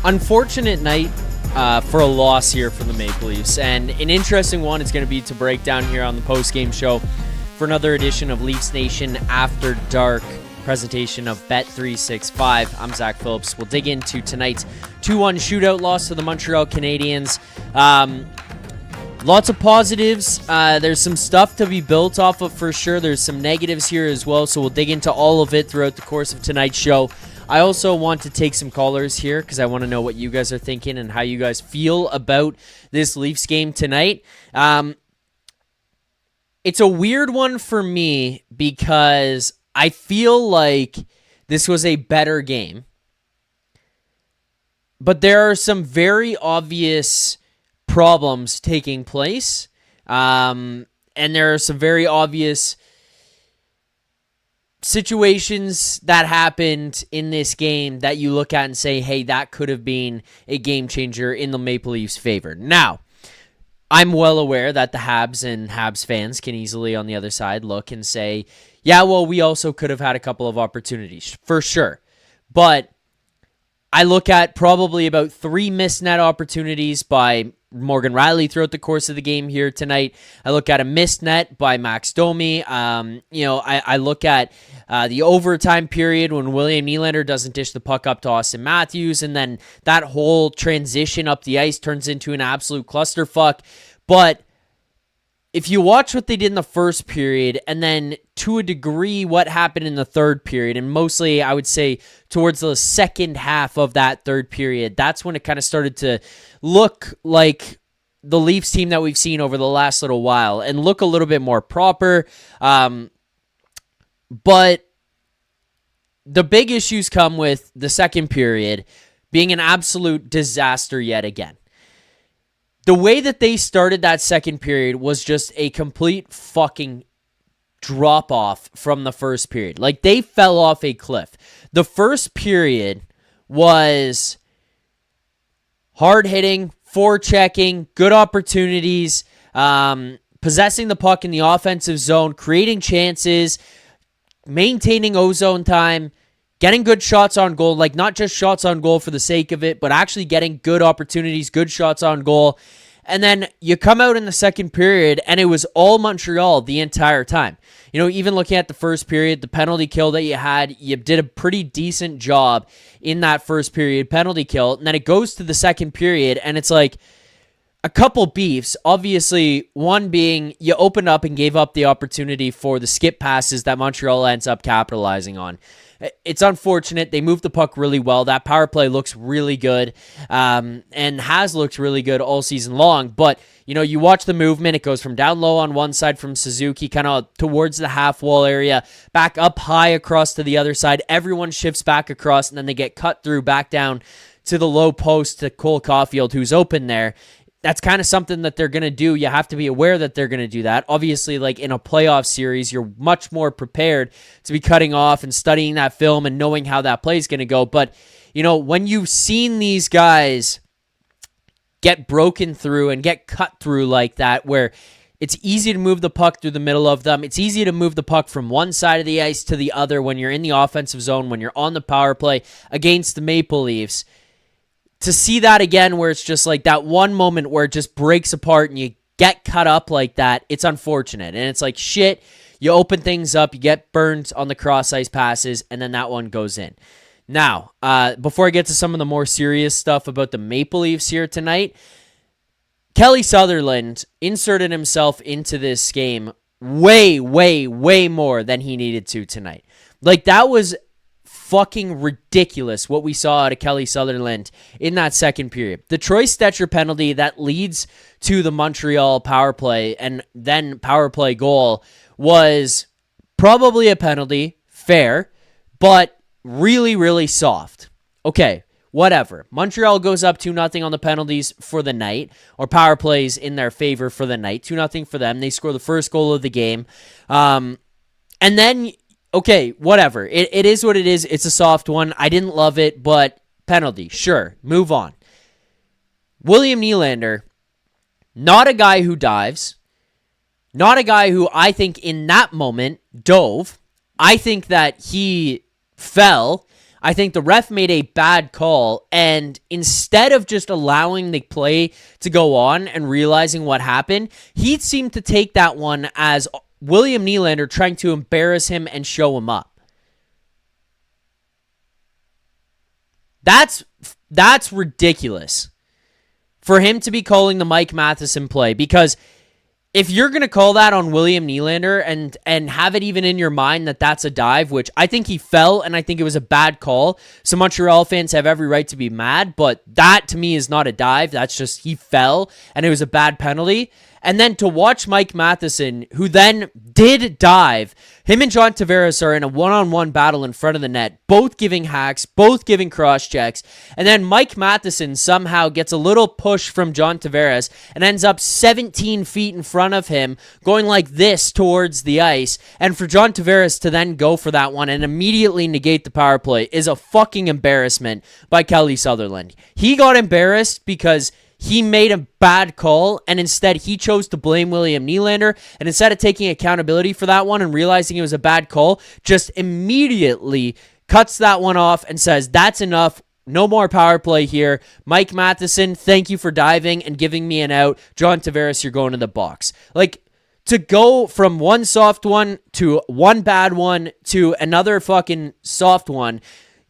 Unfortunate night for a loss here for the Maple Leafs, and an interesting one it's going to be to break down here on the postgame show for another edition of Leafs Nation After Dark, presentation of Bet365. I'm Zach Phillips. We'll dig into tonight's 2-1 shootout loss to the Montreal Canadiens. Lots of positives. There's some stuff to be built off of for sure. There's some negatives here as well, so we'll dig into all of it throughout the course of tonight's show. I also want to take some callers here because I want to know what you guys are thinking and how you guys feel about this Leafs game tonight. It's a weird one for me because I feel like this was a better game. But there are some very obvious problems taking place. And there are some very obvious situations that happened in this game that you look at and say, hey, that could have been a game changer in the Maple Leafs' favor. Now, I'm well aware that the Habs and Habs fans can easily on the other side look and say, yeah, well, we also could have had a couple of opportunities, for sure. But I look at probably about 3 missed net opportunities by Morgan Rielly throughout the course of the game here tonight. I look at a missed net by Max Domi. I look at the overtime period when William Nylander doesn't dish the puck up to Auston Matthews, and then that whole transition up the ice turns into an absolute clusterfuck. But if you watch what they did in the first period, and then to a degree what happened in the third period, and mostly I would say towards the second half of that third period, that's when it kind of started to look like the Leafs team that we've seen over the last little while and look a little bit more proper. But the big issues come with the second period being an absolute disaster yet again. The way that they started that second period was just a complete fucking drop-off from the first period. Like, they fell off a cliff. The first period was hard-hitting, forechecking, good opportunities, possessing the puck in the offensive zone, creating chances, maintaining ozone time, getting good shots on goal, like not just shots on goal for the sake of it, but actually getting good opportunities, good shots on goal. And then you come out in the second period, and it was all Montreal the entire time. You know, even looking at the first period, the penalty kill that you had, you did a pretty decent job in that first period penalty kill. And then it goes to the second period, and it's like a couple beefs. Obviously, one being you opened up and gave up the opportunity for the skip passes that Montreal ends up capitalizing on. It's unfortunate. They moved the puck really well. That power play looks really good and has looked really good all season long. But, you know, you watch the movement. It goes from down low on one side from Suzuki, kind of towards the half wall area, back up high across to the other side. Everyone shifts back across, and then they get cut through back down to the low post to Cole Caulfield, who's open there. That's kind of something that they're going to do. You have to be aware that they're going to do that. Obviously, like in a playoff series, you're much more prepared to be cutting off and studying that film and knowing how that play is going to go. But, you know, when you've seen these guys get broken through and get cut through like that, where it's easy to move the puck through the middle of them, it's easy to move the puck from one side of the ice to the other when you're in the offensive zone, when you're on the power play against the Maple Leafs. To see that again where it's just like that one moment where it just breaks apart and you get cut up like that, it's unfortunate. And it's like, shit, you open things up, you get burned on the cross-ice passes, and then that one goes in. Now, before I get to some of the more serious stuff about the Maple Leafs here tonight, Kelly Sutherland inserted himself into this game way, way, way more than he needed to tonight. Like, that was fucking ridiculous what we saw out of Kelly Sutherland in that second period. The Troy Stecher penalty that leads to the Montreal power play and then power play goal was probably a penalty, fair, but really, really soft. Okay, whatever. Montreal goes up 2-0 on the penalties for the night, or power plays in their favor for the night. 2-0 for them. They score the first goal of the game. And then, okay, whatever. It is what it is. It's a soft one. I didn't love it, but penalty. Sure, move on. William Nylander, not a guy who dives. Not a guy who I think in that moment dove. I think that he fell. I think the ref made a bad call, and instead of just allowing the play to go on and realizing what happened, he seemed to take that one as William Nylander trying to embarrass him and show him up. That's ridiculous for him to be calling the Mike Matheson play, because if you're going to call that on William Nylander and have it even in your mind that that's a dive, which I think he fell and I think it was a bad call, so Montreal fans have every right to be mad, but that to me is not a dive. That's just he fell and it was a bad penalty. And then to watch Mike Matheson, who then did dive, him and John Tavares are in a one-on-one battle in front of the net, both giving hacks, both giving cross-checks, and then Mike Matheson somehow gets a little push from John Tavares and ends up 17 feet in front of him, going like this towards the ice, and for John Tavares to then go for that one and immediately negate the power play is a fucking embarrassment by Kelly Sutherland. He got embarrassed because he made a bad call, and instead he chose to blame William Nylander, and instead of taking accountability for that one and realizing it was a bad call, just immediately cuts that one off and says, that's enough, no more power play here. Mike Matheson, thank you for diving and giving me an out. John Tavares, you're going to the box. Like, to go from one soft one to one bad one to another fucking soft one,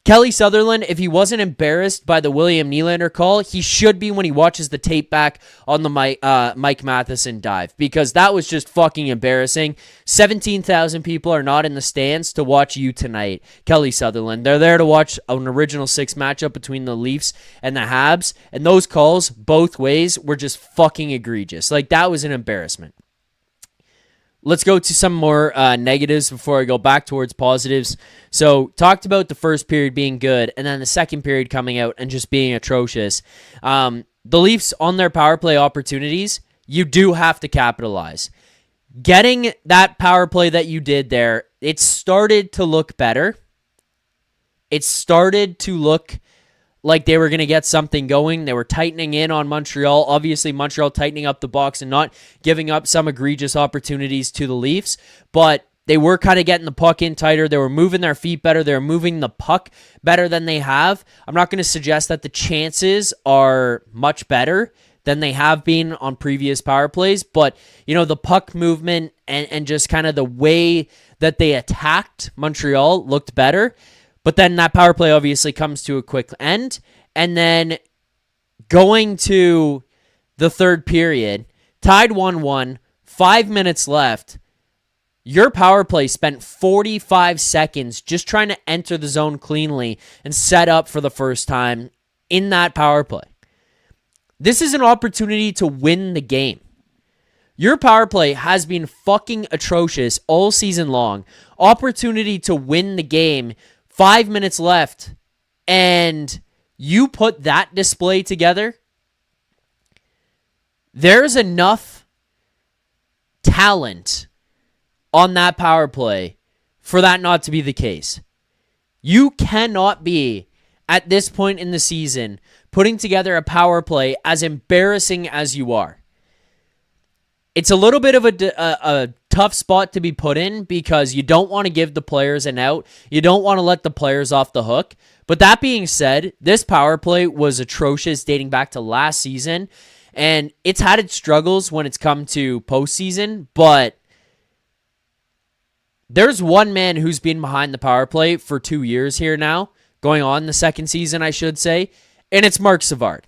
Kelly Sutherland, if he wasn't embarrassed by the William Nylander call, he should be when he watches the tape back on the Mike Matheson dive, because that was just fucking embarrassing. 17,000 people are not in the stands to watch you tonight, Kelly Sutherland. They're there to watch an Original Six matchup between the Leafs and the Habs, and those calls, both ways, were just fucking egregious. Like, that was an embarrassment. Let's go to some more negatives before I go back towards positives. So, talked about the first period being good, and then the second period coming out and just being atrocious. The Leafs, on their power play opportunities, you do have to capitalize. Getting that power play that you did there, it started to look better. It started to look like they were going to get something going. They were tightening in on Montreal. Obviously, Montreal tightening up the box and not giving up some egregious opportunities to the Leafs, but they were kind of getting the puck in tighter. They were moving their feet better. They were moving the puck better than they have. I'm not going to suggest that the chances are much better than they have been on previous power plays, but, you know, the puck movement and just kind of the way that they attacked Montreal looked better. But then that power play obviously comes to a quick end. And then going to the third period, tied 1-1, 5 minutes left. Your power play spent 45 seconds just trying to enter the zone cleanly and set up for the first time in that power play. This is an opportunity to win the game. Your power play has been fucking atrocious all season long. Opportunity to win the game. 5 minutes left, and you put that display together. There's enough talent on that power play for that not to be the case. You cannot be, at this point in the season, putting together a power play as embarrassing as you are. It's a little bit of a tough spot to be put in because you don't want to give the players an out. You don't want to let the players off the hook. But that being said, this power play was atrocious dating back to last season. And it's had its struggles when it's come to postseason. But there's one man who's been behind the power play for 2 years here now. Going on the second season, I should say. And it's Marc Savard.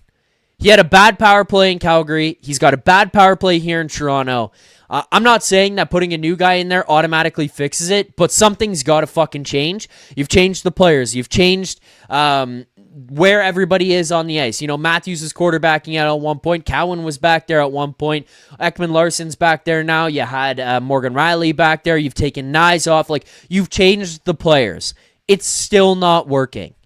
He had a bad power play in Calgary. He's got a bad power play here in Toronto. I'm not saying that putting a new guy in there automatically fixes it, but something's got to fucking change. You've changed the players. You've changed where everybody is on the ice. You know, Matthews is quarterbacking out at one point. Cowan was back there at one point. Ekman-Larsson's back there now. You had Morgan Rielly back there. You've taken Knies off. Like, you've changed the players. It's still not working.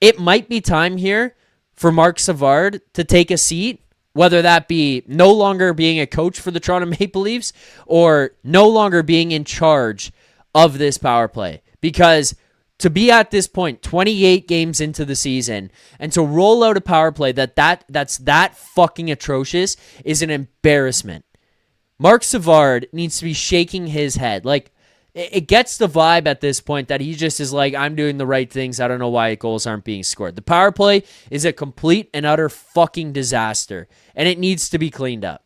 It might be time here for Marc Savard to take a seat, whether that be no longer being a coach for the Toronto Maple Leafs or no longer being in charge of this power play. Because to be at this point, 28 games into the season, and to roll out a power play that's that fucking atrocious is an embarrassment. Marc Savard needs to be shaking his head. Like, It gets the vibe at this point that he just is like, I'm doing the right things. I don't know why goals aren't being scored. The power play is a complete and utter fucking disaster, and it needs to be cleaned up.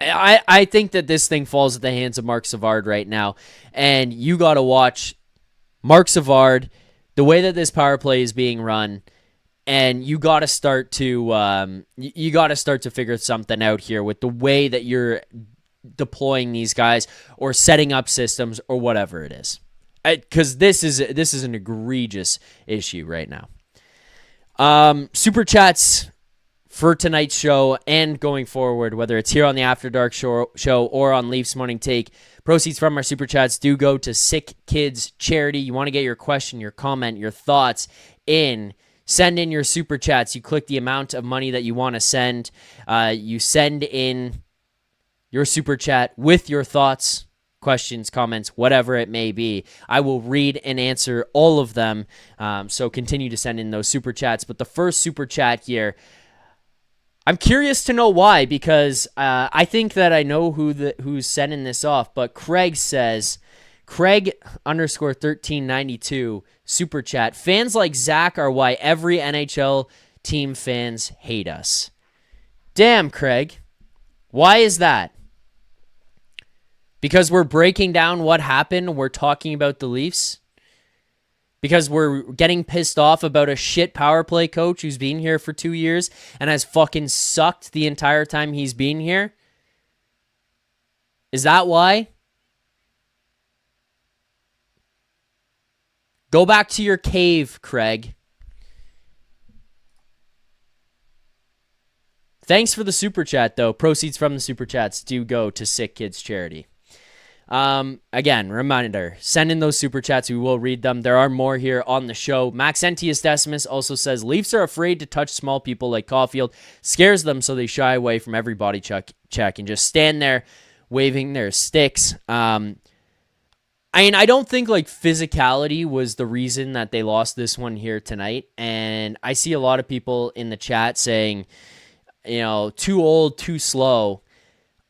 I think that this thing falls at the hands of Marc Savard right now, and you got to watch Marc Savard, the way that this power play is being run, and you got to start to figure something out here with the way that you're deploying these guys or setting up systems or whatever it is, because this is an egregious issue right now. Super chats for tonight's show and going forward, whether it's here on the After Dark show or on Leafs Morning Take, proceeds from our super chats do go to Sick Kids Charity. You want to get your question, your comment, your thoughts in, send in your super chats. You click the amount of money that you want to send. You send in your super chat with your thoughts, questions, comments, whatever it may be. I will read and answer all of them. So continue to send in those super chats. But the first super chat here, I'm curious to know why, because I think that I know who's sending this off. But Craig says, Craig_1392 super chat. Fans like Zach are why every NHL team fans hate us. Damn, Craig. Why is that? Because we're breaking down what happened. We're talking about the Leafs. Because we're getting pissed off about a shit power play coach who's been here for 2 years and has fucking sucked the entire time he's been here. Is that why? Go back to your cave, Craig. Thanks for the super chat, though. Proceeds from the super chats do go to Sick Kids Charity. Again, reminder, send in those super chats. We will read them. There are more here on the show. Maxentius Decimus also says, Leafs are afraid to touch small people like Caulfield. Scares them, so they shy away from every body check and just stand there waving their sticks. I don't think like physicality was the reason that they lost this one here tonight. And I see a lot of people in the chat saying, too old, too slow.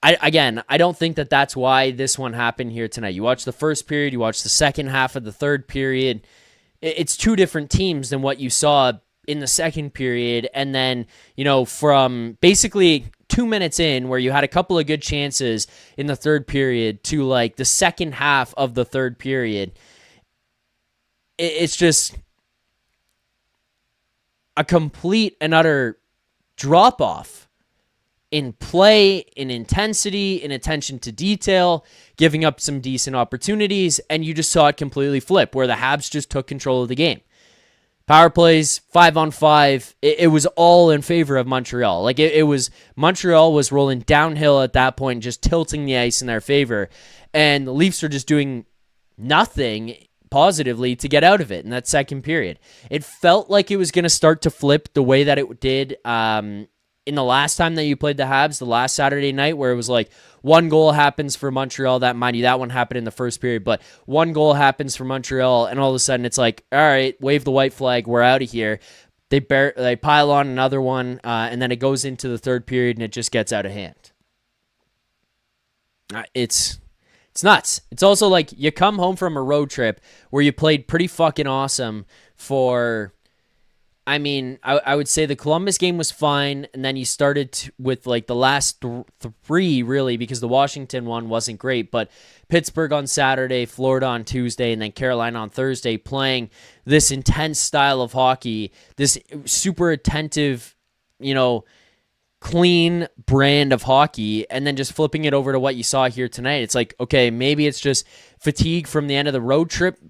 I don't think that that's why this one happened here tonight. You watch the first period, you watch the second half of the third period. It's two different teams than what you saw in the second period. And then, from basically 2 minutes in where you had a couple of good chances in the third period to like the second half of the third period, it's just a complete and utter drop-off in play, in intensity, in attention to detail, giving up some decent opportunities, and you just saw it completely flip, where the Habs just took control of the game. Power plays, 5-on-5, it was all in favor of Montreal. Like, it was, Montreal was rolling downhill at that point, just tilting the ice in their favor, and the Leafs are just doing nothing positively to get out of it in that second period. It felt like it was going to start to flip the way that it did in the last time that you played the Habs, the last Saturday night, where it was like one goal happens for Montreal. That, mind you, that one happened in the first period, but one goal happens for Montreal, and all of a sudden it's like, all right, wave the white flag, we're out of here. They pile on another one, and then it goes into the third period, and it just gets out of hand. It's nuts. It's also like you come home from a road trip where you played pretty fucking awesome for... I would say the Columbus game was fine, and then you started with like the last three, really, because the Washington one wasn't great, but Pittsburgh on Saturday, Florida on Tuesday, and then Carolina on Thursday, playing this intense style of hockey, this super attentive, clean brand of hockey, and then just flipping it over to what you saw here tonight. It's like, okay, maybe it's just fatigue from the end of the road trip,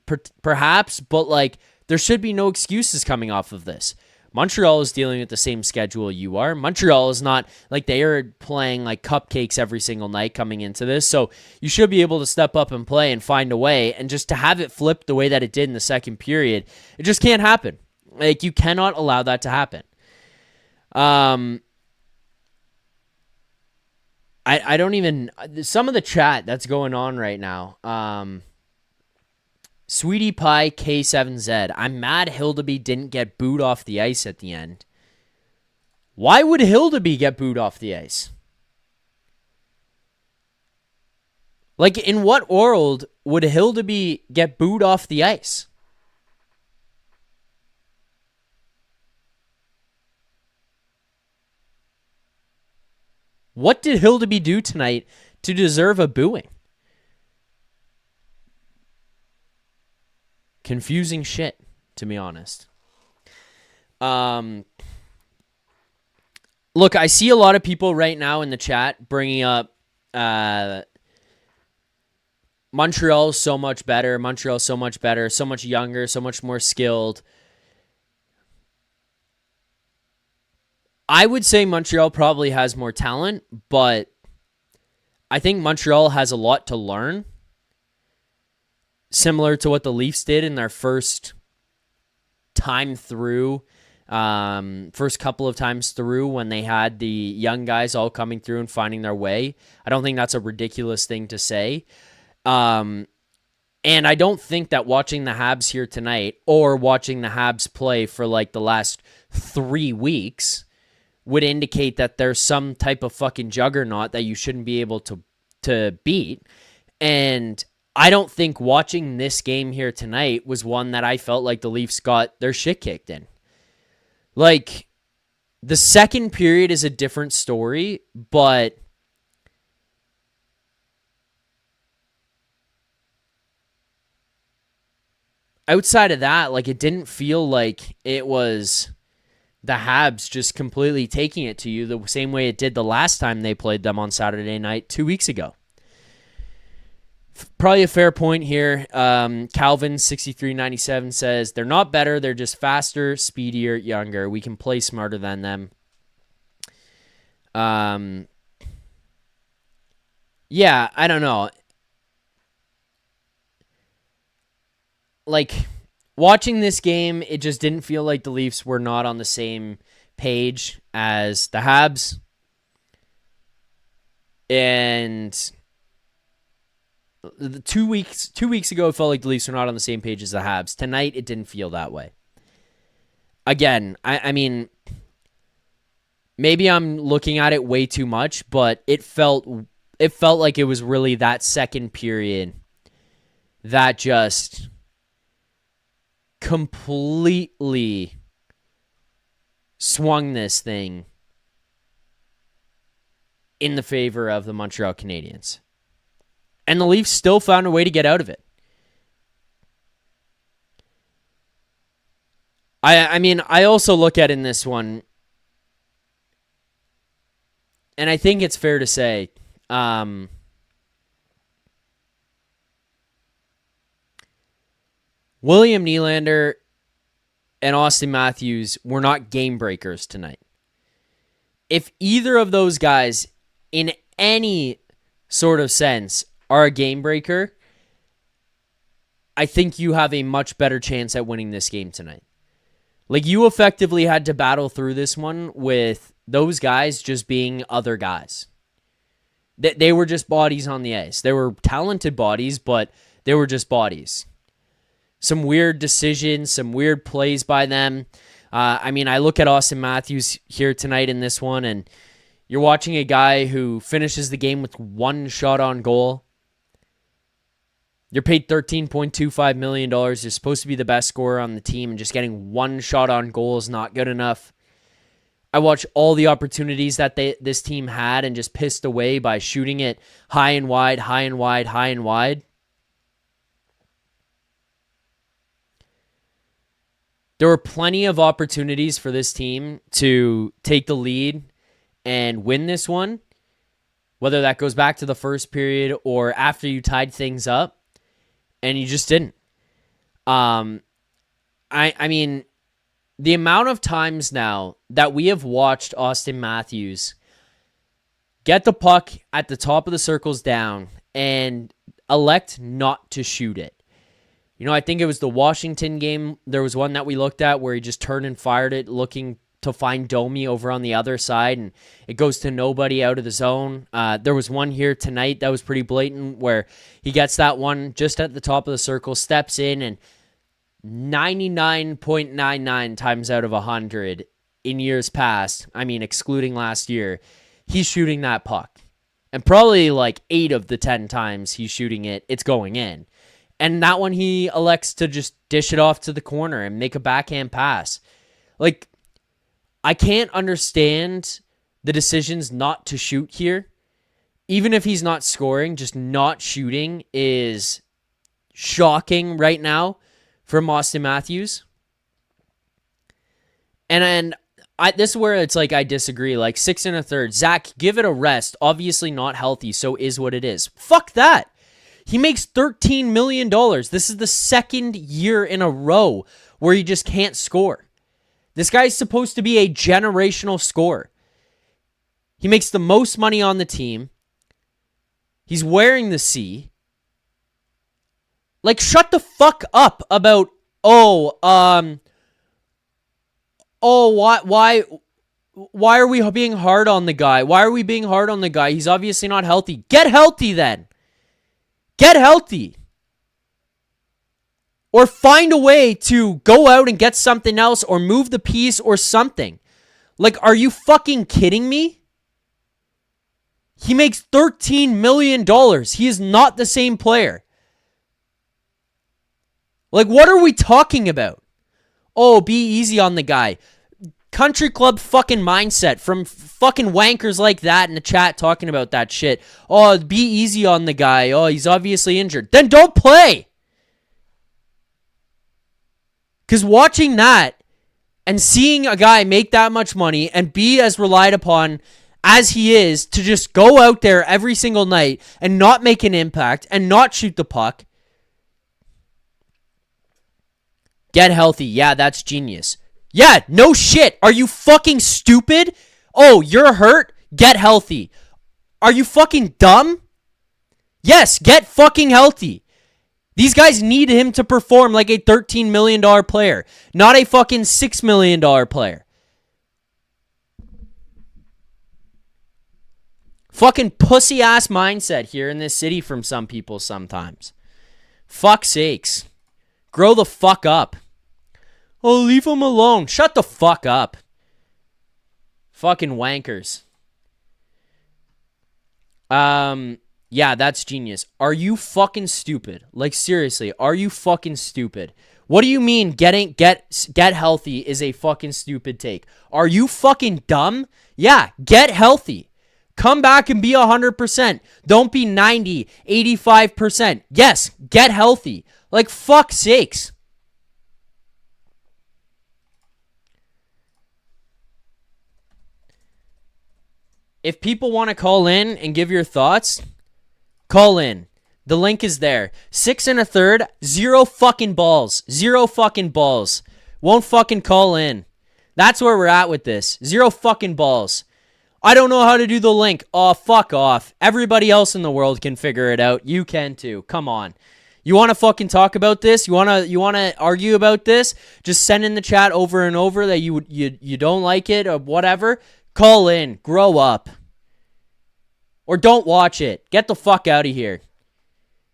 perhaps, but like, there should be no excuses coming off of this. Montreal is dealing with the same schedule you are. Montreal is not like they are playing like cupcakes every single night coming into this. So you should be able to step up and play and find a way. And just to have it flip the way that it did in the second period, it just can't happen. Like, you cannot allow that to happen. I don't even... Some of the chat that's going on right now... Sweetie Pie K7Z. I'm mad Hildeby didn't get booed off the ice at the end. Why would Hildeby get booed off the ice? Like, in what world would Hildeby get booed off the ice? What did Hildeby do tonight to deserve a booing? Confusing shit, to be honest. Look, I see a lot of people right now in the chat bringing up Montreal's so much better. Montreal's so much better, so much younger, so much more skilled. I would say Montreal probably has more talent, but I think Montreal has a lot to learn. Similar to what the Leafs did in their first time through, first couple of times through when they had the young guys all coming through and finding their way. I don't think that's a ridiculous thing to say. And I don't think that watching the Habs here tonight or watching the Habs play for like the last 3 weeks would indicate that there's some type of fucking juggernaut that you shouldn't be able to beat. And I don't think watching this game here tonight was one that I felt like the Leafs got their shit kicked in. Like, the second period is a different story, but outside of that, like, it didn't feel like it was the Habs just completely taking it to you the same way it did the last time they played them on Saturday night 2 weeks ago. Probably a fair point here. Calvin 6397 says they're not better, they're just faster, speedier, younger. We can play smarter than them. Yeah, I don't know. Like, watching this game, it just didn't feel like the Leafs were not on the same page as the Habs. And the 2 weeks ago, it felt like the Leafs were not on the same page as the Habs. Tonight, it didn't feel that way. Again, I mean, maybe I'm looking at it way too much, but it felt like it was really that second period that just completely swung this thing in the favor of the Montreal Canadiens. And the Leafs still found a way to get out of it. I mean, I also look at in this one, and I think it's fair to say, William Nylander and Auston Matthews were not game breakers tonight. If either of those guys, in any sort of sense, are a game breaker, I think you have a much better chance at winning this game tonight. Like, you effectively had to battle through this one with those guys just being other guys. They were just bodies on the ice. They were talented bodies, but they were just bodies. Some weird decisions, some weird plays by them. I mean, I look at Auston Matthews here tonight in this one, and you're watching a guy who finishes the game with one shot on goal. You're paid $13.25 million. You're supposed to be the best scorer on the team, and just getting one shot on goal is not good enough. I watched all the opportunities that this team had and just pissed away by shooting it high and wide, high and wide, high and wide. There were plenty of opportunities for this team to take the lead and win this one, whether that goes back to the first period or after you tied things up, and you just didn't. I mean, the amount of times now that we have watched Auston Matthews get the puck at the top of the circles down and elect not to shoot it. You know, I think it was the Washington game. There was one that we looked at where he just turned and fired it looking to find Domi over on the other side, and it goes to nobody out of the zone. There was one here tonight that was pretty blatant where he gets that one just at the top of the circle, steps in, and 99.99 times out of 100 in years past, I mean, excluding last year, he's shooting that puck. And probably like 8 of the 10 times he's shooting it, it's going in. And that one he elects to just dish it off to the corner and make a backhand pass. Like, I can't understand the decisions not to shoot here. Even if he's not scoring, just not shooting is shocking right now from Auston Matthews. And this is where it's like I disagree. Like 6 1/3. Zach, give it a rest. Obviously not healthy, so is what it is. Fuck that. He makes $13 million. This is the second year in a row where he just can't score. This guy's supposed to be a generational scorer. He makes the most money on the team. He's wearing the C. Like, shut the fuck up about, why are we being hard on the guy? Why are we being hard on the guy? He's obviously not healthy. Get healthy then. Get healthy. Or find a way to go out and get something else or move the piece or something. Like, are you fucking kidding me? He makes $13 million. He is not the same player. Like, what are we talking about? Oh, be easy on the guy. Country club fucking mindset from fucking wankers like that in the chat talking about that shit. Oh, be easy on the guy. Oh, he's obviously injured. Then don't play. Because watching that and seeing a guy make that much money and be as relied upon as he is to just go out there every single night and not make an impact and not shoot the puck. Get healthy. Yeah, that's genius. Yeah, no shit. Are you fucking stupid? Oh, you're hurt? Get healthy. Are you fucking dumb? Yes, get fucking healthy. These guys need him to perform like a $13 million player, not a fucking $6 million player. Fucking pussy-ass mindset here in this city from some people sometimes. Fuck sakes. Grow the fuck up. Oh, leave him alone. Shut the fuck up. Fucking wankers. Yeah, that's genius. Are you fucking stupid? Like, seriously, are you fucking stupid? What do you mean get healthy is a fucking stupid take? Are you fucking dumb? Yeah, get healthy. Come back and be 100%. Don't be 90, 85%. Yes, get healthy. Like, fuck sakes. If people want to call in and give your thoughts, call in. The link is there. 6 1/3, 0 fucking balls. 0 fucking balls. Won't fucking call in. That's where we're at with this. 0 fucking balls. I don't know how to do the link. Oh, fuck off. Everybody else in the world can figure it out. You can too. Come on. You want to fucking talk about this? You want to argue about this? Just send in the chat over and over that you don't like it or whatever. Call in. Grow up. Or don't watch it. Get the fuck out of here.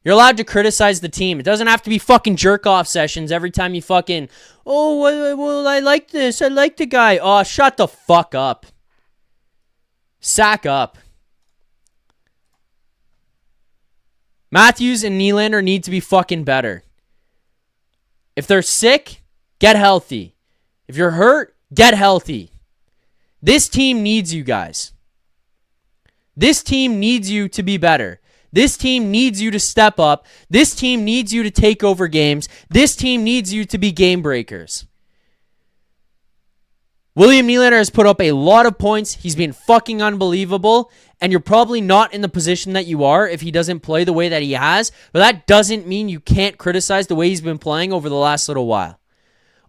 You're allowed to criticize the team. It doesn't have to be fucking jerk-off sessions every time you fucking, oh, well, I like this. I like the guy. Oh, shut the fuck up. Sack up. Matthews and Nylander need to be fucking better. If they're sick, get healthy. If you're hurt, get healthy. This team needs you guys. This team needs you to be better. This team needs you to step up. This team needs you to take over games. This team needs you to be game breakers. William Nylander has put up a lot of points. He's been fucking unbelievable. And you're probably not in the position that you are if he doesn't play the way that he has. But that doesn't mean you can't criticize the way he's been playing over the last little while.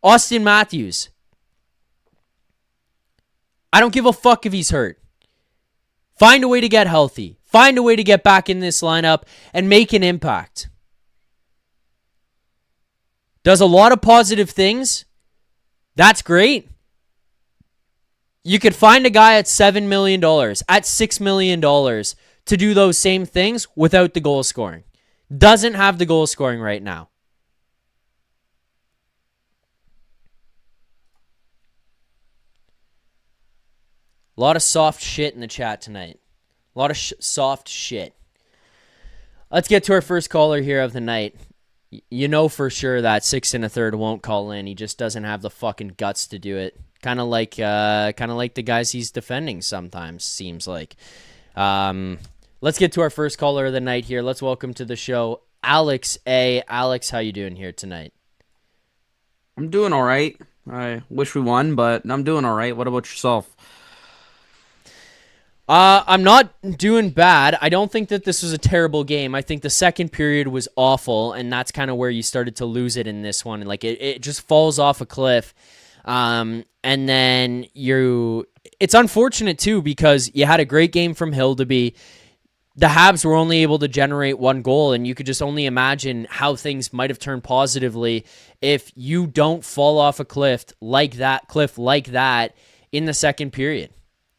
Auston Matthews. I don't give a fuck if he's hurt. Find a way to get healthy. Find a way to get back in this lineup and make an impact. Does a lot of positive things. That's great. You could find a guy at $7 million, at $6 million to do those same things without the goal scoring. Doesn't have the goal scoring right now. A lot of soft shit in the chat tonight. A lot of soft shit. Let's get to our first caller here of the night. You know for sure that 6 1/3 won't call in. He just doesn't have the fucking guts to do it. Kind of like the guys he's defending sometimes, seems like. Let's get to our first caller of the night here. Let's welcome to the show Alex A. Alex, how you doing here tonight? I'm doing all right. I wish we won, but I'm doing all right. What about yourself? I'm not doing bad. I don't think that this was a terrible game. I think the second period was awful, and that's kind of where you started to lose it in this one. Like, it just falls off a cliff. And then it's unfortunate, too, because you had a great game from Hildeby. The Habs were only able to generate one goal, and you could just only imagine how things might have turned positively if you don't fall off a cliff like that in the second period.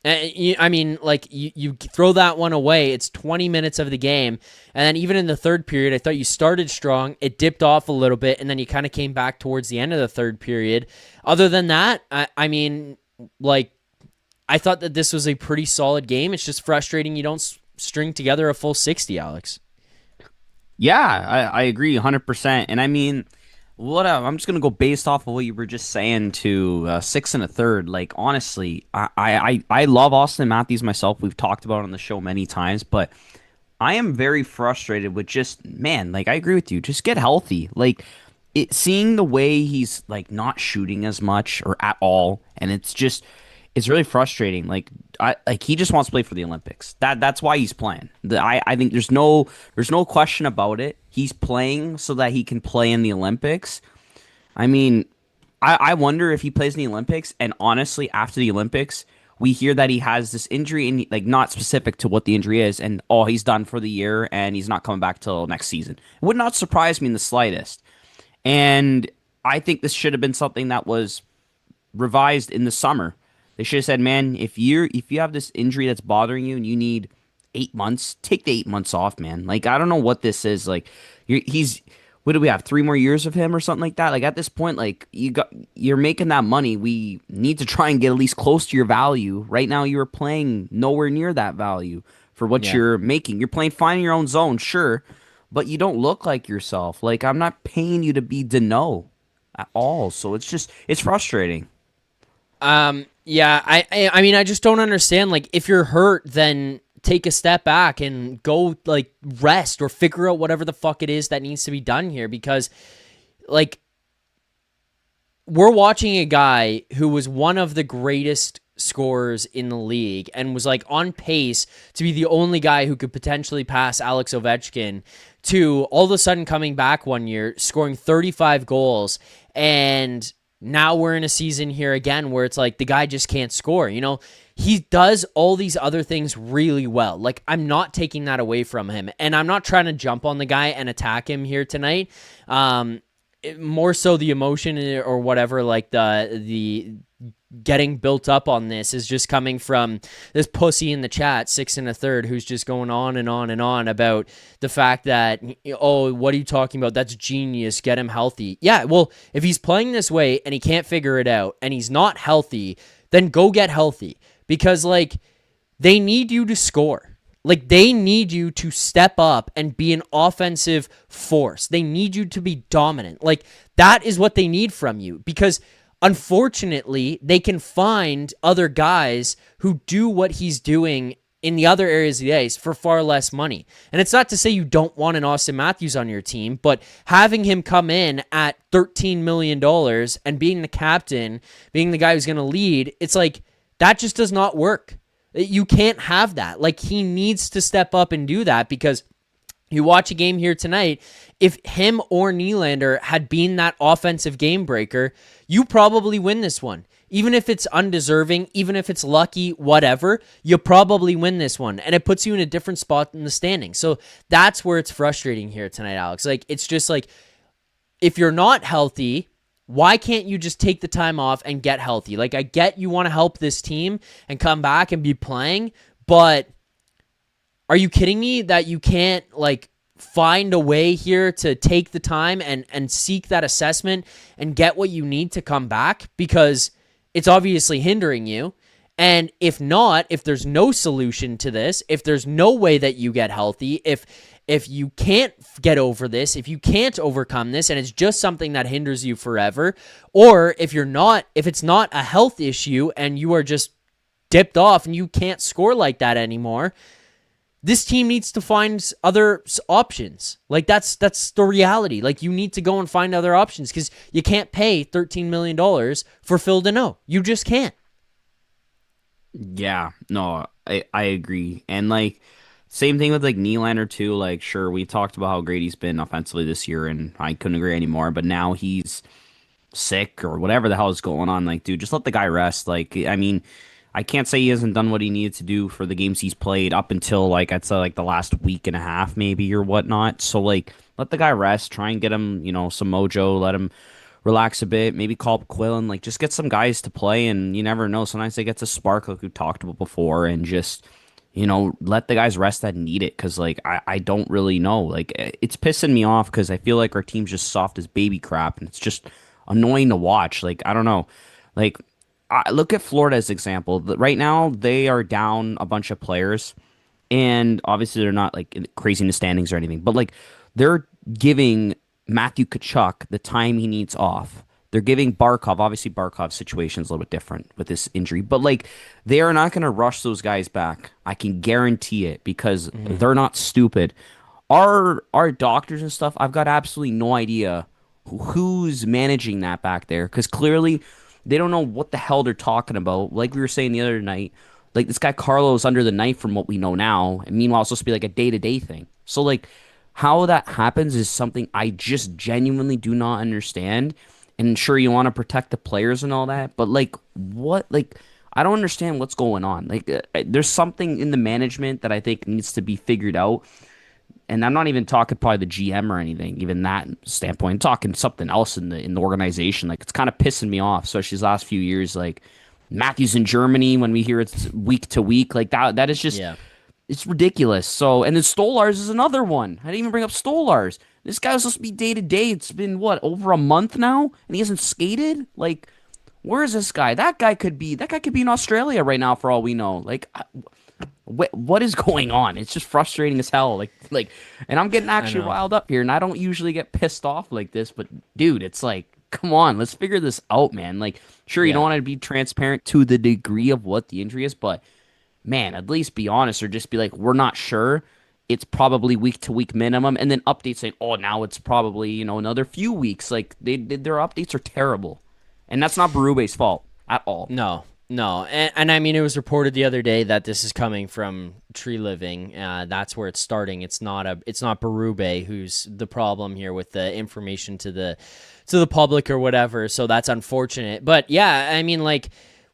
I mean, like, you throw that one away. It's 20 minutes of the game. And then even in the third period, I thought you started strong. It dipped off a little bit, and then you kind of came back towards the end of the third period. Other than that, I mean, like, I thought that this was a pretty solid game. It's just frustrating you don't string together a full 60, Alex. Yeah, I agree 100%. And I mean, I'm just gonna go based off of what you were just saying to 6 1/3. Like, honestly, I love Auston Matthews myself. We've talked about it on the show many times, but I am very frustrated with just, man, like, I agree with you. Just get healthy. Like, seeing the way he's like not shooting as much or at all, and it's really frustrating. Like he just wants to play for the Olympics. That's why he's playing. I think there's no question about it. He's playing so that he can play in the Olympics. I mean, I wonder if he plays in the Olympics, and honestly, after the Olympics, we hear that he has this injury, and like, not specific to what the injury is, and he's done for the year and he's not coming back till next season. It would not surprise me in the slightest. And I think this should have been something that was revised in the summer. They should have said, man, if you have this injury that's bothering you and you need 8 months, take the 8 months off, man. Like, I don't know what this is. Like, what do we have? 3 more years of him or something like that? Like, at this point, like, you're making that money. We need to try and get at least close to your value. Right now, you are playing nowhere near that value for what you're making. You're playing fine in your own zone, sure, but you don't look like yourself. Like, I'm not paying you to be Deneau at all. So it's frustrating. Yeah, I mean, I just don't understand. Like, if you're hurt, then take a step back and go, like, rest or figure out whatever the fuck it is that needs to be done here, because, like, we're watching a guy who was one of the greatest scorers in the league and was, like, on pace to be the only guy who could potentially pass Alex Ovechkin, to all of a sudden coming back one year, scoring 35 goals, and now we're in a season here again where it's like the guy just can't score. You know, he does all these other things really well. Like, I'm not taking that away from him, and I'm not trying to jump on the guy and attack him here tonight. More so the emotion or whatever, like the getting built up on this is just coming from this pussy in the chat, 6 1/3, who's just going on and on and on about the fact that, oh, what are you talking about? That's genius. Get him healthy. Yeah, well, if he's playing this way and he can't figure it out and he's not healthy, then go get healthy, because, like, they need you to score. Like, they need you to step up and be an offensive force. They need you to be dominant. Like, that is what they need from you, because unfortunately, they can find other guys who do what he's doing in the other areas of the ice for far less money. And it's not to say you don't want an Auston Matthews on your team, but having him come in at $13 million and being the captain, being the guy who's going to lead, it's like, that just does not work. You can't have that. Like, he needs to step up and do that, because you watch a game here tonight, if him or Nylander had been that offensive game breaker, you probably win this one. Even if it's undeserving, even if it's lucky, whatever, you probably win this one. And it puts you in a different spot in the standing. So that's where it's frustrating here tonight, Alex. Like, it's just like, if you're not healthy, why can't you just take the time off and get healthy? Like, I get you want to help this team and come back and be playing, but are you kidding me that you can't, like, find a way here to take the time and seek that assessment and get what you need to come back? Because it's obviously hindering you. And if not, if there's no solution to this, if there's no way that you get healthy, if you can't get over this, if you can't overcome this, and it's just something that hinders you forever, or if it's not a health issue and you are just dipped off and you can't score like that anymore, this team needs to find other options. Like, that's the reality. Like, you need to go and find other options because you can't pay $13 million for Phil Deneau. You just can't. Yeah, no, I agree. And like same thing with like Nylander too. Like sure, we talked about how great he's been offensively this year, and I couldn't agree anymore. But now he's sick or whatever the hell is going on. Like, dude, just let the guy rest. Like, I mean, I can't say he hasn't done what he needed to do for the games he's played up until like I'd say like the last week and a half maybe or whatnot. So like let the guy rest, try and get him, some mojo, let him relax a bit, maybe call up Quillen, like just get some guys to play, and you never know. Sometimes they get to spark like we talked about before, and just let the guys rest that need it, because like I don't really know. Like it's pissing me off because I feel like our team's just soft as baby crap, and it's just annoying to watch. Like I don't know, like I look at Florida as an example. Right now they are down a bunch of players, and obviously they're not like crazy in the standings or anything, but like they're giving Matthew Tkachuk the time he needs off. They're giving Barkov, obviously Barkov's situation is a little bit different with this injury, but like they are not going to rush those guys back. I can guarantee it, because they're not stupid. Our doctors and stuff, I've got absolutely no idea who's managing that back there, because clearly they don't know what the hell they're talking about. Like we were saying the other night, like this guy Carlos under the knife from what we know now, and meanwhile it's supposed to be like a day-to-day thing. So like how that happens is something I just genuinely do not understand. And sure, you want to protect the players and all that, but like what? Like I don't understand what's going on. Like there's something in the management that I think needs to be figured out. And I'm not even talking probably the GM or anything, even that standpoint. I'm talking something else in the organization. Like it's kind of pissing me off. So these last few years, like Matthews in Germany, when we hear it's week to week, like that is just. Yeah. It's ridiculous. So, and then Stolarz is another one. I didn't even bring up Stolarz. This guy was supposed to be day to day. It's been over a month now, and he hasn't skated. Like, where is this guy? That guy could be in Australia right now for all we know. Like, what is going on? It's just frustrating as hell. Like, and I'm getting actually riled up here, and I don't usually get pissed off like this, but dude, it's like, come on, let's figure this out, man. Like, sure, you don't want to be transparent to the degree of what the injury is, but man, at least be honest, or just be like, we're not sure. It's probably week to week minimum, and then updates saying, oh, now it's probably another few weeks. Like their updates are terrible, and that's not Berube's fault at all. No, and I mean it was reported the other day that this is coming from Tree Living. That's where it's starting. It's not Berube who's the problem here with the information to the public or whatever. So that's unfortunate. But yeah, I mean like.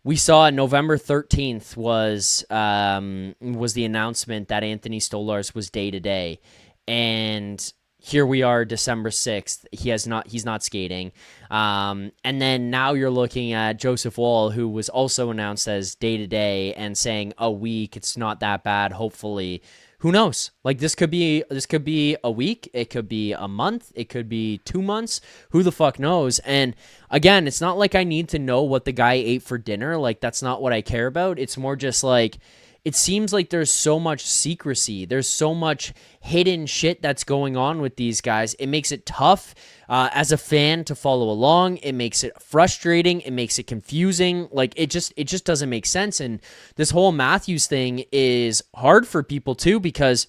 We saw November 13th was the announcement that Anthony Stolarz was day-to-day. And here we are December 6th. He's not skating. And then now you're looking at Joseph Woll, who was also announced as day-to-day and saying a week. It's not that bad, hopefully. Who knows? Like this could be a week, it could be a month, it could be 2 months. Who the fuck knows? And again, it's not like I need to know what the guy ate for dinner. Like that's not what I care about. It's more just like it seems like there's so much secrecy. There's so much hidden shit that's going on with these guys. It makes it tough as a fan to follow along. It makes it frustrating. It makes it confusing. Like it just doesn't make sense. And this whole Matthews thing is hard for people too, because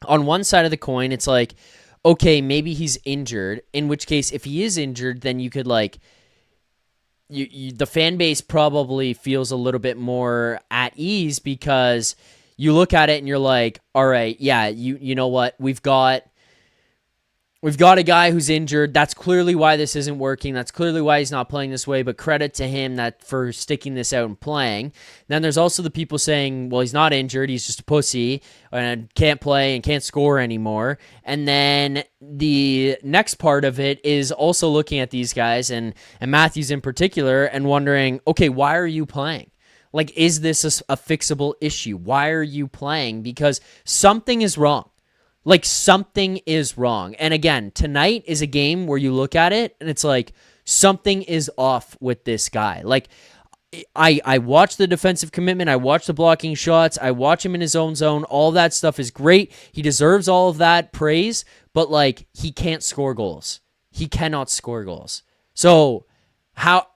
on one side of the coin, it's like, okay, maybe he's injured. In which case, if he is injured, then you could like. The fan base probably feels a little bit more at ease because you look at it and you're like, all right, yeah, you know what? We've got a guy who's injured. That's clearly why this isn't working. That's clearly why he's not playing this way, but credit to him that for sticking this out and playing. Then there's also the people saying, well, he's not injured. He's just a pussy and can't play and can't score anymore. And then the next part of it is also looking at these guys and Matthews in particular and wondering, okay, why are you playing? Like, is this a fixable issue? Why are you playing? Because something is wrong. Like, something is wrong. And again, tonight is a game where you look at it and it's like, something is off with this guy. Like, I watch the defensive commitment. I watch the blocking shots. I watch him in his own zone. All that stuff is great. He deserves all of that praise, but like he can't score goals. He cannot score goals. So how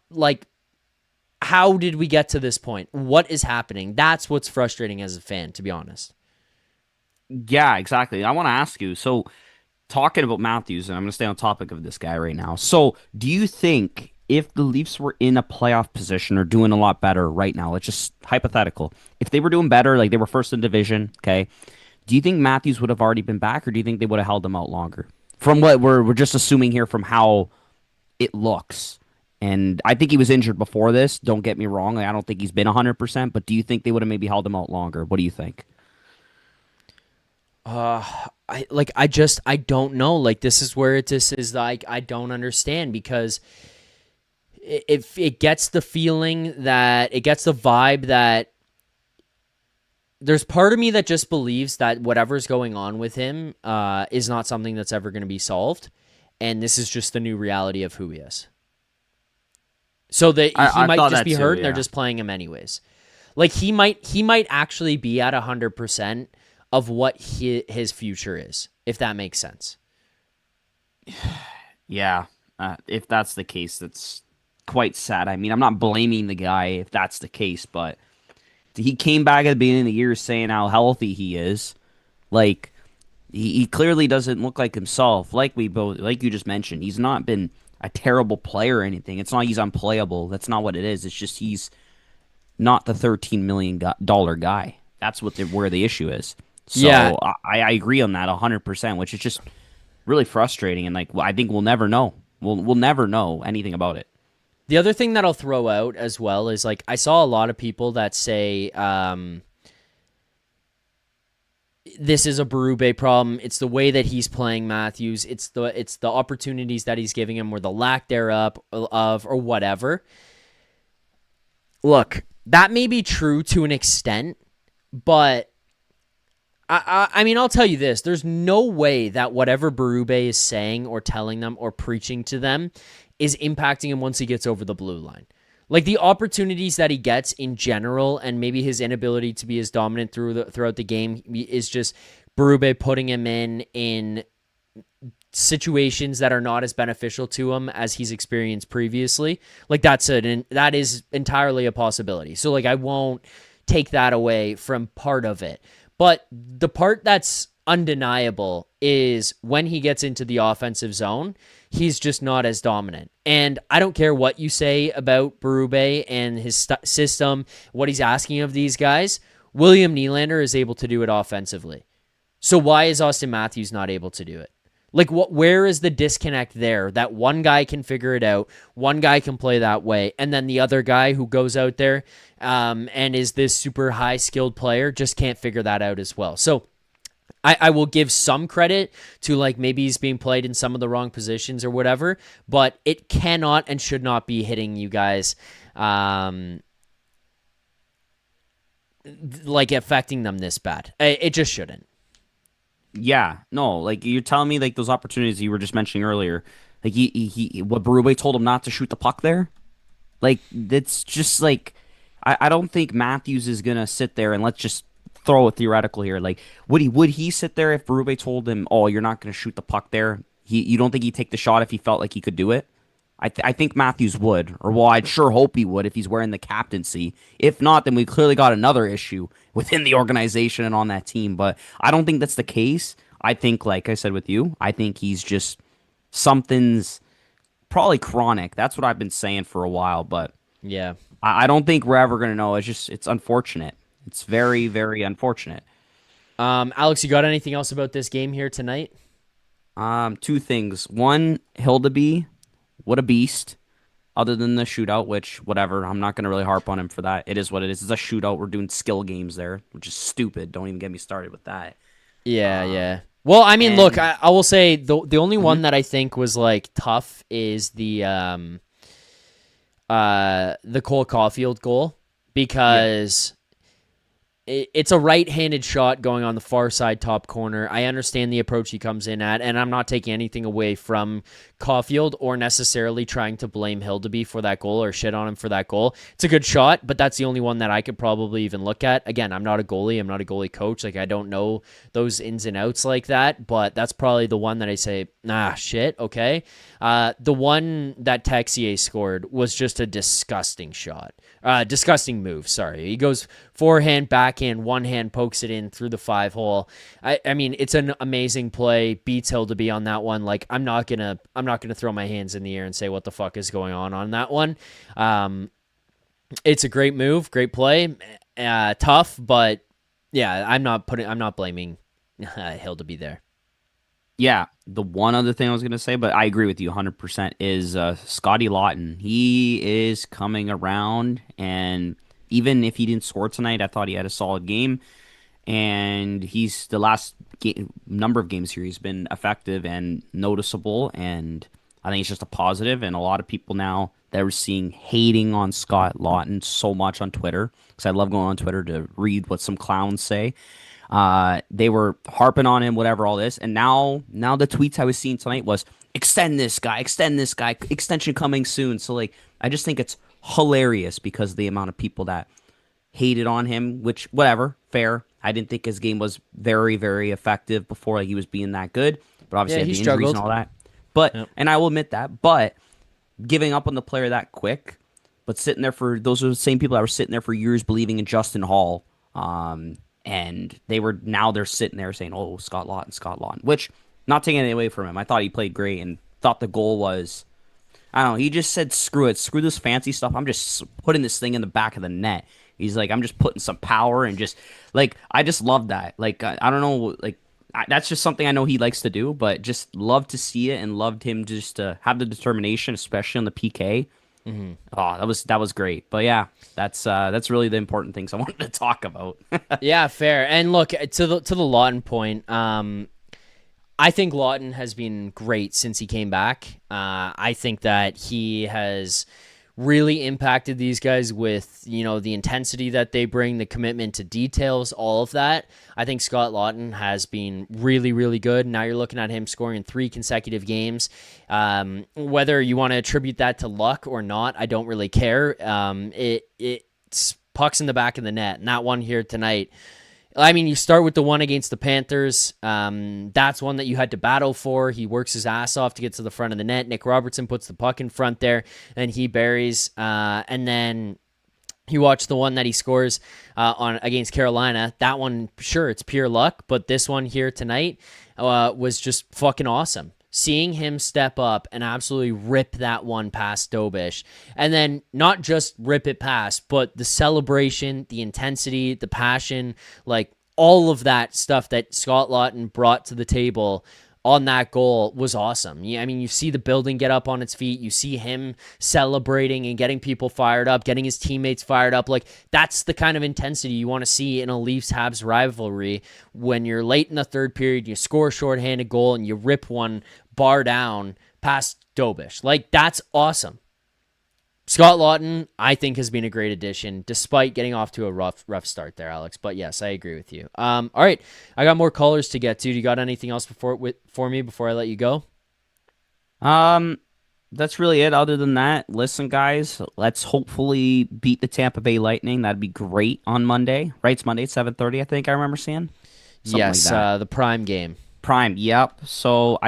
did we get to this point? What is happening? That's what's frustrating as a fan, to be honest. Yeah, exactly. I want to ask you. So, talking about Matthews, and I'm going to stay on topic of this guy right now. So, do you think if the Leafs were in a playoff position or doing a lot better right now, let's just hypothetical, if they were doing better, like they were first in division, okay, do you think Matthews would have already been back, or do you think they would have held him out longer? From what we're just assuming here, from how it looks. And I think he was injured before this. Don't get me wrong. I don't think he's been 100%, but do you think they would have maybe held him out longer? What do you think? I don't know. Like, this is where this is like, I don't understand, because if it gets the feeling that it gets the vibe that there's part of me that just believes that whatever's going on with him is not something that's ever going to be solved. And this is just the new reality of who he is. So that he might just be hurt, and they're just playing him anyways. Like, he might actually be at 100% of what his future is, if that makes sense. Yeah, if that's the case, that's quite sad. I mean, I'm not blaming the guy if that's the case, but he came back at the beginning of the year saying how healthy he is. Like, he clearly doesn't look like himself. Like you just mentioned, he's not been a terrible player or anything. It's not he's unplayable. That's not what it is. It's just he's not the $13 million guy. That's where the issue is. So yeah. I agree on that 100%, which is just really frustrating. And like, I think we'll never know. We'll never know anything about it. The other thing that I'll throw out as well is, like, I saw a lot of people that say this is a Berube problem. It's the way that he's playing Matthews. It's the opportunities that he's giving him, or the lack thereof or whatever. Look, that may be true to an extent, but I mean, I'll tell you this. There's no way that whatever Berube is saying or telling them or preaching to them is impacting him once he gets over the blue line. Like, the opportunities that he gets in general, and maybe his inability to be as dominant throughout the game, is just Berube putting him in situations that are not as beneficial to him as he's experienced previously. Like, that is entirely a possibility. So, like, I won't take that away from part of it. But the part that's undeniable is when he gets into the offensive zone, he's just not as dominant. And I don't care what you say about Berube and his system, what he's asking of these guys. William Nylander is able to do it offensively. So why is Auston Matthews not able to do it? Like, where is the disconnect there? That one guy can figure it out, one guy can play that way, and then the other guy who goes out there and is this super high-skilled player just can't figure that out as well. So I will give some credit to, like, maybe he's being played in some of the wrong positions or whatever, but it cannot and should not be hitting you guys, like, affecting them this bad. It just shouldn't. Yeah, no, like, you're telling me, like, those opportunities you were just mentioning earlier, like, what Berube told him not to shoot the puck there? Like, it's just, like, I don't think Matthews is going to sit there, and let's just throw a theoretical here. Like, would he sit there if Berube told him, oh, you're not going to shoot the puck there? You don't think he'd take the shot if he felt like he could do it? I think Matthews would, or well, I'd sure hope he would if he's wearing the captaincy. If not, then we clearly got another issue within the organization and on that team. But I don't think that's the case. I think, like I said with you, I think he's just something's probably chronic. That's what I've been saying for a while. But yeah, I don't think we're ever going to know. It's unfortunate. It's very, very unfortunate. Alex, you got anything else about this game here tonight? Two things. One, Hildeby. What a beast. Other than the shootout, which, whatever, I'm not going to really harp on him for that. It is what it is. It's a shootout. We're doing skill games there, which is stupid. Don't even get me started with that. Yeah. Well, I mean, look, I will say the only one that I think was, like, tough is the Cole Caulfield goal, because it's a right-handed shot going on the far side top corner. I understand the approach he comes in at, and I'm not taking anything away from Caulfield or necessarily trying to blame Hildeby for that goal or shit on him for that goal. It's a good shot, but that's the only one that I could probably even look at. Again, I'm not a goalie. I'm not a goalie coach. Like, I don't know those ins and outs like that, but that's probably the one that I say, shit, okay. The one that Texier scored was just a disgusting shot. Disgusting move, sorry. He goes forehand, backhand, one hand pokes it in through the 5-hole. I mean, it's an amazing play. Beats Hildeby on that one. Like, I'm not gonna throw my hands in the air and say what the fuck is going on that one. It's a great move, great play, tough, but yeah, I'm not blaming Hildeby there. Yeah, the one other thing I was going to say, but I agree with you 100%, is Scotty Lawton. He is coming around, and even if he didn't score tonight, I thought he had a solid game. And he's the last number of games here, he's been effective and noticeable, and I think it's just a positive. And a lot of people now that we're seeing hating on Scott Lawton so much on Twitter, because I love going on Twitter to read what some clowns say. They were harping on him, whatever, all this. And now the tweets I was seeing tonight was, extend this guy, extension coming soon. So, like, I just think it's hilarious because of the amount of people that hated on him, which, whatever, fair. I didn't think his game was very, very effective before, like, he was being that good. But obviously, he had the injuries and all that. But, and I will admit that, but giving up on the player that quick, but sitting there those are the same people that were sitting there for years believing in Justin Hall. And they're sitting there saying, oh, Scott Lawton, which, not taking anything away from him. I thought he played great and thought the goal was, I don't know, he just said, screw it, screw this fancy stuff. I'm just putting this thing in the back of the net. He's like, I'm just putting some power and just, like, I just love that. Like, I don't know, like, that's just something I know he likes to do, but just love to see it and loved him just to have the determination, especially on the PK. Mm-hmm. Oh, that was great. But yeah, that's really the important things I wanted to talk about. Yeah, fair. And look, to the Lawton point, I think Lawton has been great since he came back. I think that he has really impacted these guys with, the intensity that they bring, the commitment to details, all of that. I think Scott Lawton has been really, really good. Now you're looking at him scoring in 3 consecutive games. Whether you want to attribute that to luck or not, I don't really care. It's pucks in the back of the net. And that one here tonight, I mean, you start with the one against the Panthers. That's one that you had to battle for. He works his ass off to get to the front of the net. Nick Robertson puts the puck in front there, and he buries. And then you watch the one that he scores on against Carolina. That one, sure, it's pure luck, but this one here tonight was just fucking awesome. Seeing him step up and absolutely rip that one past Dobeš. And then not just rip it past, but the celebration, the intensity, the passion, like all of that stuff that Scott Lawton brought to the table on that goal was awesome. I mean, you see the building get up on its feet. You see him celebrating and getting people fired up, getting his teammates fired up. Like, that's the kind of intensity you want to see in a Leafs-Habs rivalry when you're late in the third period, you score a shorthanded goal, and you rip one bar down past Dobeš. Like, that's awesome. Scott Lawton, I think, has been a great addition, despite getting off to a rough start there, Alex. But yes, I agree with you. All right, I got more callers to get to. Do you got anything else for me before I let you go? That's really it. Other than that, listen, guys, let's hopefully beat the Tampa Bay Lightning. That'd be great on Monday. Right, it's Monday at 7:30. I think I remember seeing. Yes, like the prime game. Prime, yep. So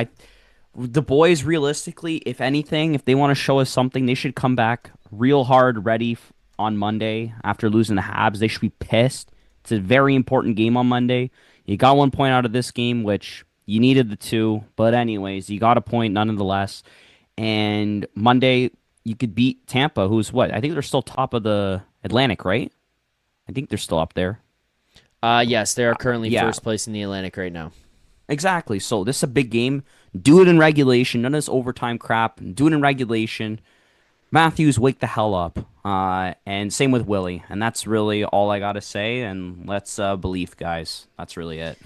the boys, realistically, if anything, if they want to show us something, they should come back real hard, ready on Monday after losing the Habs. They should be pissed. It's a very important game on Monday. You got 1 point out of this game, which you needed the 2. But anyways, you got a point nonetheless. And Monday, you could beat Tampa, who's what? I think they're still top of the Atlantic, right? I think they're still up there. Yes, they are currently first place in the Atlantic right now. Exactly. So this is a big game. Do it in regulation. None of this overtime crap. Do it in regulation. Matthews, wake the hell up. And same with Willie. And that's really all I got to say. And let's believe, guys. That's really it.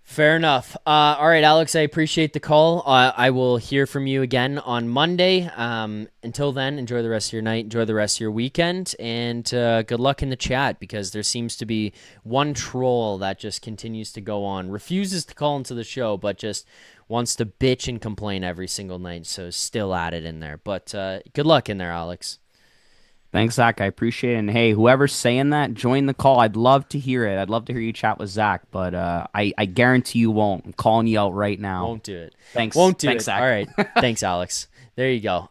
Fair enough. All right, Alex, I appreciate the call. I will hear from you again on Monday. Until then, enjoy the rest of your night, enjoy the rest of your weekend, and good luck in the chat because there seems to be one troll that just continues to go on, refuses to call into the show, but just wants to bitch and complain every single night. So still at it in there. But good luck in there, Alex. Thanks, Zach. I appreciate it. And hey, whoever's saying that, join the call. I'd love to hear it. I'd love to hear you chat with Zach, but I guarantee you won't. I'm calling you out right now. Won't do it. Thanks. Won't do Thanks, it. All Zach. right. Thanks, Alex. There you go.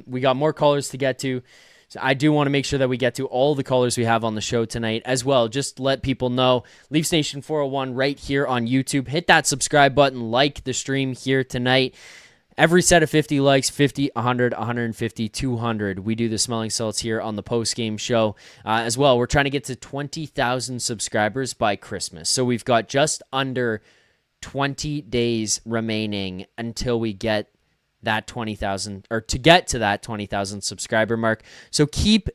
We got more callers to get to. So I do want to make sure that we get to all the callers we have on the show tonight as well. Just let people know, Leafs Nation 401 right here on YouTube. Hit that subscribe button, like the stream here tonight. Every set of 50 likes, 50, 100, 150, 200. We do the smelling salts here on the post-game show as well. We're trying to get to 20,000 subscribers by Christmas. So we've got just under 20 days remaining until we get that 20,000, or to get to that 20,000 subscriber mark. So keep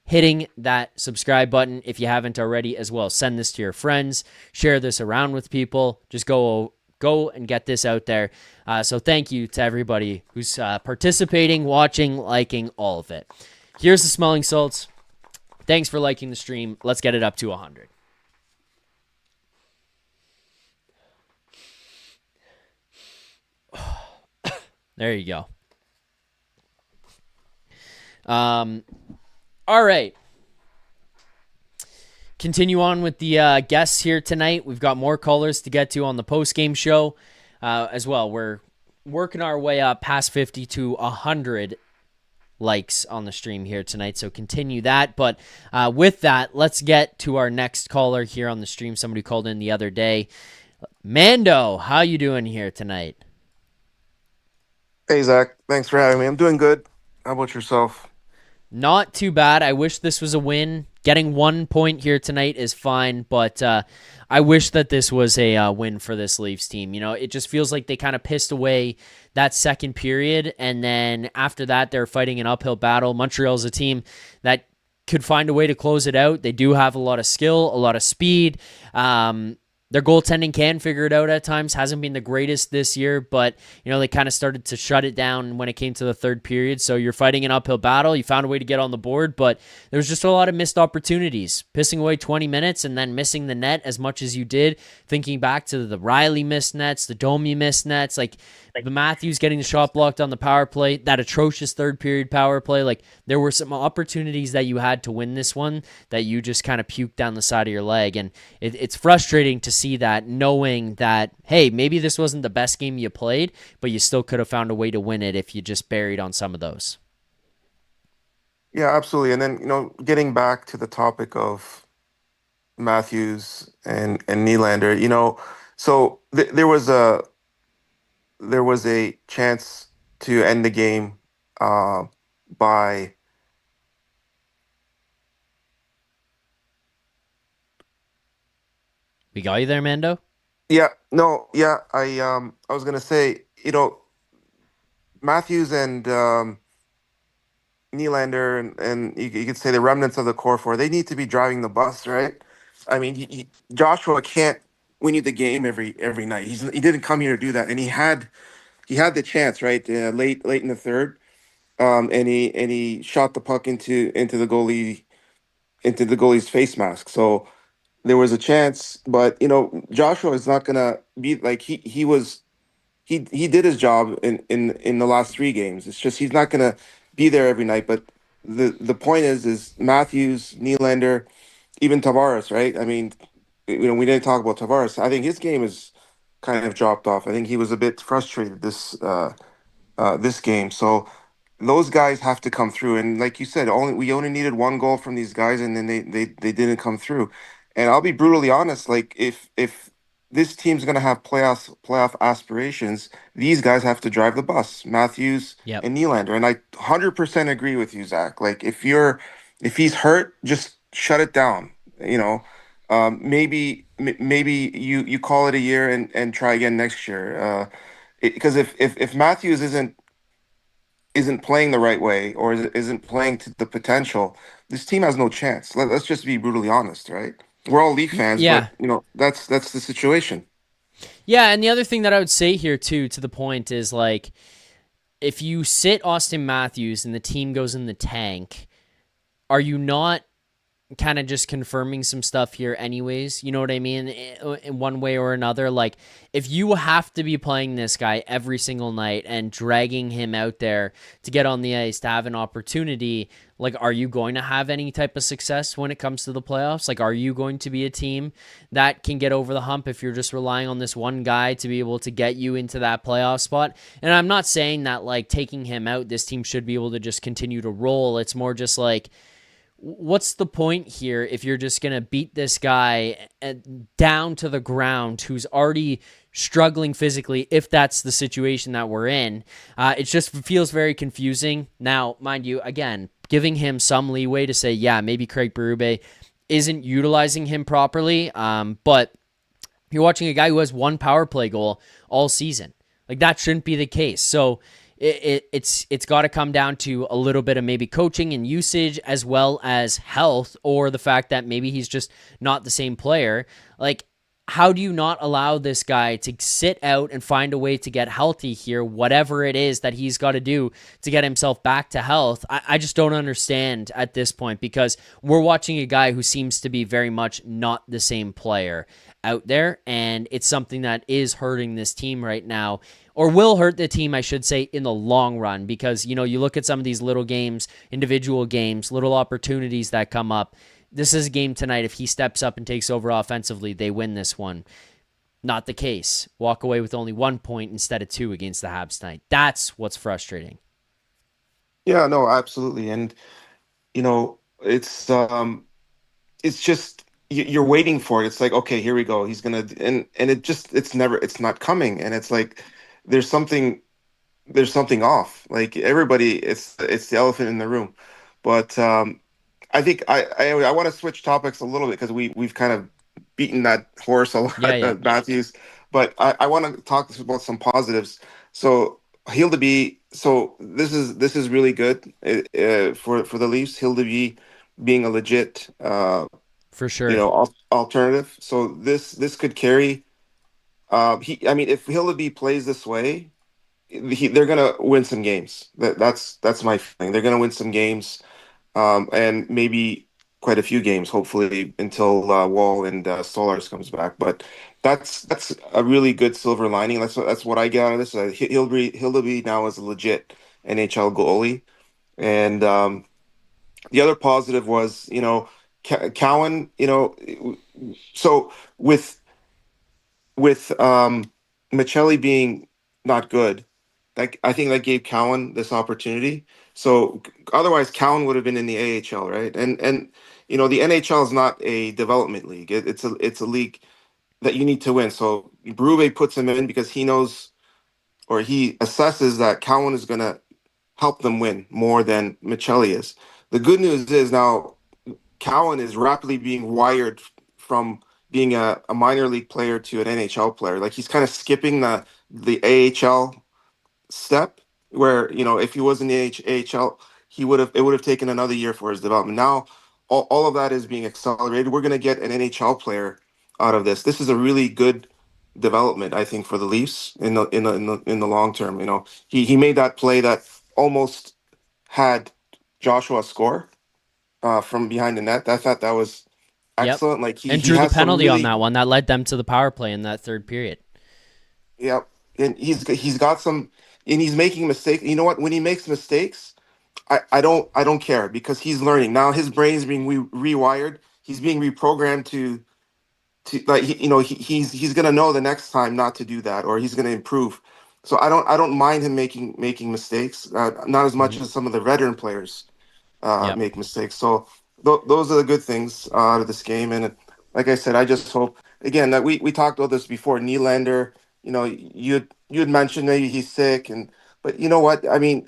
hitting that subscribe button if you haven't already as well. Send this to your friends, share this around with people. Just go and get this out there. So thank you to everybody who's participating, watching, liking, all of it. Here's the smelling salts. Thanks for liking the stream. Let's get it up to 100. There you go. All right. Continue on with the guests here tonight. We've got more callers to get to on the post-game show as well. We're working our way up past 50 to 100 likes on the stream here tonight, so continue that. But with that, let's get to our next caller here on the stream, somebody called in the other day. Mando, how you doing here tonight? Hey, Zach. Thanks for having me. I'm doing good. How about yourself? Not too bad. I wish this was a win. Getting 1 point here tonight is fine, but I wish that this was a win for this Leafs team. You know, it just feels like they kind of pissed away that second period, and then after that, they're fighting an uphill battle. Montreal's a team that could find a way to close it out. They do have a lot of skill, a lot of speed. Their goaltending can figure it out at times. Hasn't been the greatest this year, but you know they kind of started to shut it down when it came to the third period. So you're fighting an uphill battle. You found a way to get on the board, but there was just a lot of missed opportunities. Pissing away 20 minutes and then missing the net as much as you did. Thinking back to the Rielly missed nets, the Domi missed nets, like the Matthews getting the shot blocked on the power play, that atrocious third period power play. Like there were some opportunities that you had to win this one that you just kind of puked down the side of your leg. And it's frustrating to see that, knowing that, hey, maybe this wasn't the best game you played, but you still could have found a way to win it if you just buried on some of those. Yeah, absolutely. And then, getting back to the topic of Matthews and Nylander, so there was a chance to end the game by We got you there, Mando? yeah, no, yeah, I was gonna say, Matthews and Nylander and you could say the remnants of the core four, they need to be driving the bus, right? I mean, Joshua can't win you the game every night. He didn't come here to do that, and he had the chance, right? Late in the third, and he shot the puck into the goalie's face mask. So there was a chance, but Joshua is not gonna be like he did his job in the last three games. It's just he's not gonna be there every night. But the point is Matthews, Nylander, even Tavares, right? I mean, we didn't talk about Tavares. I think his game is kind of dropped off. I think he was a bit frustrated this game. So those guys have to come through. And like you said, we only needed one goal from these guys, and then they didn't come through. And I'll be brutally honest, like if this team's gonna have playoff aspirations, these guys have to drive the bus, Matthews Yep. and Nylander. And I 100% agree with you, Zach. Like if he's hurt, just shut it down. Maybe you call it a year and try again next year. Because if Matthews isn't playing the right way or isn't playing to the potential, this team has no chance. Let's just be brutally honest, right? We're all Leaf fans, Yeah. but that's the situation. Yeah, and the other thing that I would say here too, to the point, is like if you sit Auston Matthews and the team goes in the tank, are you not kind of just confirming some stuff here anyways? You know what I mean? In one way or another. Like, if you have to be playing this guy every single night and dragging him out there to get on the ice to have an opportunity, like, are you going to have any type of success when it comes to the playoffs? Like, are you going to be a team that can get over the hump if you're just relying on this one guy to be able to get you into that playoff spot? And I'm not saying that, like, taking him out, this team should be able to just continue to roll. It's more just like, what's the point here if you're just going to beat this guy down to the ground who's already struggling physically, if that's the situation that we're in? It just feels very confusing. Now, mind you, again, giving him some leeway to say, yeah, maybe Craig Berube isn't utilizing him properly, but you're watching a guy who has one power play goal all season. Like, that shouldn't be the case. So it's got to come down to a little bit of maybe coaching and usage, as well as health, or the fact that maybe he's just not the same player. Like, how do you not allow this guy to sit out and find a way to get healthy here, whatever it is that he's got to do to get himself back to health? I just don't understand at this point, because we're watching a guy who seems to be very much not the same player out there, and it's something that is hurting this team right now, or will hurt the team, I should say, in the long run, because, you know, you look at some of these little games, individual games, little opportunities that come up. This is a game tonight. If he steps up and takes over offensively, they win this one. Not the case. Walk away with only 1 point instead of 2 against the Habs tonight. That's what's frustrating. Yeah, no, absolutely. And you know, it's just you're waiting for it. It's like, okay, here we go. He's gonna, and it's not coming. And it's like there's something off. Like everybody, it's the elephant in the room. But I think I want to switch topics a little bit, because we've kind of beaten that horse a lot, Yeah. Matthews. But I want to talk about some positives. So Hildeby, so this is really good for the Leafs. Hildeby being a legit For sure. alternative. So this could carry. I mean, if Hildeby plays this way, they're gonna win some games. That's my feeling. They're gonna win some games, and maybe quite a few games, hopefully, until Woll and Stolarz comes back. But that's a really good silver lining. That's what I get out of this. Hildeby now is a legit NHL goalie, and the other positive was, Cowan. So with Michelli being not good, I think that gave Cowan this opportunity. So otherwise, Cowan would have been in the AHL, right? And the NHL is not a development league. It's a league that you need to win. So Berube puts him in because he knows, or he assesses, that Cowan is going to help them win more than Michelli is. The good news is now Cowan is rapidly being wired from being a minor league player to an NHL player. Like, he's kind of skipping the AHL step, where, if he was in the AHL, it would have taken another year for his development. Now all of that is being accelerated. We're going to get an NHL player out of this. This is a really good development, I think, for the Leafs in the long term. He made that play that almost had Joshua score from behind the net. I thought that was Yep. excellent. Like, And he drew the has some penalty on really, that one. That led them to the power play in that third period. Yep. And he's got some, and he's making mistakes. You know what? When he makes mistakes, I don't care, because he's learning. Now his brain is being rewired. He's being reprogrammed to like, he's gonna know the next time not to do that, or he's gonna improve. So I don't mind him making mistakes. Not as much Mhm. as some of the veteran players Yep. make mistakes. So those are the good things out of this game. And like I said, I just hope, again, that we talked about this before. Nylander, you had mentioned maybe he's sick, but you know what? I mean,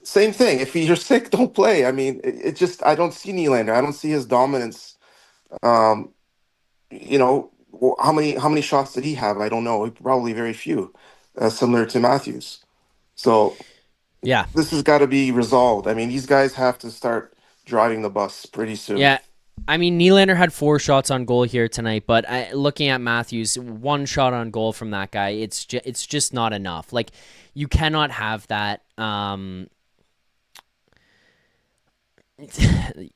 same thing. If you're sick, don't play. I mean, it just, I don't see Nylander. I don't see his dominance. Um, how many shots did he have? I don't know. Probably very few, similar to Matthews. So Yeah. this has got to be resolved. I mean, these guys have to start driving the bus pretty soon. Yeah. I mean, Nylander had 4 shots on goal here tonight, but looking at Matthews, 1 shot on goal from that guy, it's just not enough. Like, you cannot have that.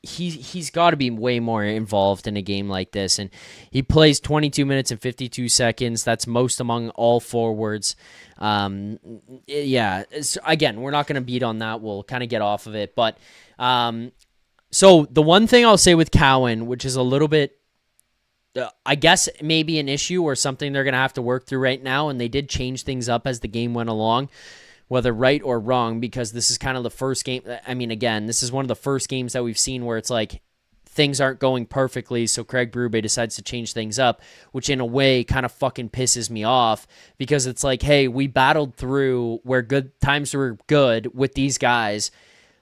He's got to be way more involved in a game like this, and he plays 22 minutes and 52 seconds. That's most among all forwards. Yeah, again, we're not going to beat on that. We'll kind of get off of it, but so the one thing I'll say with Cowan, which is a little bit, I guess maybe an issue or something they're going to have to work through right now, and they did change things up as the game went along, whether right or wrong, because this is kind of the first game. I mean, again, this is one of the first games that we've seen where it's like things aren't going perfectly, so Craig Berube decides to change things up, which in a way kind of fucking pisses me off, because it's like, hey, we battled through where good times were good with these guys.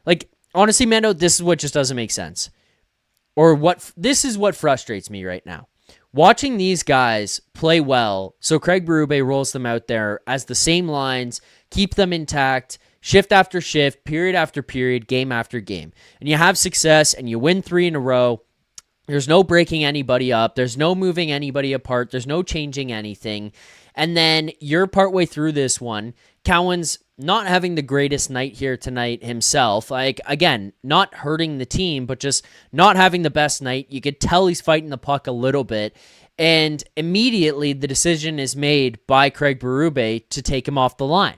Like, honestly, Mando, this is what just doesn't make sense. This is what frustrates me right now. Watching these guys play well, so Craig Berube rolls them out there as the same lines, keep them intact, shift after shift, period after period, game after game. And you have success and you win 3 in a row. There's no breaking anybody up. There's no moving anybody apart. There's no changing anything. And then you're partway through this one. Cowan's not having the greatest night here tonight himself. Like, again, not hurting the team, but just not having the best night. You could tell he's fighting the puck a little bit. And immediately the decision is made by Craig Berube to take him off the line.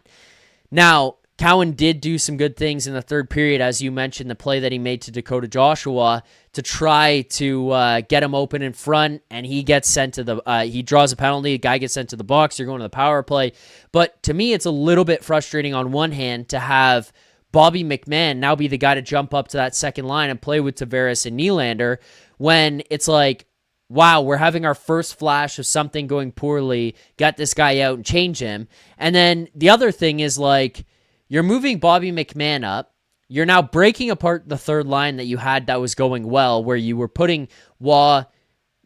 Now, Cowan did do some good things in the third period, as you mentioned, the play that he made to Dakota Joshua to try to get him open in front, and he gets sent to the he draws a penalty, the guy gets sent to the box, you're going to the power play. But to me, it's a little bit frustrating on one hand to have Bobby McMann now be the guy to jump up to that second line and play with Tavares and Nylander, when it's like, wow, we're having our first flash of something going poorly, get this guy out and change him. And then the other thing is, like, you're moving Bobby McMann up. You're now breaking apart the third line that you had that was going well, where you were putting Waugh,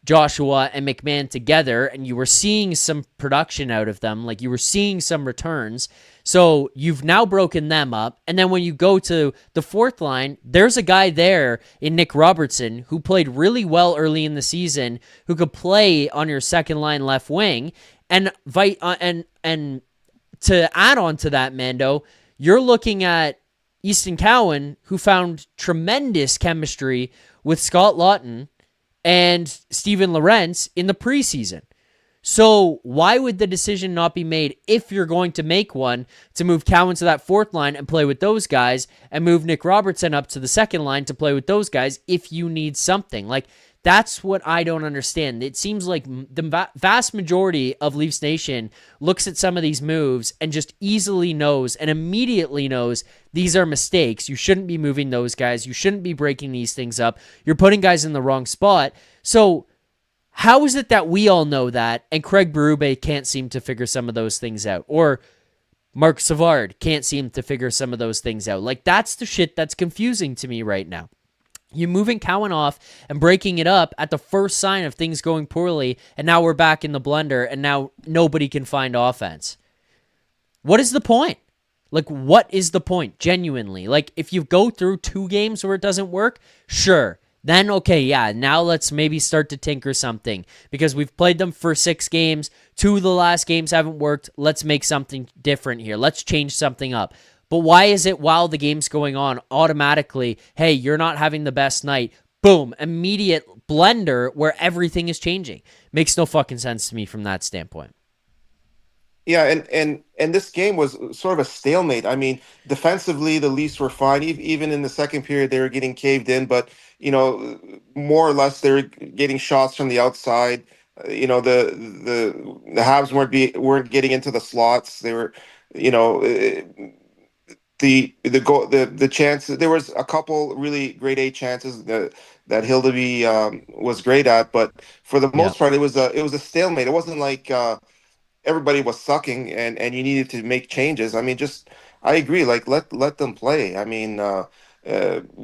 Joshua, and McMann together, and you were seeing some production out of them. Like, you were seeing some returns. So you've now broken them up. And then when you go to the fourth line, there's a guy there in Nick Robertson who played really well early in the season, who could play on your second line left wing. And to add on to that, Mando, you're looking at Easton Cowan, who found tremendous chemistry with Scott Laughton and Steven Lorentz in the preseason. So why would the decision not be made, if you're going to make one, to move Cowan to that fourth line and play with those guys, and move Nick Robertson up to the second line to play with those guys if you need something? Like, that's what I don't understand. It seems like the vast majority of Leafs Nation looks at some of these moves and just easily knows and immediately knows these are mistakes. You shouldn't be moving those guys. You shouldn't be breaking these things up. You're putting guys in the wrong spot. So how is it that we all know that and Craig Berube can't seem to figure some of those things out? Or Mark Savard can't seem to figure some of those things out? Like, that's the shit that's confusing to me right now. You moving Cowan off and breaking it up at the first sign of things going poorly, and now we're back in the blender, and now nobody can find offense. What is the point? Like, what is the point, genuinely? Like, if you go through 2 games where it doesn't work, sure. Then, okay, yeah, now let's maybe start to tinker something, because we've played them for 6 games. 2 of the last games haven't worked. Let's make something different here. Let's change something up. But why is it while the game's going on, automatically, hey, you're not having the best night, boom, immediate blender where everything is changing? Makes no fucking sense to me from that standpoint. Yeah, and this game was sort of a stalemate. I mean, defensively, the Leafs were fine. Even in the second period, they were getting caved in, but more or less, they were getting shots from the outside. The Habs weren't getting into the slots. They were, the goal, the chances. There was a couple really grade A chances that Hildeby was great at, but for the most part, it was a stalemate. It wasn't like everybody was sucking and you needed to make changes. I mean, I agree. Like, let them play. I mean,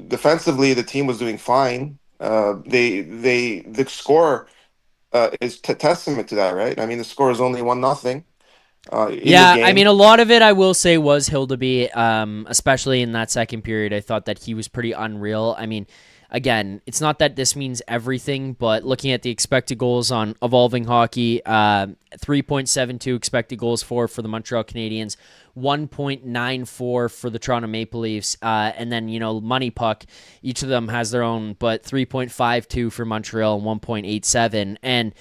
defensively, the team was doing fine. The score is testament to that, right? I mean, the score is only 1-0. Yeah, I mean, a lot of it, I will say, was Hildeby, especially in that second period. I thought that he was pretty unreal. I mean, again, it's not that this means everything, but looking at the expected goals on Evolving Hockey, 3.72 expected goals for the Montreal Canadiens, 1.94 for the Toronto Maple Leafs, and then, Money Puck, each of them has their own, but 3.52 for Montreal and 1.87. And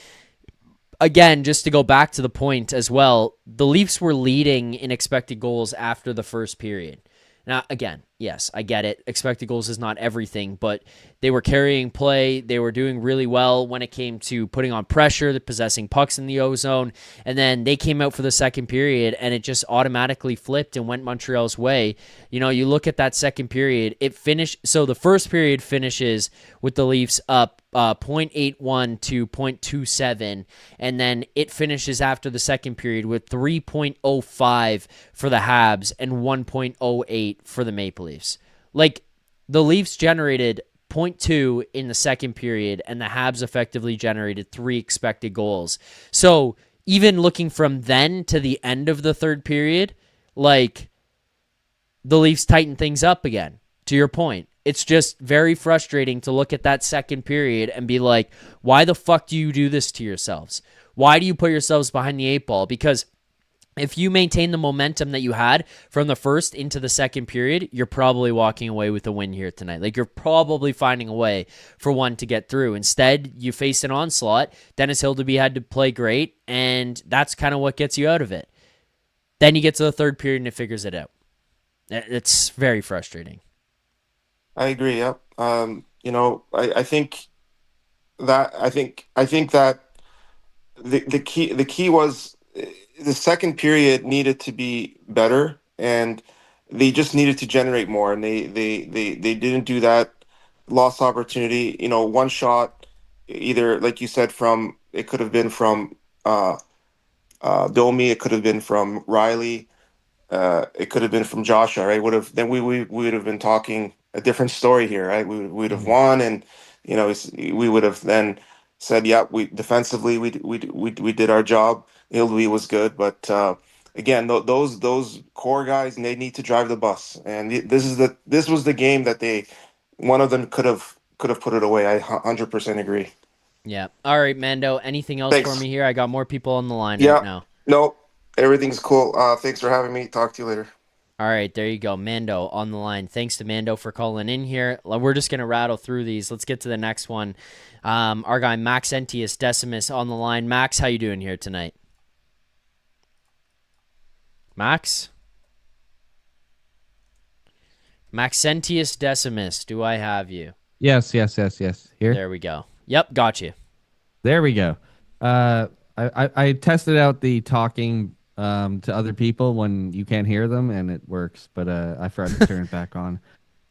again, just to go back to the point as well, the Leafs were leading in expected goals after the first period. Now, again, yes, I get it. Expected goals is not everything, but they were carrying play. They were doing really well when it came to putting on pressure, possessing pucks in the O-zone, and then they came out for the second period, and it just automatically flipped and went Montreal's way. You look at that second period, it finished. So the first period finishes with the Leafs up 0.81 to 0.27, and then it finishes after the second period with 3.05 for the Habs and 1.08 for the Maple Leafs. Like, the Leafs generated 0.2 in the second period, and the Habs effectively generated 3 expected goals. So even looking from then to the end of the third period, like, the Leafs tightened things up again, to your point. It's just very frustrating to look at that second period and be like, why the fuck do you do this to yourselves? Why do you put yourselves behind the 8 ball? Because if you maintain the momentum that you had from the first into the second period, you're probably walking away with a win here tonight. Like, you're probably finding a way for one to get through. Instead, you faced an onslaught. Dennis Hildeby had to play great, and that's kind of what gets you out of it. Then you get to the third period and it figures it out. It's very frustrating. I agree. Yep. I think that the key was the second period needed to be better, and they just needed to generate more, and they didn't do that. Lost opportunity. One shot, either like you said, from it could have been from Domi, it could have been from Rielly, it could have been from Joshua. Right? We would have been talking a different story here. Right? We would have won, and we would have then said, yeah, we defensively we did our job. Hildeby was good, but again, those core guys, they need to drive the bus, and this was the game that one of them could have put it away. I 100% agree. Yeah. All right, Mando. Anything else Thanks. for me here? I got more people on the line Yeah. right now. Nope. Everything's cool. Thanks for having me. Talk to you later. All right, there you go. Mando on the line. Thanks to Mando for calling in here. We're just going to rattle through these. Let's get to the next one. Our guy, Maxentius Decimus on the line. Max, how you doing here tonight? Max? Maxentius Decimus, do I have you? Yes. Here. There we go. Yep, got you. There we go. I tested out the talking to other people when you can't hear them, and it works, but I forgot to turn it back on.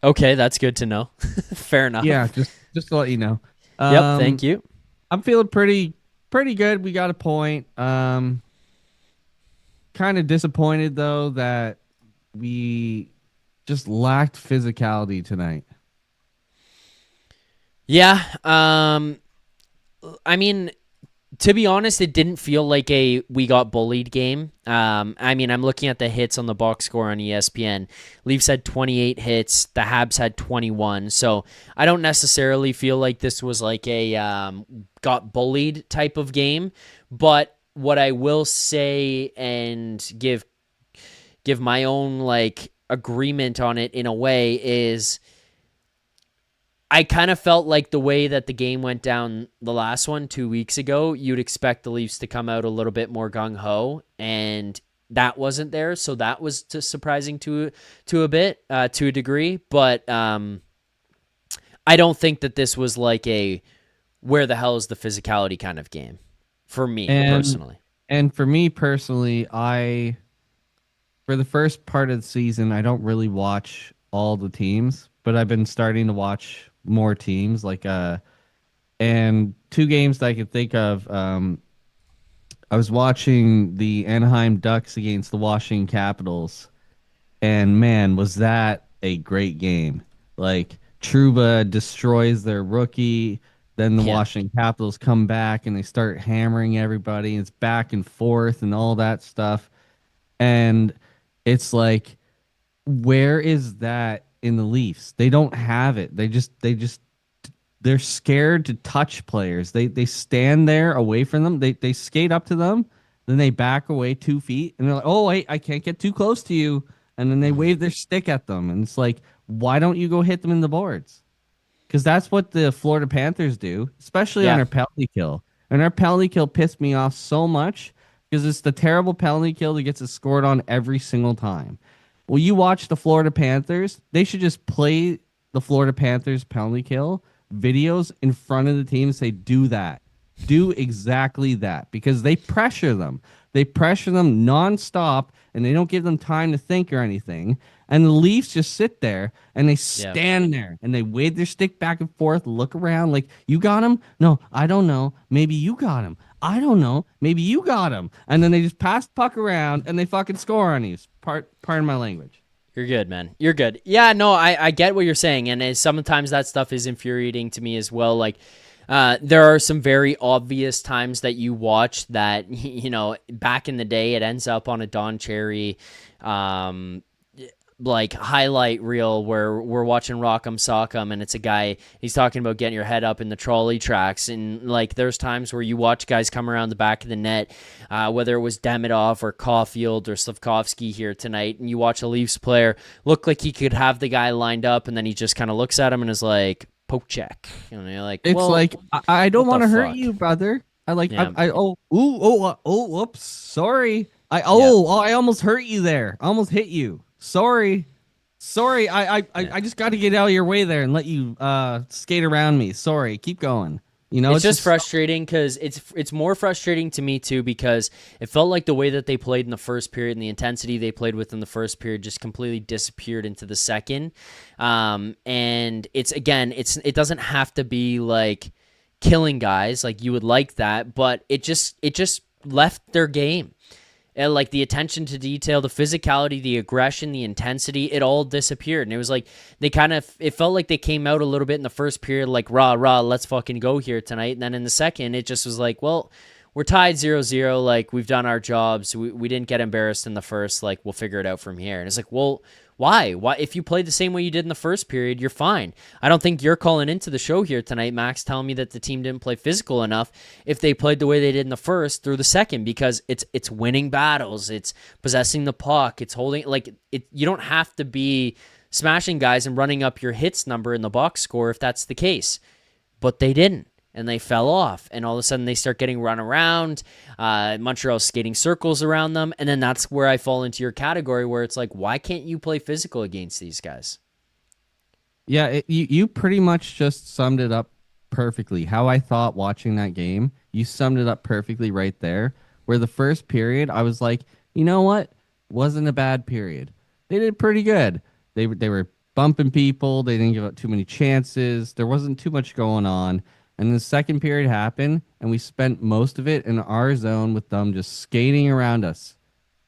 Okay, that's good to know. Fair enough. Yeah, just to let you know. Yep, thank you. I'm feeling pretty good. We got a point. Kind of disappointed though that we just lacked physicality tonight. Yeah, I mean, to be honest, it didn't feel like a we got bullied game. I mean, I'm looking at the hits on the box score on ESPN. Leafs had 28 hits. The Habs had 21. So I don't necessarily feel like this was like a got bullied type of game. But what I will say and give my own like agreement on it in a way is I kind of felt like the way that the game went down the last one 2 weeks ago, you'd expect the Leafs to come out a little bit more gung-ho, and that wasn't there, so that was surprising to a bit, to a degree, but I don't think that this was like a where the hell is the physicality kind of game for me personally. And for me personally, for the first part of the season, I don't really watch all the teams, but I've been starting to watch more teams, and 2 games that I could think of. I was watching the Anaheim Ducks against the Washington Capitals, and man, was that a great game. Like, Trouba destroys their rookie, then the Washington Capitals come back and they start hammering everybody. It's back and forth and all that stuff. And it's like, where is that in the Leafs? They don't have it. They just they're scared to touch players. They stand there away from them. They skate up to them, then they back away 2 feet, and they're like, "Oh wait, I can't get too close to you." And then they wave their stick at them, and it's like, "Why don't you go hit them in the boards?" Because that's what the Florida Panthers do, especially on our penalty kill. And our penalty kill pissed me off so much because it's the terrible penalty kill that gets us scored on every single time. Well, you watch the Florida Panthers, they should just play the Florida Panthers penalty kill videos in front of the team and say, do that. Do exactly that, because they pressure them. They pressure them nonstop, and they don't give them time to think or anything. And the Leafs just sit there and they stand there and they wave their stick back and forth, look around like, you got him? No, I don't know. Maybe you got him. I don't know. Maybe you got him. And then they just pass the puck around and they fucking score on you. Pardon my language. You're good, man. You're good. Yeah, no, I get what you're saying. And sometimes that stuff is infuriating to me as well. Like, there are some very obvious times that you watch that, you know, back in the day, it ends up on a Don Cherry, like highlight reel where we're watching Rock'em Sock'em, and it's a guy, he's talking about getting your head up in the trolley tracks. And like, there's times where you watch guys come around the back of the net, whether it was Demidov or Caulfield or Slavkovsky here tonight, and you watch a Leafs player look like he could have the guy lined up, and then he just kind of looks at him and is like, poke check. You know, you're like, it's well, like, I don't want to hurt you, brother. I like, Yeah. whoops, sorry. I almost hurt you there. I almost hit you. Sorry. I just got to get out of your way there and let you skate around me. Sorry. Keep going. You know, it's just frustrating because it's more frustrating to me too, because it felt like the way that they played in the first period and the intensity they played with in the first period just completely disappeared into the second. And it doesn't have to be like killing guys like you would like that, but it just left their game. And like the attention to detail, the physicality, the aggression, the intensity, it all disappeared. And it was like it felt like they came out a little bit in the first period, like, rah, let's fucking go here tonight. And then in the second, it just was like, well, we're tied 0-0. Like, we've done our jobs. We didn't get embarrassed in the first. Like, we'll figure it out from here. And it's like, well, why? If you played the same way you did in the first period, you're fine. I don't think you're calling into the show here tonight, Max, telling me that the team didn't play physical enough if they played the way they did in the first through the second, because it's winning battles, it's possessing the puck, it's holding, like, you don't have to be smashing guys and running up your hits number in the box score if that's the case. But they didn't. And they fell off, and all of a sudden they start getting run around. Montreal skating circles around them, and then that's where I fall into your category where it's like, why can't you play physical against these guys? Yeah, you pretty much just summed it up perfectly. How I thought watching that game, you summed it up perfectly right there. Where the first period, I was like, you know what? Wasn't a bad period. They did pretty good. They were bumping people. They didn't give up too many chances. There wasn't too much going on. And the second period happened, and we spent most of it in our zone with them just skating around us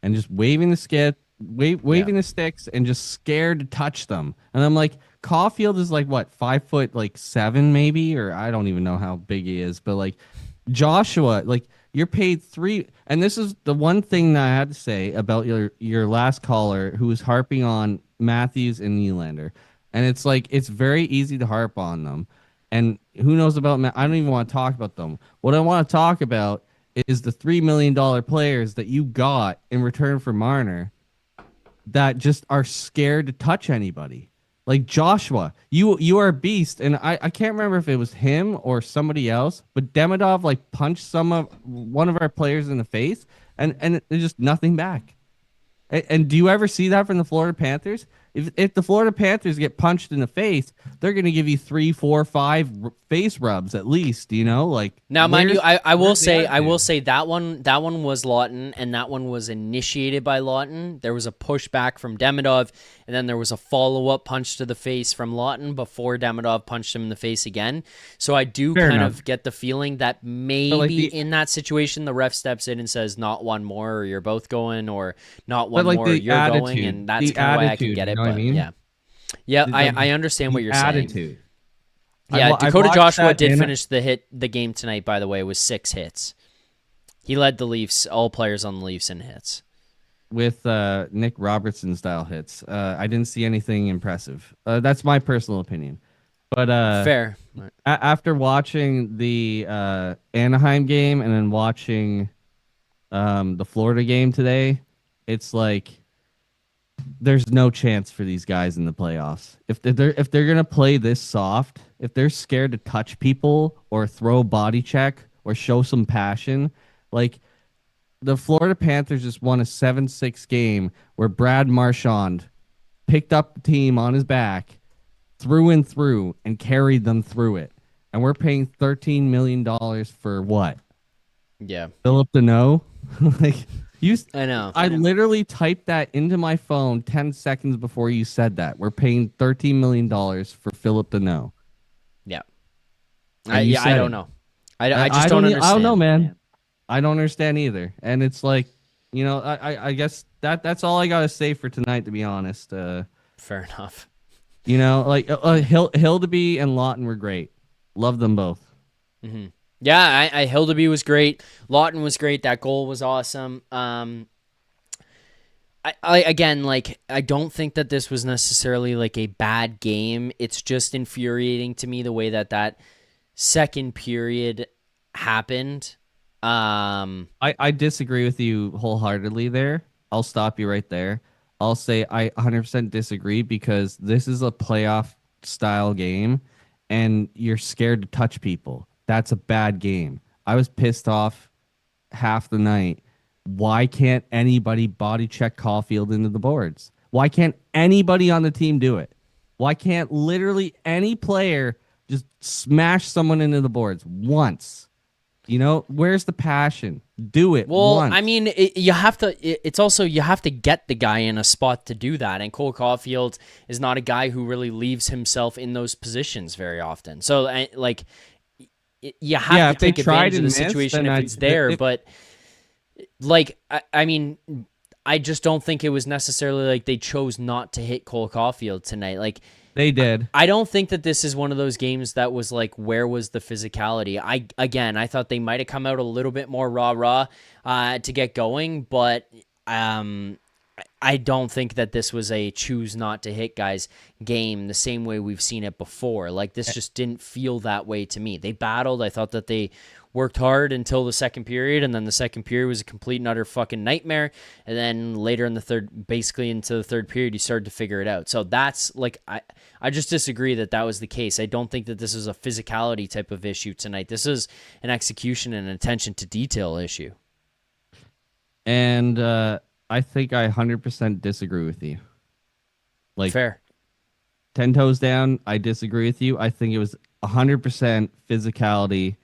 and just waving the the sticks and just scared to touch them. And I'm like, Caulfield is like, what, 5'7" maybe? Or I don't even know how big he is. But like Joshua, like, you're paid $3. And this is the one thing that I had to say about your last caller who was harping on Matthews and Nylander. And it's like, it's very easy to harp on them. And who knows about I don't even want to talk about them. What I want to talk about is the $3 million players that you got in return for Marner that just are scared to touch anybody. Like Joshua, you are a beast. And I can't remember if it was him or somebody else, but Demidov like punched one of our players in the face, and there's just nothing back. And do you ever see that from the Florida Panthers? If the Florida Panthers get punched in the face, they're going to give you 3, 4, 5 face rubs at least, you know? Like, now, mind you, I will say that one was Lawton, and that one was initiated by Lawton. There was a pushback from Demidov, and then there was a follow-up punch to the face from Lawton before Demidov punched him in the face again. So I do of get the feeling that maybe in that situation, the ref steps in and says, not one more, or you're both going, or not one more, or you're going, and that's kind of why I can get it. But, I mean? Yeah, I understand what you're attitude. saying. Yeah, Dakota Joshua did finish the game tonight, by the way, with 6 hits. He led the Leafs, all players on the Leafs in hits. With Nick Robertson-style hits. I didn't see anything impressive. That's my personal opinion. But Fair. after watching the Anaheim game and then watching the Florida game today, it's like there's no chance for these guys in the playoffs. If they're gonna play this soft, if they're scared to touch people or throw body check or show some passion, like the Florida Panthers just won a 7-6 game where Brad Marchand picked up the team on his back through and through and carried them through it. And we're paying $13 million for what? Yeah. Philip Deneau? Like I know. I literally typed that into my phone 10 seconds before you said that. We're paying $13 million for Philip Deneau. Yeah. And you I said don't it. know. I just don't understand. I don't know, man. I don't understand either. And it's like, you know, I guess that's all I got to say for tonight, to be honest. Fair enough. You know, like Hildeby and Lawton were great. Love them both. Mm-hmm. Yeah, I Hildeby was great. Lawton was great. That goal was awesome. I again, like, I don't think that this was necessarily like a bad game. It's just infuriating to me the way that second period happened. I disagree with you wholeheartedly there. I'll stop you right there. I'll say I 100% disagree because this is a playoff style game and you're scared to touch people. That's a bad game. I was pissed off half the night. Why can't anybody body check Caulfield into the boards? Why can't anybody on the team do it? Why can't literally any player just smash someone into the boards once? You know, where's the passion? Do it. Well, once. I mean, you have to. It's also you have to get the guy in a spot to do that, and Cole Caulfield is not a guy who really leaves himself in those positions very often. So, like, you have to take advantage of the situation if it's there. But, like, I mean, I just don't think it was necessarily like they chose not to hit Cole Caulfield tonight. Like, they did. I don't think that this is one of those games that was like, where was the physicality? I thought they might have come out a little bit more rah to get going, but I don't think that this was a choose not to hit guys game the same way we've seen it before. Like, this just didn't feel that way to me. They battled. I thought that they worked hard until the second period, and then the second period was a complete and utter fucking nightmare. And then later in the third, basically into the third period, you started to figure it out. So that's like, I just disagree that was the case. I don't think that this is a physicality type of issue tonight. This is an execution and attention to detail issue. And I think I 100% disagree with you. Like, fair. 10 toes down, I disagree with you. I think it was 100% physicality.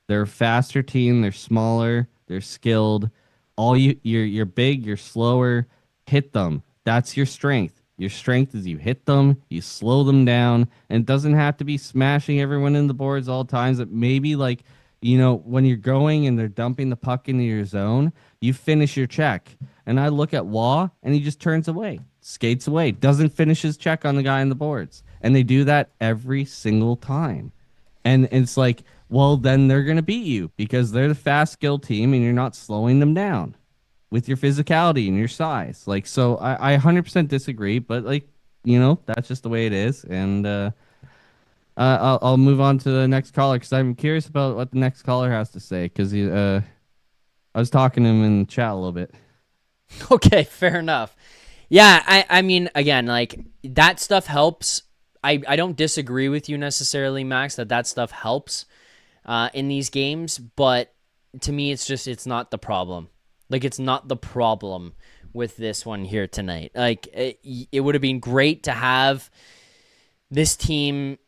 They're a faster team. They're smaller. They're skilled. You're big. You're slower. Hit them. That's your strength. Your strength is you hit them. You slow them down. And it doesn't have to be smashing everyone in the boards all times. It maybe, like, you know, when you're going and they're dumping the puck into your zone, you finish your check. And I look at Waugh, and he just turns away, skates away, doesn't finish his check on the guy on the boards. And they do that every single time. And it's like, well, then they're going to beat you because they're the fast, skilled team, and you're not slowing them down with your physicality and your size. Like, so I 100% disagree, but, like, you know, that's just the way it is. And I'll move on to the next caller because I'm curious about what the next caller has to say because I was talking to him in the chat a little bit. Okay, fair enough. Yeah, I mean, again, like, that stuff helps. I don't disagree with you necessarily, Max, that stuff helps in these games, but to me, it's not the problem. Like, it's not the problem with this one here tonight. Like, it would have been great to have this team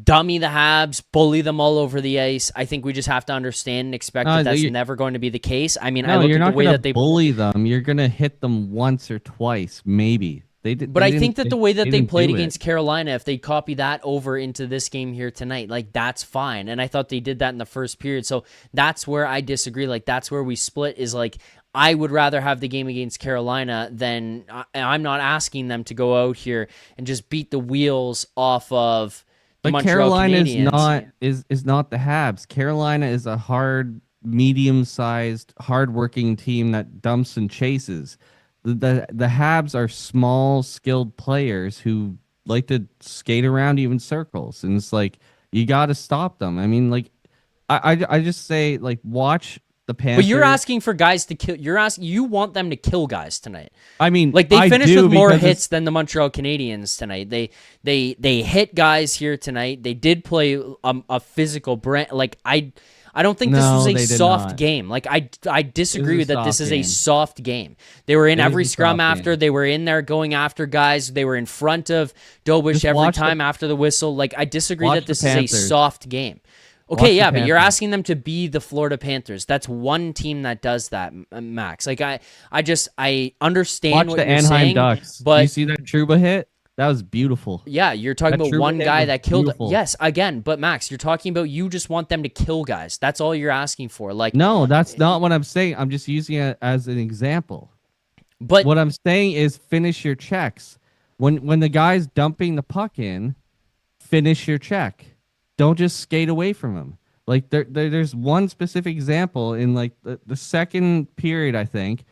dummy the Habs, bully them all over the ice. I think we just have to understand and expect that that's never going to be the case. I mean, I look at the way that they bully them. You're going to hit them once or twice, maybe. But I think that the way that they played against Carolina, if they copy that over into this game here tonight, like, that's fine. And I thought they did that in the first period. So that's where I disagree. Like, that's where we split is, like, I would rather have the game against Carolina than I'm not asking them to go out here and just beat the wheels off of the Montreal Carolina Canadiens. is not the Habs. Carolina is a hard, medium-sized, hard-working team that dumps and chases. The Habs are small, skilled players who like to skate around you in circles, and it's like you got to stop them. I mean, like I just say like watch the Panthers. But you're asking for guys to kill. You want them to kill guys tonight. I mean, like they I finished do with more because hits than the Montreal Canadiens tonight. They hit guys here tonight. They did play a physical brand. Like I don't think this No, was a they did soft not. game. Like I disagree a with that. This soft is a game. soft game. They were in It is every a scrum soft after. game. They were in there going after guys. They were in front of Dobeš Just every watch the- time after the whistle. Like I disagree Watch that the this is a Panthers. soft game. Watch Okay, the yeah, but you're Panthers. asking them to be the Florida Panthers. That's one team that does that, Max. Like I understand Watch what the you're Anaheim saying, Ducks. but Do you see that Trouba hit? That was beautiful. yeah, you're talking That about Trouba one hit guy was that killed. beautiful. Yes, again, but Max, you're talking about you just want them to kill guys. That's all you're asking for. Like No, that's not what I'm saying. I'm just using it as an example. but What I'm saying is finish your checks. When the guy's dumping the puck in, finish your check. Don't just skate away from him. Like there's one specific example in like the second period, I think,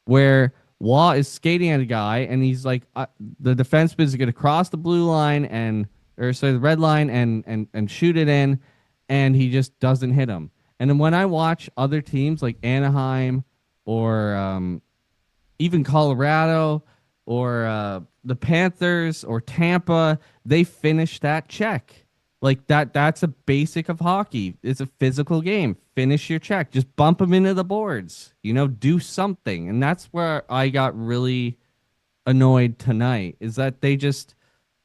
where Waugh is skating at a guy and he's like the defenseman is going to cross the blue line the red line and shoot it in, and he just doesn't hit him. And then when I watch other teams like Anaheim or even Colorado or the Panthers or Tampa, they finish that check. Like that's a basic of hockey. It's a physical game. Finish your check. Just bump them into the boards. Do something. And that's where I got really annoyed tonight, is that they just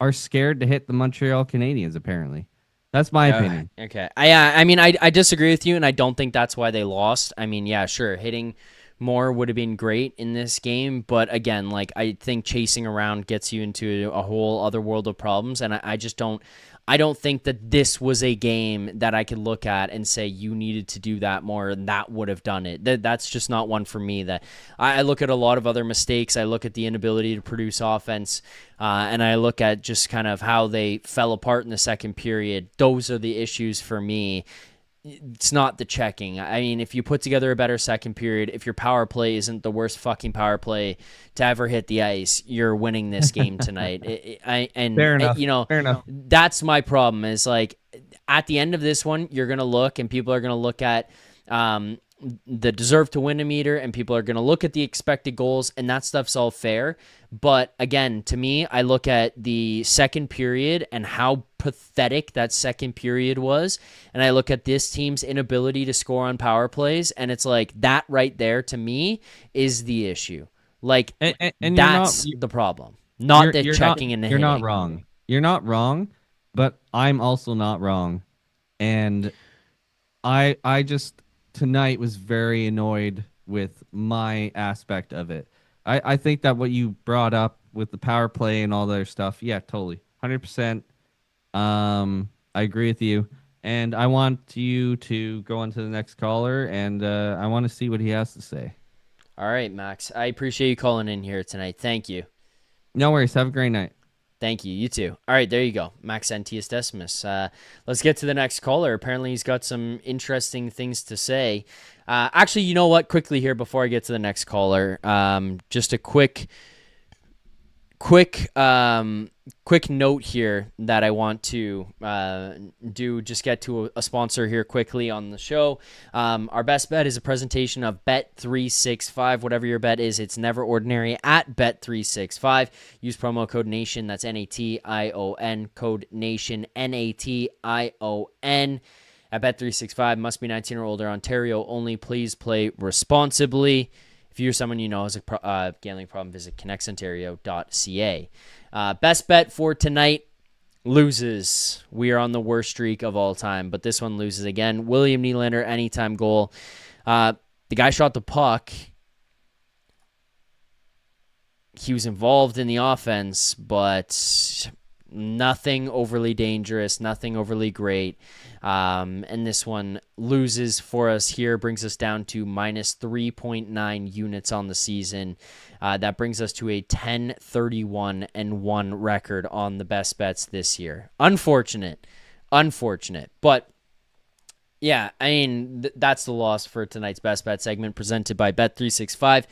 are scared to hit the Montreal Canadiens, apparently. That's my opinion. Okay. I disagree with you, and I don't think that's why they lost. I mean, yeah, sure, hitting more would have been great in this game, but again, like I think chasing around gets you into a whole other world of problems, and I just don't. I don't think that this was a game that I could look at and say you needed to do that more and that would have done it. That's just not one for me. That I look at a lot of other mistakes. I look at the inability to produce offense, and I look at just kind of how they fell apart in the second period. Those are the issues for me. It's not the checking. I mean, if you put together a better second period, if your power play isn't the worst fucking power play to ever hit the ice, you're winning this game tonight. Fair enough. Fair enough. That's my problem is like at the end of this one, you're going to look and people are going to look at the deserve to win meter and people are going to look at the expected goals and that stuff's all fair. But again, to me, I look at the second period and how pathetic that second period was. And I look at this team's inability to score on power plays. And it's like that right there to me is the issue. Like And that's the problem. Not the checking and the You're not hitting. wrong. You're not wrong, but I'm also not wrong. And I just tonight was very annoyed with my aspect of it. I think that what you brought up with the power play and all the other stuff, yeah, totally. 100%. I agree with you. And I want you to go on to the next caller, and I want to see what he has to say. All right, Max. I appreciate you calling in here tonight. Thank you. No worries. Have a great night. Thank you. You too. All right, there you go. Max Antius Decimus. Let's get to the next caller. Apparently, he's got some interesting things to say. Actually, you know what? Quickly here, before I get to the next caller, just a quick note here that I want to do. Just get to a sponsor here quickly on the show. Our best bet is a presentation of Bet365. Whatever your bet is, it's never ordinary at Bet365. Use promo code NATION. That's NATION. Code NATION. NATION. At Bet365, must be 19 or older. Ontario only. Please play responsibly. If you're someone you know has a gambling problem, visit connectsontario.ca. Best bet for tonight, loses. We are on the worst streak of all time, but this one loses again. William Nylander, anytime goal. The guy shot the puck. He was involved in the offense, but nothing overly dangerous, nothing overly great. And this one loses for us here, brings us down to minus 3.9 units on the season. That brings us to a 10-31-1 record on the best bets this year. Unfortunate. But yeah, I mean, that's the loss for tonight's best bet segment presented by Bet365.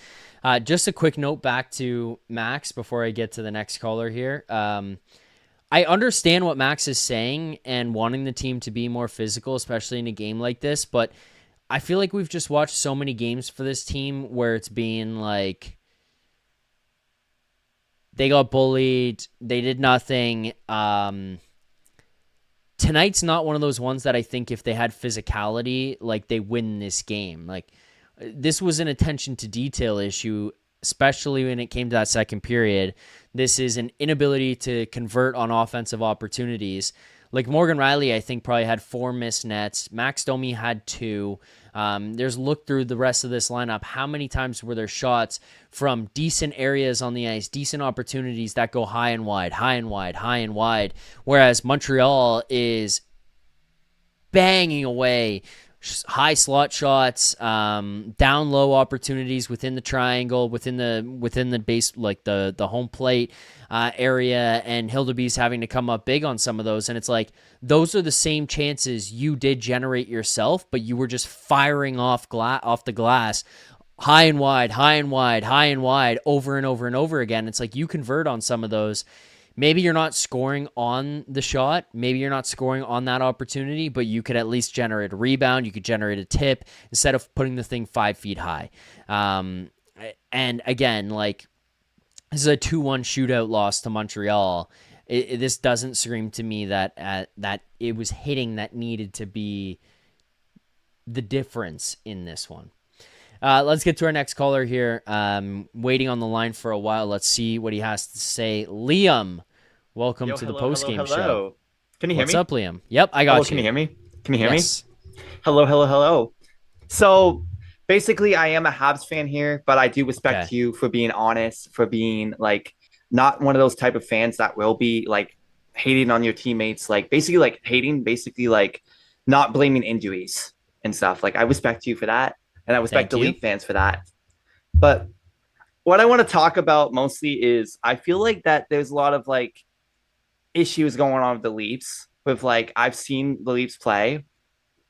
Just a quick note back to Max before I get to the next caller here. I understand what Max is saying and wanting the team to be more physical, especially in a game like this, but I feel like we've just watched so many games for this team where it's being like they got bullied, they did nothing. Tonight's not one of those ones that I think if they had physicality, like they win this game. Like this was an attention to detail issue, especially when it came to that second period. This is an inability to convert on offensive opportunities. Like Morgan Rielly, I think probably had 4 missed nets. Max Domi had 2. There's look through the rest of this lineup. How many times were there shots from decent areas on the ice, decent opportunities that go high and wide, high and wide, high and wide, whereas Montreal is banging away high slot shots, down low opportunities within the triangle, within the base, like the home plate area, and Hildeby's having to come up big on some of those. And it's like, those are the same chances you did generate yourself, but you were just firing off the glass high and wide, high and wide, high and wide over and over and over again. It's like you convert on some of those. Maybe you're not scoring on the shot. Maybe you're not scoring on that opportunity, but you could at least generate a rebound. You could generate a tip instead of putting the thing 5 feet high. And again, like, this is a 2-1 shootout loss to Montreal. This doesn't scream to me that it was hitting that needed to be the difference in this one. Let's get to our next caller here. Waiting on the line for a while. Let's see what he has to say. Liam, welcome to the Postgame show. Can you hear me? What's up, Liam? Yep, I got you. Can you hear me? Can you hear Yes. me? Hello. So basically, I am a Habs fan here, but I do respect you for being honest, for being like not one of those type of fans that will be like hating on your teammates, like basically like hating, basically like not blaming injuries and stuff. Like I respect you for that. And I respect the Leaf fans for that. But what I want to talk about mostly is I feel like that there's a lot of like issues going on with the Leafs. With like I've seen the Leafs play.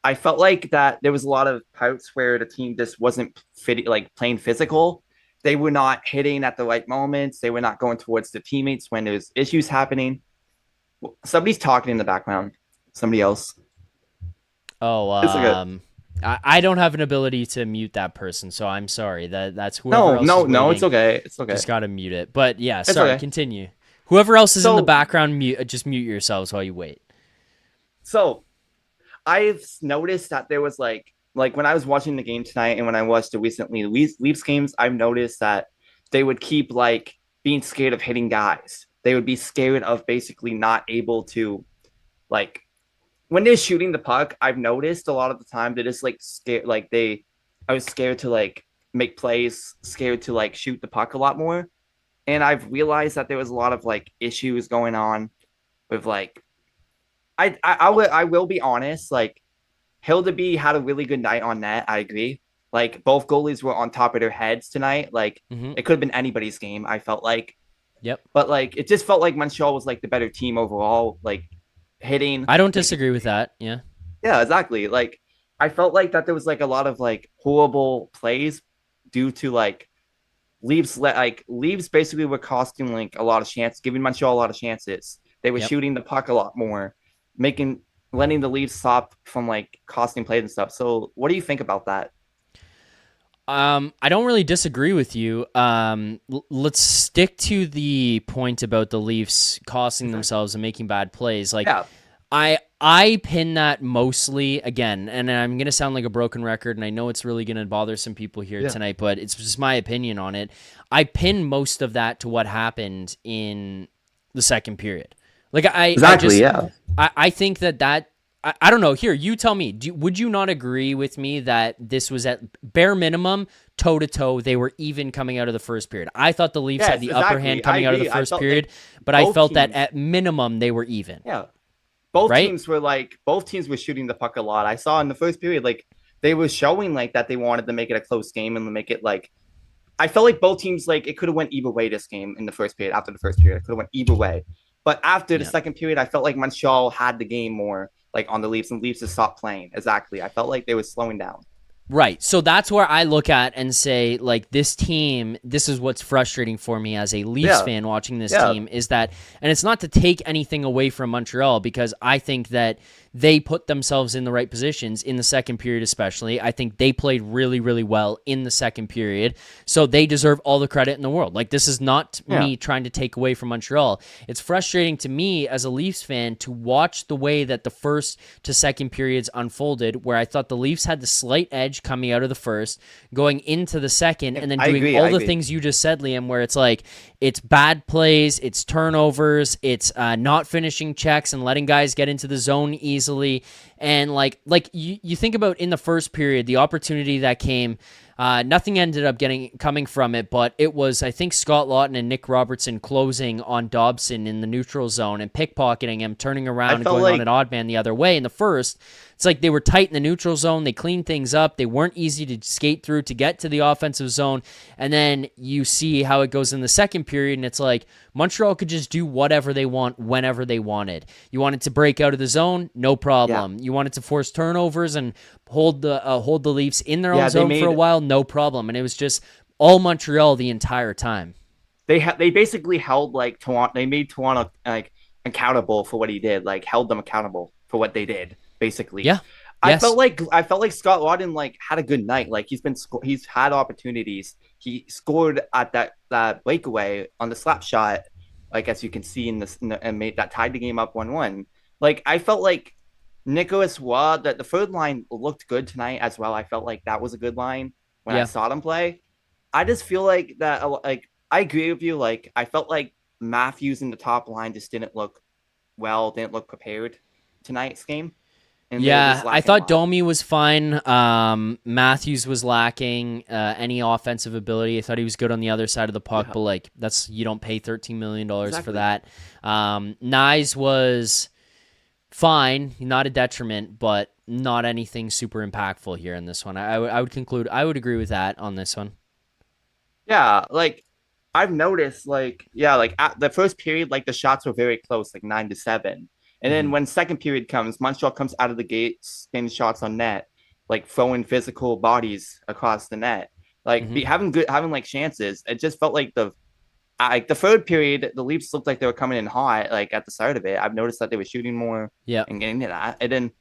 I felt like that there was a lot of parts where the team just wasn't like playing physical. They were not hitting at the right moments. They were not going towards the teammates when there's issues happening. Somebody's talking in the background. Somebody else. Oh, I don't have an ability to mute that person, so I'm sorry. That's whoever else No, it's okay. It's okay. Just gotta mute it. But yeah, It's sorry, okay. Continue. Whoever else is in the background, just mute yourselves while you wait. So I've noticed that there was like when I was watching the game tonight and when I watched the recently Leafs games, I've noticed that they would keep like being scared of hitting guys. They would be scared of basically not able to like when they're shooting the puck. I've noticed a lot of the time they're just like scared, like I was scared to like make plays, scared to like shoot the puck a lot more. And I've realized that there was a lot of like issues going on with like I will be honest, like Hildeby had a really good night on net. I agree. Like both goalies were on top of their heads tonight. Like it could have been anybody's game, I felt like. Yep. But like it just felt like Montreal was like the better team overall, like hitting. I don't disagree with that. Yeah. Yeah, exactly. Like I felt like that there was like a lot of like horrible plays due to like Leafs basically were costing like a lot of chances, giving Montreal a lot of chances. They were shooting the puck a lot more, letting the Leafs stop from like costing plays and stuff. So what do you think about that? I don't really disagree with you. Let's stick to the point about the Leafs costing themselves and making bad plays. Like, I pin that mostly, again, and I'm going to sound like a broken record, and I know it's really going to bother some people here tonight, but it's just my opinion on it. I pin most of that to what happened in the second period. Like, I think that I don't know. Here, you tell me. Would you not agree with me that this was at bare minimum, toe-to-toe, they were even coming out of the first period? I thought the Leafs had the upper hand coming out of the first period, but I felt that at minimum they were even. Yeah. Both teams were shooting the puck a lot. I saw in the first period, like, they were showing, like, that they wanted to make it a close game and make it, like, I felt like both teams, like, it could have went either way this game in the first period. After the first period, it could have went either way. But after the second period, I felt like Montreal had the game more, like, on the Leafs, and the Leafs just stopped playing. Exactly. I felt like they were slowing down. Right. So that's where I look at and say, like, this team, this is what's frustrating for me as a Leafs fan watching this team is that, and it's not to take anything away from Montreal, because I think that they put themselves in the right positions in the second period, especially. I think they played really, really well in the second period. So they deserve all the credit in the world. Like, this is not me trying to take away from Montreal. It's frustrating to me as a Leafs fan to watch the way that the first to second periods unfolded, where I thought the Leafs had the slight edge coming out of the first, going into the second, and then doing all the things you just said, Liam, where it's like, it's bad plays, it's turnovers, it's not finishing checks and letting guys get into the zone easily. And like you think about in the first period, the opportunity that came, nothing ended up coming from it, but it was, I think, Scott Laughton and Nick Robertson closing on Dobson in the neutral zone and pickpocketing him, turning around and going on an odd man the other way in the first. It's like they were tight in the neutral zone. They cleaned things up. They weren't easy to skate through to get to the offensive zone. And then you see how it goes in the second period, and it's like Montreal could just do whatever they want whenever they wanted. You wanted to break out of the zone, no problem. You wanted to force turnovers and hold the Leafs in their own zone for a while, no problem. And it was just all Montreal the entire time. They basically held like Toronto. They made Toronto like accountable for what he did. Like held them accountable for what they did. Basically, I felt like Scott Laughton like had a good night. Like he's had opportunities. He scored at that breakaway on the slap shot, like as you can see and made that tied the game up 1-1. Like I felt like Nicholas Waugh, that the third line looked good tonight as well. I felt like that was a good line when I saw them play. I just feel like that. Like I agree with you. Like I felt like Matthews in the top line just didn't look prepared tonight's game. I thought Domi was fine. Matthews was lacking any offensive ability. I thought he was good on the other side of the puck, but like you don't pay $13 million for that. Knies was fine, not a detriment, but not anything super impactful here in this one. I would conclude I would agree with that on this one. Yeah, like I've noticed, like at the first period, like the shots were very close, like 9-7. And then when second period comes, Montreal comes out of the gates, getting shots on net, like throwing physical bodies across the net, like having like chances. It just felt like the third period, the Leafs looked like they were coming in hot. Like at the start of it, I've noticed that they were shooting more, and getting to that. And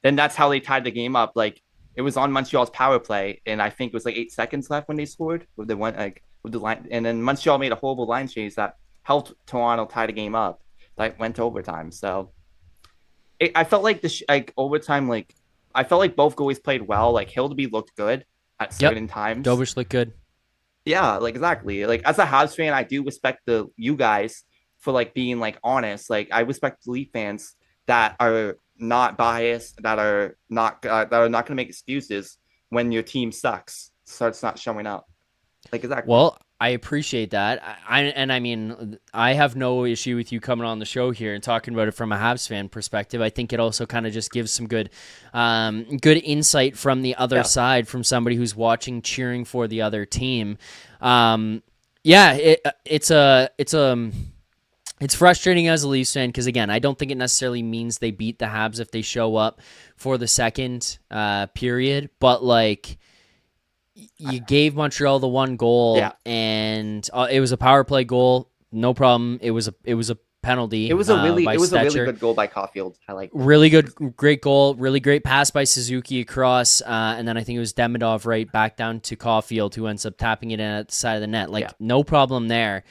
then that's how they tied the game up. Like it was on Montreal's power play, and I think it was like 8 seconds left when they scored with the line, and then Montreal made a horrible line chase that helped Toronto tie the game up. Like went to overtime. So I felt like overtime. Like I felt like both goalies played well. Like Hildeby looked good at certain times. Dobeš looked good. Yeah, like exactly. Like as a Habs fan, I do respect you guys for like being like honest. Like I respect Leaf fans that are not biased, that are not going to make excuses when your team starts not showing up. Like exactly. Well, I appreciate that. I mean, I have no issue with you coming on the show here and talking about it from a Habs fan perspective. I think it also kind of just gives some good insight from the other side, from somebody who's watching, cheering for the other team. It's frustrating as a Leafs fan because, again, I don't think it necessarily means they beat the Habs if they show up for the second period, but like, you gave Montreal the one goal, and it was a power play goal. No problem. It was a penalty. It was a really good goal by Caulfield. I like really good, great goal. Really great pass by Suzuki across, and then I think it was Demidov right back down to Caulfield, who ends up tapping it in at the side of the net. Like no problem there.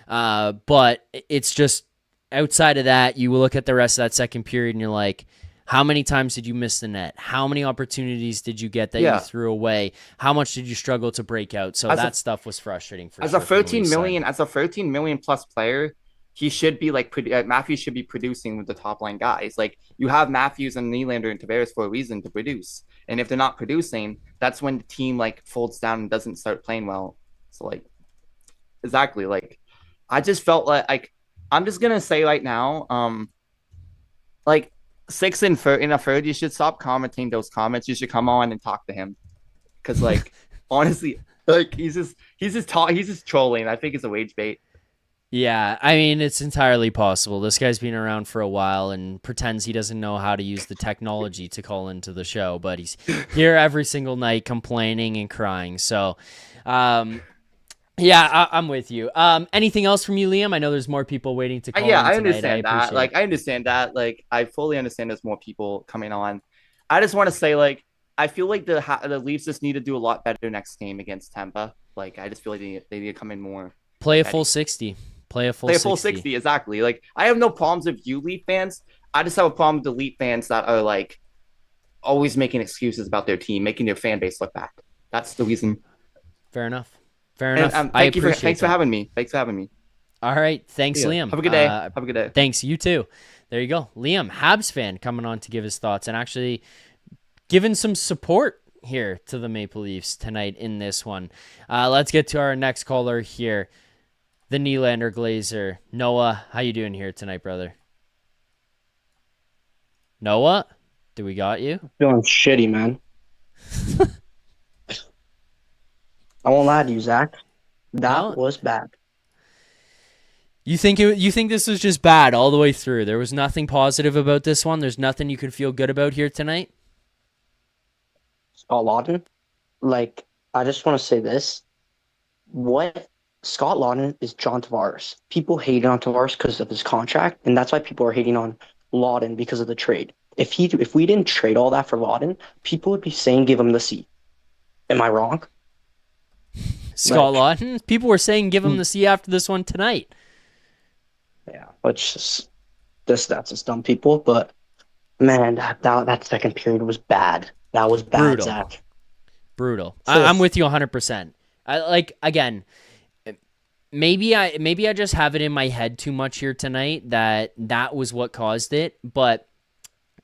But it's just outside of that, you look at the rest of that second period, and you're like, how many times did you miss the net? How many opportunities did you get that you threw away? How much did you struggle to break out? So that stuff was frustrating for as a 13 million plus player, he should be like Matthews should be producing with the top line guys. Like you have Matthews and Nylander and Tavares for a reason to produce. And if they're not producing, that's when the team like folds down and doesn't start playing well. So like exactly, like I just felt like I'm just gonna say right now, like 6 in a third, you should stop commenting those comments. You should come on and talk to him, because like honestly, like he's just trolling. I think it's a wage bait. Yeah, I mean, it's entirely possible. This guy's been around for a while and pretends he doesn't know how to use the technology to call into the show, but he's here every single night complaining and crying. So, yeah, I'm with you. Anything else from you, Liam? I know there's more people waiting to call in Yeah, I tonight. understand that. appreciate it. I understand that. I fully understand there's more people coming on. I just want to say, I feel like the Leafs just need to do a lot better next game against Tampa. I just feel like they need to come in more. Play a ready. full 60. Play a full Play a 60. full 60, exactly. I have no problems with you Leaf fans. I just have a problem with the Leaf fans that are always making excuses about their team, making their fan base look bad. That's the reason. Fair enough. Fair enough. Thanks for having me. All right. Thanks, Liam. Have a good day. Have a good day. Thanks. You too. There you go. Liam, Habs fan, coming on to give his thoughts and actually giving some support here to the Maple Leafs tonight in this one. Let's get to our next caller here. The Nylander Glazer. Noah, how you doing here tonight, brother? Noah, do we got you? Feeling shitty, man. I won't lie to you, Zach. That was bad. You think this was just bad all the way through? There was nothing positive about this one? There's nothing you could feel good about here tonight? Scott Laughton, I just want to say this. What Scott Laughton is John Tavares. People hate on Tavares because of his contract, and that's why people are hating on Laughton because of the trade. If we didn't trade all that for Laughton, people would be saying give him the C. Am I wrong? Scott Laughton? People were saying give him the C after this one tonight. Yeah, which that's just dumb people. But man, that second period was bad. That was bad, Brutal. Zach. Brutal. I'm with you 100%. Again, maybe I just have it in my head too much here tonight that was what caused it, but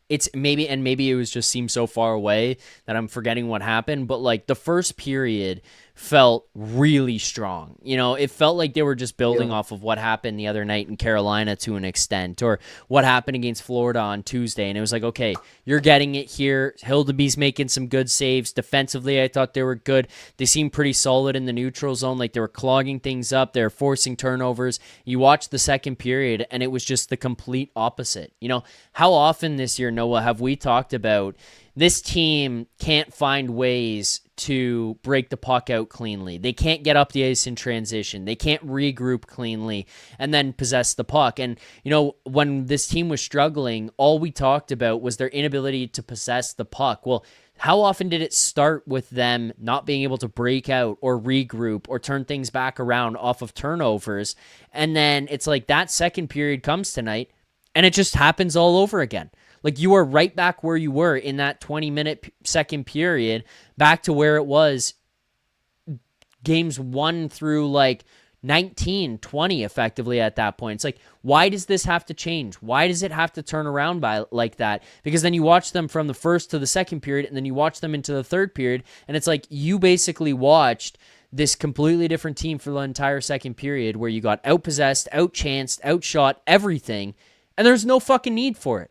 it's maybe it was just seemed so far away that I'm forgetting what happened. But the first period felt really strong. It felt like they were just building off of what happened the other night in Carolina to an extent, or what happened against Florida on Tuesday. And it was okay, you're getting it here. Hildeby's making some good saves. Defensively, I thought they were good. They seemed pretty solid in the neutral zone. They were clogging things up. They were forcing turnovers. You watch the second period, and it was just the complete opposite. How often this year, Noah, have we talked about this team can't find ways to break the puck out cleanly? They can't get up the ice in transition. They can't regroup cleanly and then possess the puck. And, when this team was struggling, all we talked about was their inability to possess the puck. Well, how often did it start with them not being able to break out or regroup or turn things back around off of turnovers? And then it's that second period comes tonight and it just happens all over again. You are right back where you were in that 20-minute second period, back to where it was games 1 through 19, 20 effectively at that point. It's why does this have to change? Why does it have to turn around like that? Because then you watch them from the first to the second period, and then you watch them into the third period, and it's you basically watched this completely different team for the entire second period where you got outpossessed, outchanced, outshot, everything, and there's no fucking need for it.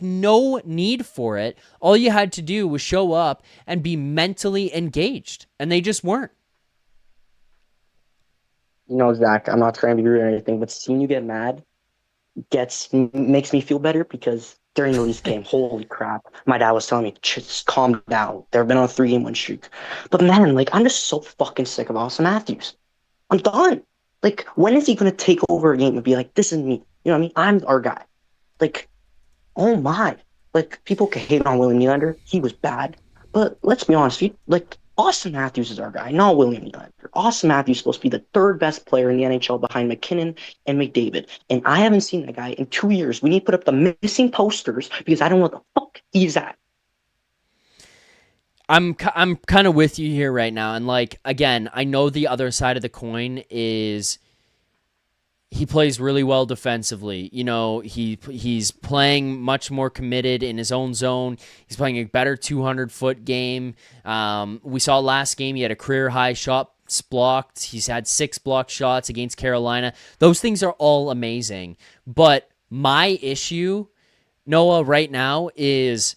No need for it. All you had to do was show up and be mentally engaged, and they just weren't. Zach, I'm not trying to be rude or anything, but seeing you get mad makes me feel better, because during the Leafs game, holy crap, my dad was telling me, just calm down. They've been on a 3-game win streak. But man, I'm just so fucking sick of Auston Matthews. I'm done. When is he going to take over a game and be this is me? You know what I mean? I'm our guy. Oh my. People can hate on William Nylander. He was bad. But let's be honest, Auston Matthews is our guy, not William Nylander. Auston Matthews is supposed to be the third best player in the NHL behind McKinnon and McDavid. And I haven't seen that guy in 2 years. We need to put up the missing posters, because I don't know what the fuck he's at. I'm kind of with you here right now. And again, I know the other side of the coin is he plays really well defensively. He's playing much more committed in his own zone. He's playing a better 200-foot game. We saw last game he had a career-high shots blocked. He's had 6 blocked shots against Carolina. Those things are all amazing. But my issue, Noah, right now is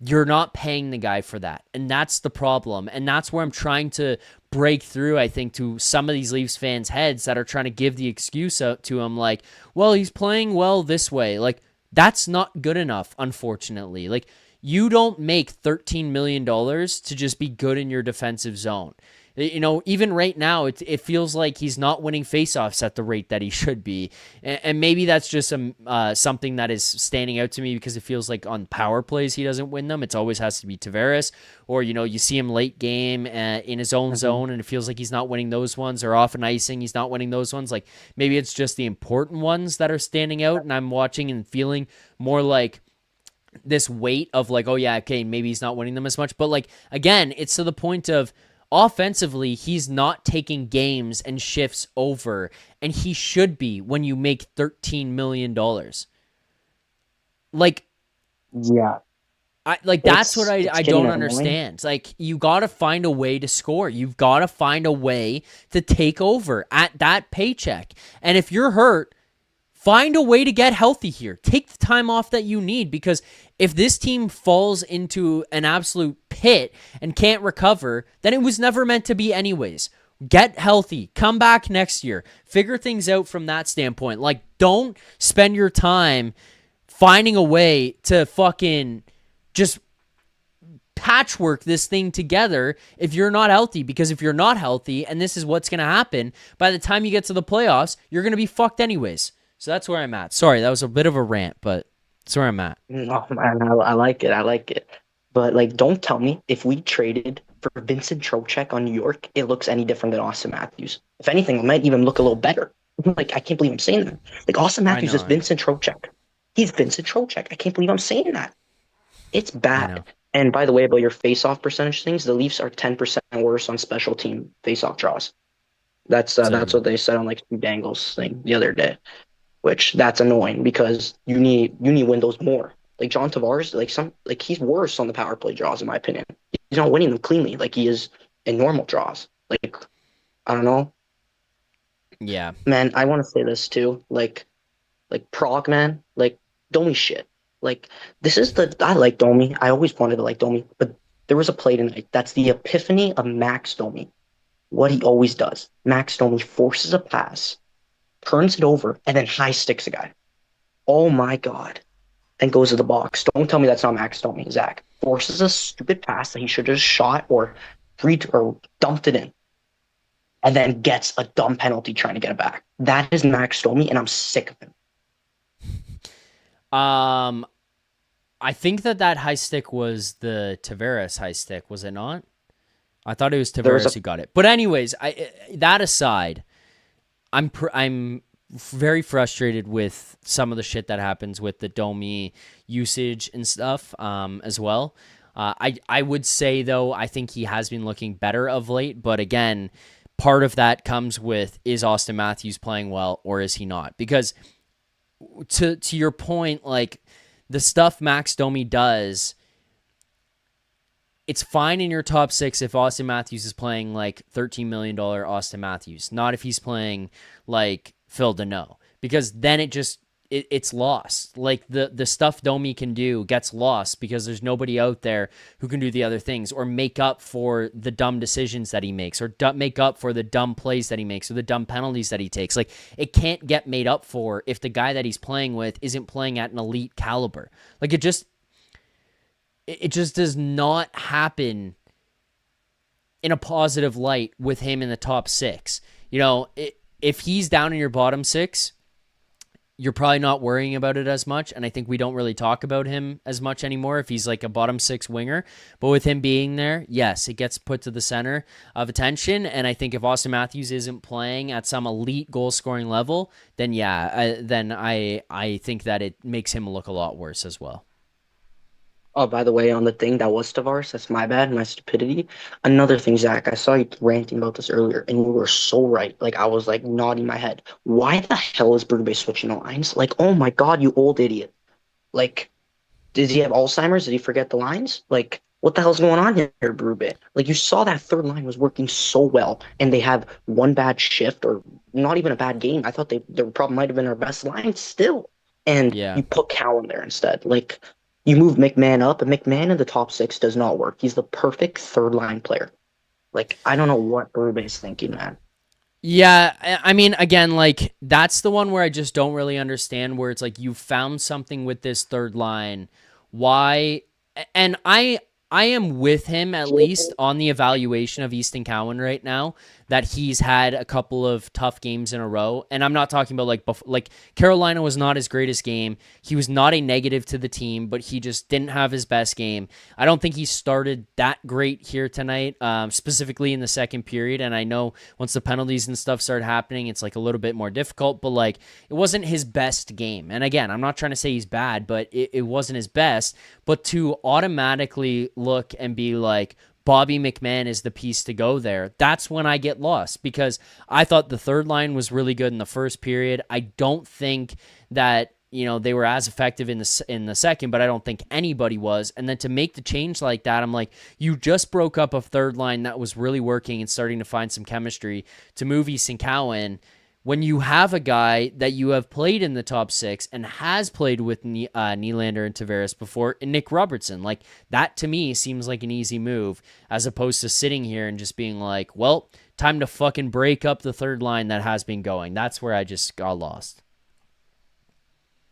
you're not paying the guy for that. And that's the problem. And that's where I'm trying to break through, I think, to some of these Leafs fans' heads that are trying to give the excuse out to him, like, well, he's playing well this way. Like, that's not good enough, unfortunately. Like, you don't make $13 million to just be good in your defensive zone. You know, even right now, it feels like he's not winning faceoffs at the rate that he should be. And maybe that's just something that is standing out to me because it feels like on power plays he doesn't win them. It always has to be Tavares. Or, you know, you see him late game in his own zone and it feels like he's not winning those ones. Or off an icing, he's not winning those ones. Like, maybe it's just the important ones that are standing out and I'm watching and feeling more like this weight of like, oh yeah, okay, maybe he's not winning them as much. But like, again, it's to the point of offensively, he's not taking games and shifts over, and he should be when you make $13 million. Like, Yeah. That's what I getting don't annoying. understand. It's like, you got to find a way to score. You've got to find a way to take over at that paycheck. And if you're hurt, find a way to get healthy here. Take the time off that you need, because if this team falls into an absolute pit and can't recover, then it was never meant to be anyways. Get healthy. Come back next year. Figure things out from that standpoint. Like, don't spend your time finding a way to fucking just patchwork this thing together if you're not healthy, because if you're not healthy, and this is what's going to happen, by the time you get to the playoffs, you're going to be fucked anyways. So that's where I'm at. Sorry, that was a bit of a rant, but that's where I'm at. Oh man, I like it. I like it. But like, don't tell me if we traded for Vincent Trocheck on New York, it looks any different than Auston Matthews. If anything, it might even look a little better. Like, I can't believe I'm saying that. Like, Auston Matthews is Vincent Trocheck. He's Vincent Trocheck. I can't believe I'm saying that. It's bad. And by the way, about your face-off percentage things, the Leafs are 10% worse on special team face-off draws. That's what they said on like Steve Dangle's thing the other day. Which that's annoying because you need to win those more. Like John Tavares, he's worse on the power play draws in my opinion. He's not winning them cleanly like he is in normal draws. Like, I don't know. Yeah. Man, I want to say this too. Like Prague, man. Like, Domi shit. Like, I like Domi. I always wanted to like Domi, but there was a play tonight. That's the epiphany of Max Domi. What he always does. Max Domi forces a pass, turns it over, and then high sticks a guy. Oh my God. And goes to the box. Don't tell me that's not Max Domi, Zach. Forces a stupid pass that he should have just shot or dumped it in. And then gets a dumb penalty trying to get it back. That is Max Domi, and I'm sick of him. I think that high stick was the Tavares high stick, was it not? I thought it was Tavares who got it. But anyways, that aside, I'm very frustrated with some of the shit that happens with the Domi usage and stuff as well. I would say, though, I think he has been looking better of late. But again, part of that comes with, is Auston Matthews playing well or is he not? Because to your point, like, the stuff Max Domi does, it's fine in your top six if Auston Matthews is playing like $13 million Auston Matthews, not if he's playing like Phil Deneau, because then it's lost. Like the stuff Domi can do gets lost because there's nobody out there who can do the other things or make up for the dumb decisions that he makes or make up for the dumb plays that he makes or the dumb penalties that he takes. Like, it can't get made up for if the guy that he's playing with isn't playing at an elite caliber. Like, it just does not happen in a positive light with him in the top six. You know, if he's down in your bottom six, you're probably not worrying about it as much. And I think we don't really talk about him as much anymore if he's like a bottom six winger. But with him being there, yes, it gets put to the center of attention. And I think if Auston Matthews isn't playing at some elite goal scoring level, then I think that it makes him look a lot worse as well. Oh, by the way, on the thing that was Tavares, that's my bad, my stupidity. Another thing, Zach, I saw you ranting about this earlier, and you were so right. Like, I was, like, nodding my head. Why the hell is Berube switching the lines? Like, oh my God, you old idiot. Like, did he have Alzheimer's? Did he forget the lines? Like, what the hell's going on here, Berube? Like, you saw that third line was working so well, and they have one bad shift, or not even a bad game. I thought they probably might have been our best line still. And you put Cowan there instead. Like, you move McMann up, and McMann in the top six does not work. He's the perfect third-line player. Like, I don't know what Berube thinking, man. Yeah, I mean, again, like, that's the one where I just don't really understand, where it's like you found something with this third line. Why? And I am with him, at least on the evaluation of Easton Cowan right now, that he's had a couple of tough games in a row. And I'm not talking about like Carolina was not his greatest game. He was not a negative to the team, but he just didn't have his best game. I don't think he started that great here tonight, specifically in the second period. And I know once the penalties and stuff start happening, it's like a little bit more difficult, but like it wasn't his best game. And again, I'm not trying to say he's bad, but it wasn't his best. But to automatically look and be like, Bobby McMann is the piece to go there, that's when I get lost, because I thought the third line was really good in the first period. I don't think that, you know, they were as effective in the second, but I don't think anybody was. And then to make the change like that, I'm like, you just broke up a third line that was really working and starting to find some chemistry, to move Easton Cowan when you have a guy that you have played in the top six and has played with Nylander and Tavares before, and Nick Robertson. Like, that to me seems like an easy move, as opposed to sitting here and just being like, well, time to fucking break up the third line that has been going. That's where I just got lost.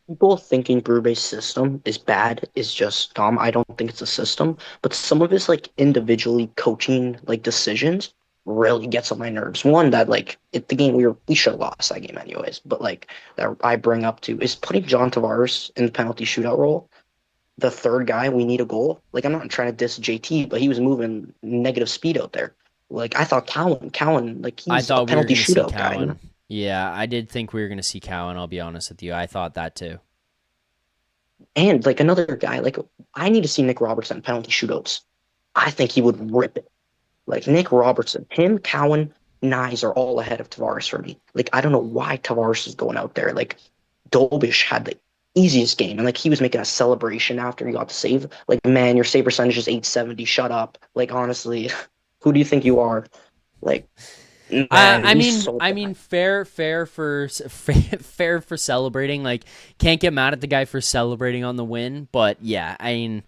People thinking Berube's system is bad is just dumb. I don't think it's a system, but some of his like individually coaching like decisions really gets on my nerves. One that like the game we should have lost that game anyways, but like that I bring up to is putting John Tavares in the penalty shootout role. The third guy, we need a goal. Like, I'm not trying to diss JT, but he was moving negative speed out there. Like, I thought Cowan, like I he's a thought we were penalty going to see shootout guy. Cowan. Yeah, I did think we were going to see Cowan, I'll be honest with you. I thought that too. And like another guy, like I need to see Nick Robertson penalty shootouts. I think he would rip it. Like Nick Robertson, him, Cowan, Knies are all ahead of Tavares for me. Like, I don't know why Tavares is going out there. Like, Dobeš had the easiest game, and like he was making a celebration after he got the save. Like, man, your save percentage is 870. Shut up. Like, honestly, who do you think you are? Like, man, I he's so mean, bad. fair for celebrating. Like, can't get mad at the guy for celebrating on the win. But yeah, I mean,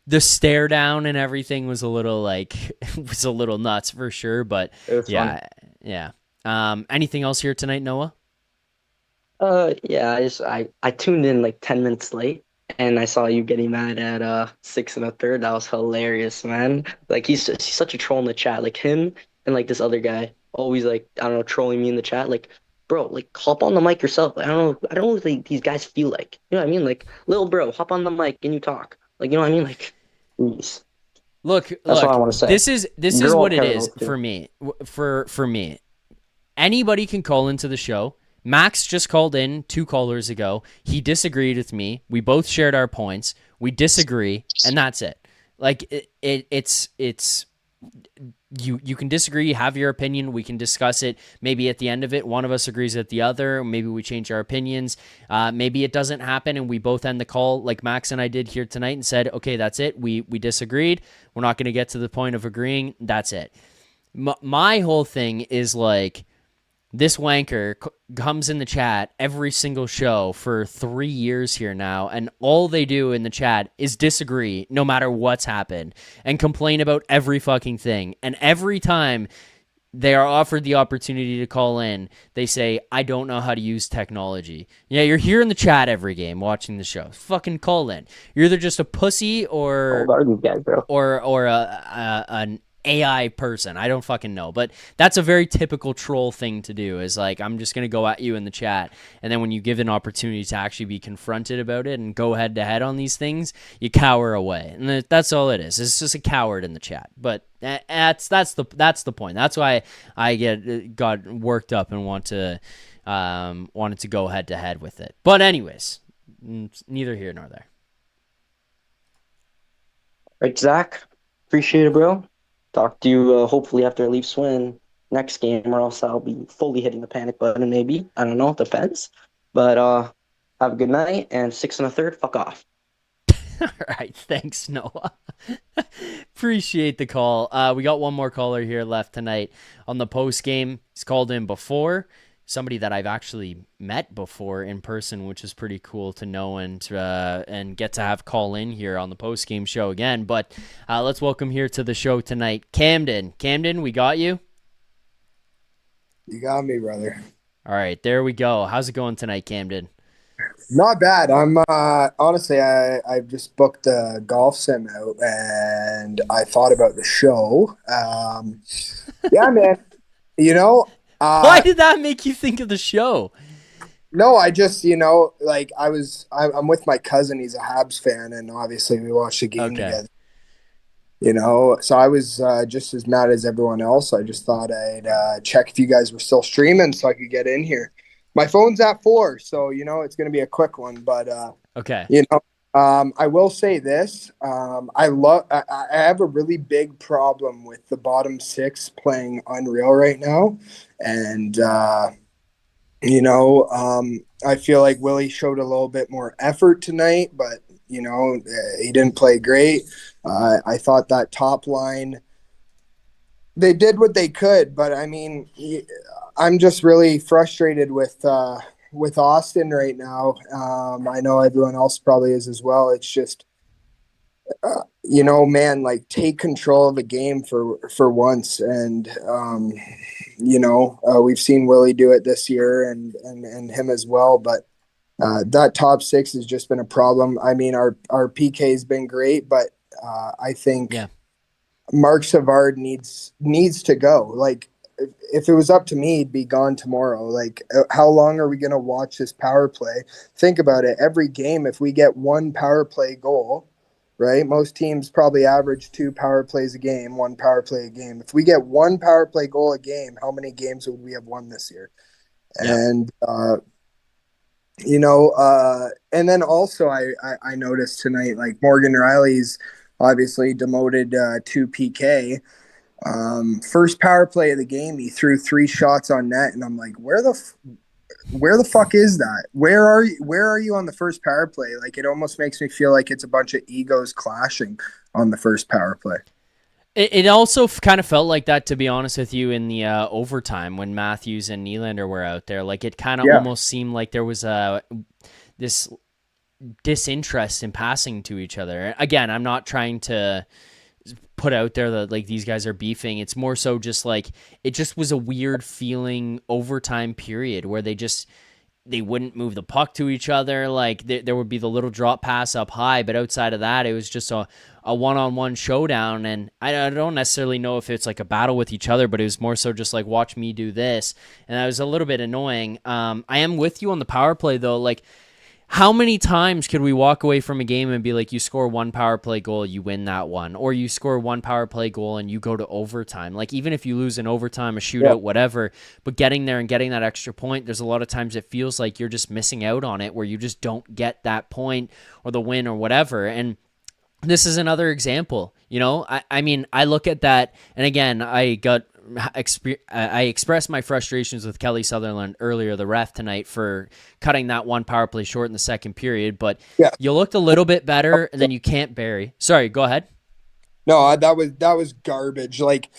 the stare down and everything was a little like was a little nuts for sure. But It was yeah, yeah. Anything else here tonight, Noah? Yeah, I tuned in like 10 minutes late, and I saw you getting mad at 6 1/3. That was hilarious, man. Like he's such a troll in the chat. Like him and like this other guy always like, I don't know, trolling me in the chat. Like, bro, like hop on the mic yourself. Like, I don't know what these guys feel like. You know what I mean? Like, little bro, hop on the mic and you talk. Like, you know what I mean? Like, please. Look, That's what I want to say. this is You're all what it is parallel, too. for me. For me, anybody can call into the show. Max just called in 2 callers ago. He disagreed with me. We both shared our points. We disagree, and that's it. Like it's you can disagree, have your opinion. We can discuss it. Maybe at the end of it, one of us agrees with the other. Maybe we change our opinions. Maybe it doesn't happen, and we both end the call like Max and I did here tonight and said, okay, that's it. We disagreed. We're not going to get to the point of agreeing. That's it. My whole thing is like, this wanker comes in the chat every single show for 3 years here now, and all they do in the chat is disagree no matter what's happened and complain about every fucking thing. And every time they are offered the opportunity to call in, they say, I don't know how to use technology. Yeah, you're here in the chat every game watching the show. Fucking call in. You're either just a pussy How old are these guys, bro? or an AI person. I don't fucking know. But that's a very typical troll thing to do, is like, I'm just going to go at you in the chat. And then when you give an opportunity to actually be confronted about it and go head to head on these things, you cower away. And that's all it is. It's just a coward in the chat. But that's the point. That's why I got worked up and wanted to go head to head with it. But anyways, neither here nor there. Right, Zach? Appreciate it, bro. Talk to you hopefully after I leave Swin next game, or else I'll be fully hitting the panic button, maybe. I don't know, it depends. But have a good night, and 6 1/3, fuck off. All right, thanks, Noah. Appreciate the call. We got one more caller here left tonight on the post game. He's called in before. somebody that I've actually met before in person, which is pretty cool to know and get to have call in here on the post game show again. But let's welcome here to the show tonight, Camden. Camden, we got you. You got me, brother. All right, there we go. How's it going tonight, Camden? Not bad. I'm honestly, I've just booked the golf sim out, and I thought about the show. Yeah, man. Why did that make you think of the show? No, I just like I'm with my cousin. He's a Habs fan, and obviously we watched the game together. So I was just as mad as everyone else. I just thought I'd check if you guys were still streaming so I could get in here. My phone's at 4, so it's going to be a quick one. But okay, I will say this: I have a really big problem with the bottom 6 playing unreal right now, and I feel like Willie showed a little bit more effort tonight, but he didn't play great. I thought that top line, they did what they could, but I mean, I'm just really frustrated with Auston right now. I know everyone else probably is as well. It's just, man, like take control of the game for once. And, we've seen Willie do it this year and him as well, but that top 6 has just been a problem. I mean, our PK has been great, but I think Mark Savard needs to go. Like, if it was up to me, he'd be gone tomorrow. Like, how long are we going to watch this power play? Think about it. Every game, if we get 1 power play goal, right? Most teams probably average 2 power plays a game, 1 power play a game. If we get 1 power play goal a game, how many games would we have won this year? Yeah. And, and then also I noticed tonight, like Morgan Rielly's obviously demoted to PK. First power play of the game, he threw 3 shots on net, and I'm like, where the fuck is that? Where are you on the first power play? Like, it almost makes me feel like it's a bunch of egos clashing on the first power play. It also kind of felt like that, to be honest with you, in the overtime when Matthews and Nylander were out there. Like, it kind of almost seemed like there was this disinterest in passing to each other. Again, I'm not trying to put out there that like these guys are beefing. It's more so just like it just was a weird feeling overtime period where they wouldn't move the puck to each other. Like there would be the little drop pass up high, but outside of that, it was just a one-on-one showdown. And I don't necessarily know if it's like a battle with each other, but it was more so just like, watch me do this. And that was a little bit annoying. I am with you on the power play though. Like, how many times could we walk away from a game and be like, you score 1 power play goal, you win that one, or you score 1 power play goal and you go to overtime? Like, even if you lose in overtime, a shootout, whatever, but getting there and getting that extra point, there's a lot of times it feels like you're just missing out on it, where you just don't get that point or the win or whatever. And this is another example. I mean, I look at that, and again, I expressed my frustrations with Kelly Sutherland earlier, the ref tonight, for cutting that 1 power play short in the second period. But you looked a little bit better, and then you can't bury. Sorry, go ahead. No, that was garbage. Like,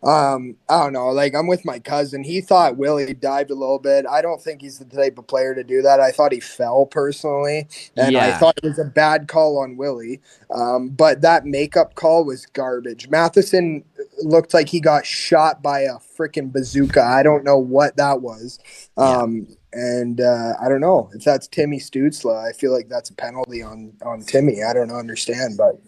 I don't know. Like, I'm with my cousin. He thought Willie dived a little bit. I don't think he's the type of player to do that. I thought he fell personally, and I thought it was a bad call on Willie. But that makeup call was garbage. Matheson looked like he got shot by a freaking bazooka. I don't know what that was. And I don't know if that's Timmy Stützle. I feel like that's a penalty on Timmy. I don't understand, but.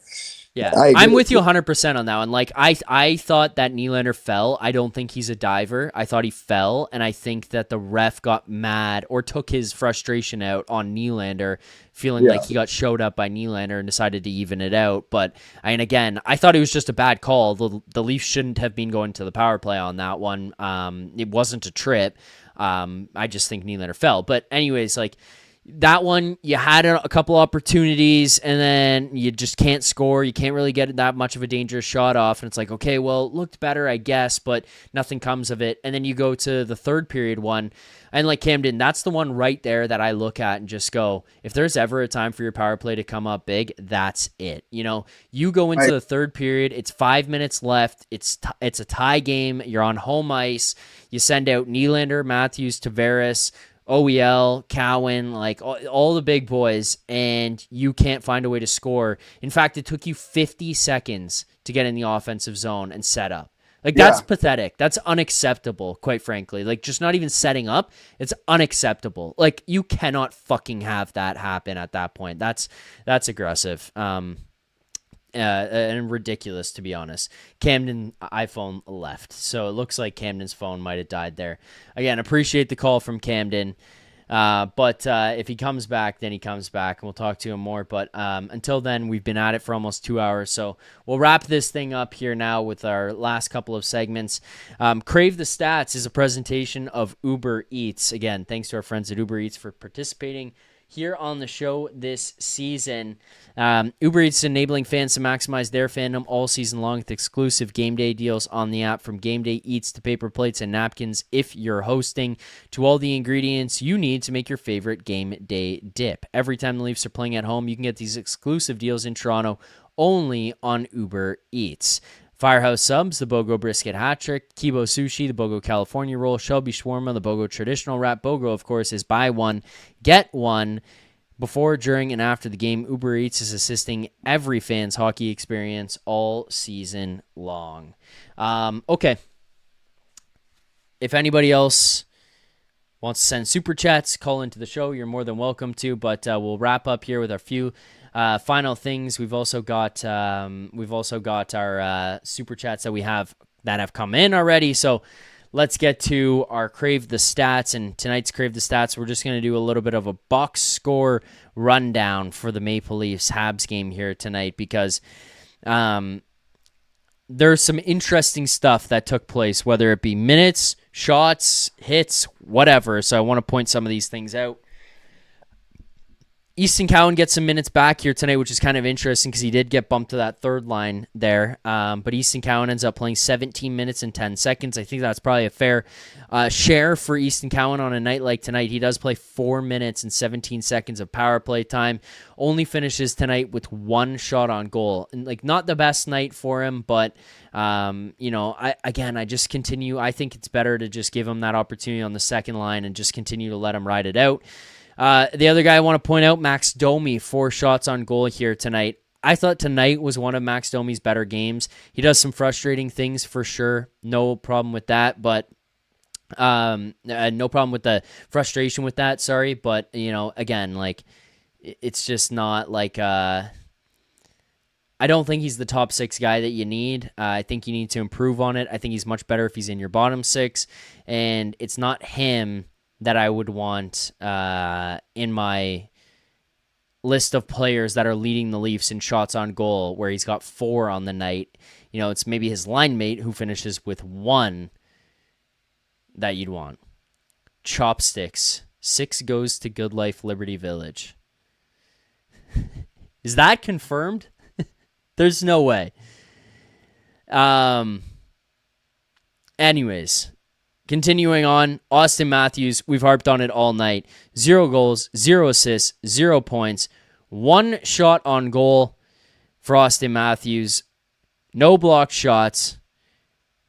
Yeah, I'm with you 100% on that one. Like, I thought that Nylander fell. I don't think he's a diver. I thought he fell, and I think that the ref got mad or took his frustration out on Nylander, feeling like he got showed up by Nylander and decided to even it out. But, again, I thought it was just a bad call. The Leafs shouldn't have been going to the power play on that one. It wasn't a trip. I just think Nylander fell. But anyways, like, that one, you had a couple opportunities, and then you just can't score. You can't really get that much of a dangerous shot off, and it's like, okay, well, it looked better, I guess, but nothing comes of it. And then you go to the third period one, and like Camden, that's the one right there that I look at and just go, if there's ever a time for your power play to come up big, that's it. You go into the third period, it's 5 minutes left, it's a tie game, you're on home ice, you send out Nylander, Matthews, Tavares, OEL, Cowan, like all the big boys, and you can't find a way to score. In fact, it took you 50 seconds to get in the offensive zone and set up. Like, that's pathetic. That's unacceptable, quite frankly. Like, just not even setting up, it's unacceptable. Like, you cannot fucking have that happen at that point. That's aggressive. And ridiculous, to be honest. Camden iPhone left, so it looks like Camden's phone might have died there. Again, appreciate the call from Camden, but if he comes back, then he comes back, and we'll talk to him more. But until then, we've been at it for almost 2 hours, so we'll wrap this thing up here now with our last couple of segments. Crave the Stats is a presentation of Uber Eats. Again, thanks to our friends at Uber Eats for participating here on the show this season. Uber Eats is enabling fans to maximize their fandom all season long with exclusive game day deals on the app, from game day eats to paper plates and napkins if you're hosting, to all the ingredients you need to make your favorite game day dip. Every time the Leafs are playing at home, you can get these exclusive deals in Toronto only on Uber Eats. Firehouse Subs, the BOGO Brisket Hat Trick, Kibo Sushi, the BOGO California Roll, Shelby Shawarma, the BOGO Traditional Wrap. BOGO, of course, is buy one, get one. Before, during, and after the game, Uber Eats is assisting every fan's hockey experience all season long. Okay. If anybody else wants to send super chats, call into the show, you're more than welcome to, but we'll wrap up here with a few final things. We've also got our super chats that have come in already. So let's get to our Crave the Stats. And tonight's Crave the Stats, we're just going to do a little bit of a box score rundown for the Maple Leafs Habs game here tonight, because there's some interesting stuff that took place, whether it be minutes, shots, hits, whatever. So I want to point some of these things out. Easton Cowan gets some minutes back here tonight, which is kind of interesting because he did get bumped to that third line there. But Easton Cowan ends up playing 17 minutes and 10 seconds. I think that's probably a fair share for Easton Cowan on a night like tonight. He does play 4 minutes and 17 seconds of power play time. Only finishes tonight with 1 shot on goal. And like, not the best night for him, but I just continue. I think it's better to just give him that opportunity on the second line and just continue to let him ride it out. The other guy I want to point out, Max Domi, 4 shots on goal here tonight. I thought tonight was one of Max Domi's better games. He does some frustrating things for sure. No problem with that, but no problem with the frustration with that, sorry. But, again, like, it's just not like, I don't think he's the top 6 guy that you need. I think you need to improve on it. I think he's much better if he's in your bottom 6, and it's not him that I would want in my list of players that are leading the Leafs in shots on goal, where he's got 4 on the night. It's maybe his line mate who finishes with 1 that you'd want. Chopsticks. 6 goes to Good Life Liberty Village. Is that confirmed? There's no way. Anyways, continuing on, Auston Matthews, we've harped on it all night. 0 goals, 0 assists, 0 points, 1 shot on goal for Auston Matthews. No blocked shots,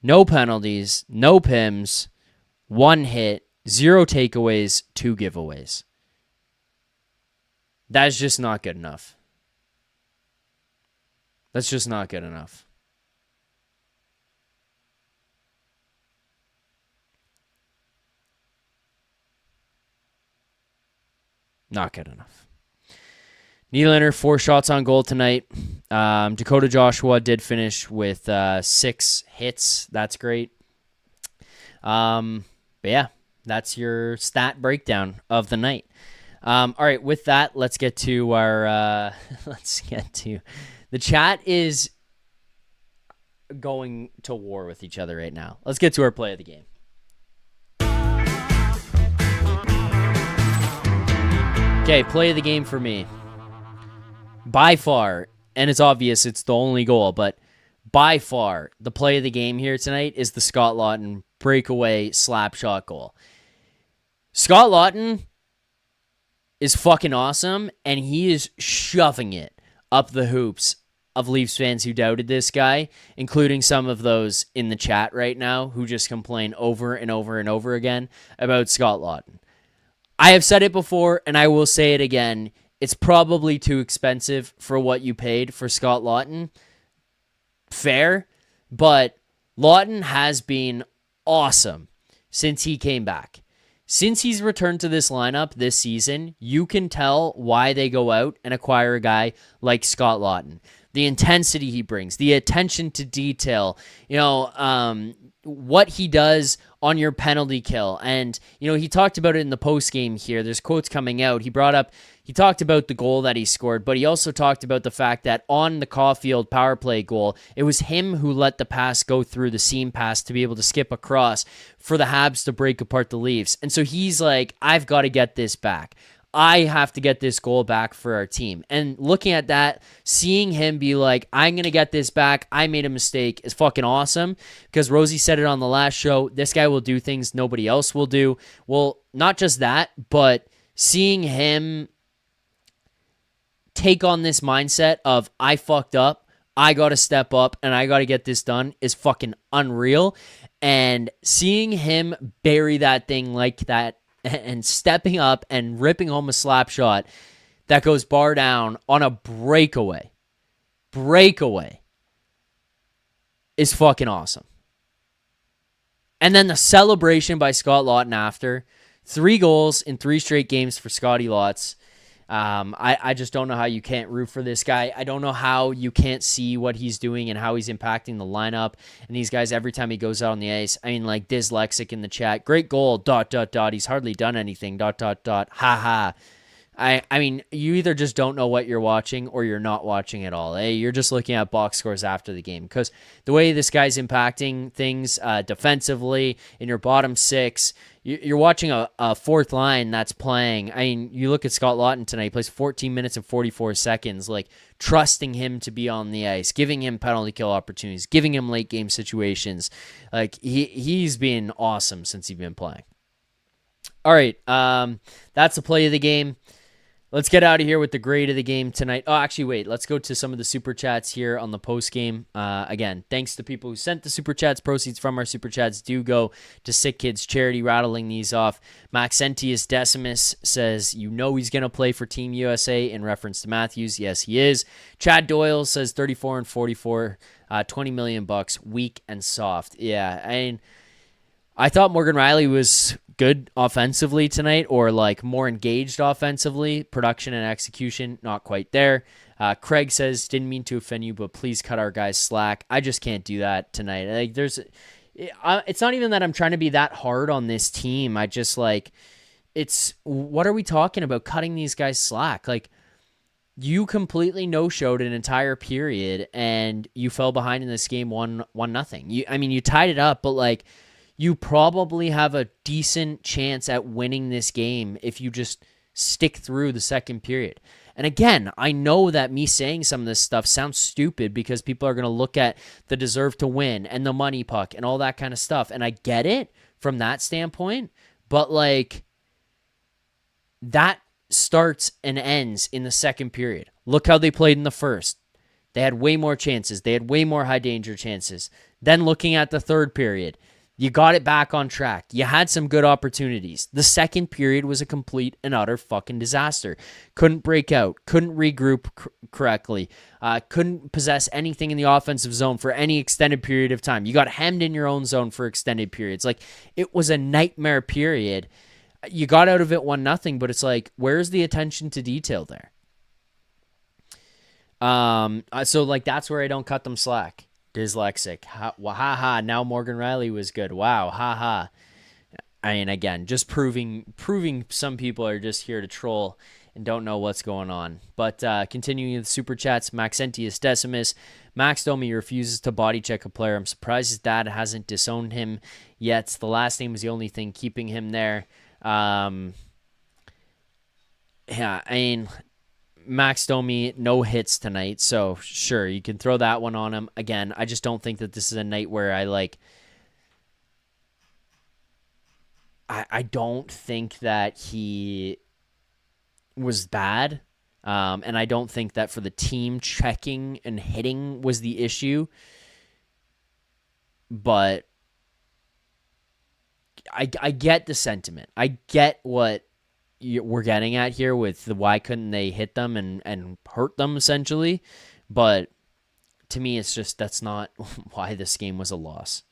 no penalties, no PIMs, 1 hit, 0 takeaways, 2 giveaways. That's just not good enough. That's just not good enough. Not good enough. Nylander, 4 shots on goal tonight. Dakota Joshua did finish with 6 hits. That's great. But yeah, that's your stat breakdown of the night. All right, with that, let's get to our. The chat is going to war with each other right now. Let's get to our play of the game. Okay, play of the game for me. By far, and it's obvious it's the only goal, but by far, the play of the game here tonight is the Scott Laughton breakaway slap shot goal. Scott Laughton is fucking awesome, and he is shoving it up the hoops of Leafs fans who doubted this guy, including some of those in the chat right now who just complain over and over and over again about Scott Laughton. I have said it before, and I will say it again. It's probably too expensive for what you paid for Scott Laughton. Fair, but Laughton has been awesome since he came back. Since he's returned to this lineup this season, you can tell why they go out and acquire a guy like Scott Laughton. The intensity he brings, the attention to detail, what he does on your penalty kill. And, he talked about it in the postgame here. There's quotes coming out. He talked about the goal that he scored, but he also talked about the fact that on the Caulfield power play goal, it was him who let the pass go through the seam pass to be able to skip across for the Habs to break apart the Leafs. And so he's like, I've got to get this back. I have to get this goal back for our team. And looking at that, seeing him be like, I'm going to get this back, I made a mistake, is fucking awesome. Because Rosie said it on the last show, this guy will do things nobody else will do. Well, not just that, but seeing him take on this mindset of, I fucked up, I got to step up, and I got to get this done is fucking unreal. And seeing him bury that thing like that, and stepping up and ripping home a slap shot that goes bar down on a breakaway is fucking awesome. And then the celebration by Scott Laughton after 3 goals in 3 straight games for Scotty Lots. I just don't know how you can't root for this guy. I don't know how you can't see what he's doing and how he's impacting the lineup. And these guys, every time he goes out on the ice, dyslexic in the chat, great goal, ... He's hardly done anything, ... Ha ha. I mean, you either just don't know what you're watching or you're not watching at all. You're just looking at box scores after the game, because the way this guy's impacting things defensively in your bottom 6, you're watching a fourth line that's playing. I mean, you look at Scott Laughton tonight, he plays 14 minutes and 44 seconds, like trusting him to be on the ice, giving him penalty kill opportunities, giving him late game situations. Like he's been awesome since he's been playing. All right, that's the play of the game. Let's get out of here with the grade of the game tonight. Oh, actually, wait. Let's go to some of the super chats here on the post game. Again, thanks to people who sent the super chats. Proceeds from our super chats do go to Sick Kids Charity. Rattling these off. Maxentius Decimus says, he's going to play for Team USA in reference to Matthews. Yes, he is. Chad Doyle says 34 and 44, $20 million, weak and soft. Yeah, I thought Morgan Rielly was good offensively tonight, or like more engaged offensively. Production and execution, not quite there. Craig says, didn't mean to offend you, but please cut our guys slack. I just can't do that tonight. Like, it's not even that I'm trying to be that hard on this team. I just what are we talking about cutting these guys slack? Like, you completely no-showed an entire period and you fell behind in this game 1-0. You tied it up, but you probably have a decent chance at winning this game if you just stick through the second period. And again, I know that me saying some of this stuff sounds stupid because people are going to look at the deserve to win and the money puck and all that kind of stuff. And I get it from that standpoint, but that starts and ends in the second period. Look how they played in the first. They had way more chances. They had way more high danger chances. Then looking at the third period, you got it back on track. You had some good opportunities. The second period was a complete and utter fucking disaster. Couldn't break out. Couldn't regroup correctly. Couldn't possess anything in the offensive zone for any extended period of time. You got hemmed in your own zone for extended periods. It was a nightmare period. You got out of it 1-0, but it's where's the attention to detail there? So that's where I don't cut them slack. Dyslexic. Ha. Now Morgan Rielly was good. Wow. Ha. Again, just proving some people are just here to troll and don't know what's going on. But continuing with super chats, Maxentius Decimus. Max Domi refuses to body check a player. I'm surprised his dad hasn't disowned him yet. The last name was the only thing keeping him there. Yeah, I mean, Max Domi, no hits tonight, so sure, you can throw that one on him. Again, I just don't think that this is a night where I don't think that he was bad. And I don't think that for the team, checking and hitting was the issue. But I get the sentiment. I get what we're getting at here with the why couldn't they hit them and hurt them, essentially. But to me, it's just that's not why this game was a loss.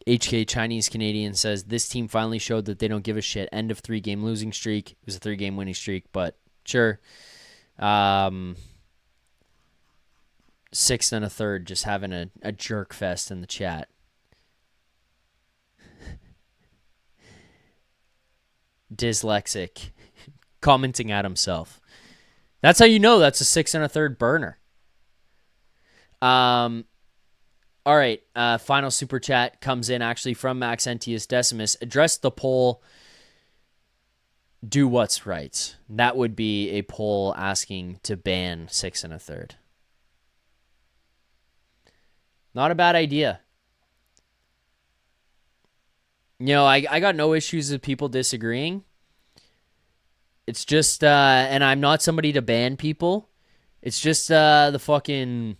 HK Chinese Canadian says, this team finally showed that they don't give a shit. End of 3-game losing streak. It was a 3-game winning streak, but sure. 6 1/3, just having a jerk fest in the chat. Dyslexic. Commenting at himself. That's how you know that's a 6 1/3 burner. All right, final super chat comes in actually from Maxentius Decimus. Address the poll, do what's right. That would be a poll asking to ban 6 1/3. Not a bad idea. You know, I got no issues with people disagreeing. It's just, and I'm not somebody to ban people. It's just the fucking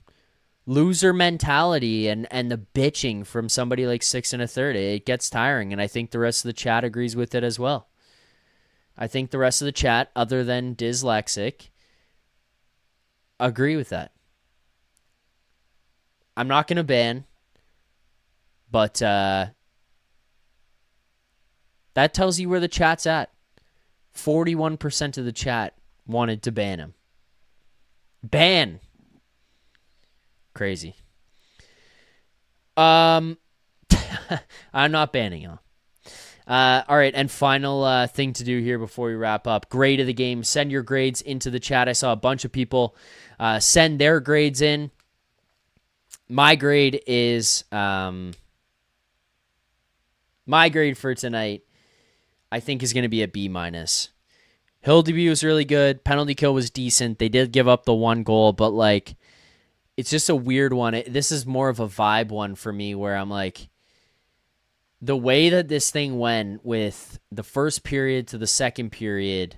loser mentality and the bitching from somebody like 6 1/3. It gets tiring, and I think the rest of the chat agrees with it as well. I think the rest of the chat, other than Dyslexic, agree with that. I'm not going to ban, but that tells you where the chat's at. 41% of the chat wanted to ban him. Ban! Crazy. I'm not banning him. All right, and final thing to do here before we wrap up. Grade of the game. Send your grades into the chat. I saw a bunch of people send their grades in. My grade is my grade for tonight, I think, is going to be a B-. Hildeby was really good. Penalty kill was decent. They did give up the 1 goal, but like, it's just a weird one. This is more of a vibe one for me, where I'm like, the way that this thing went with the first period to the second period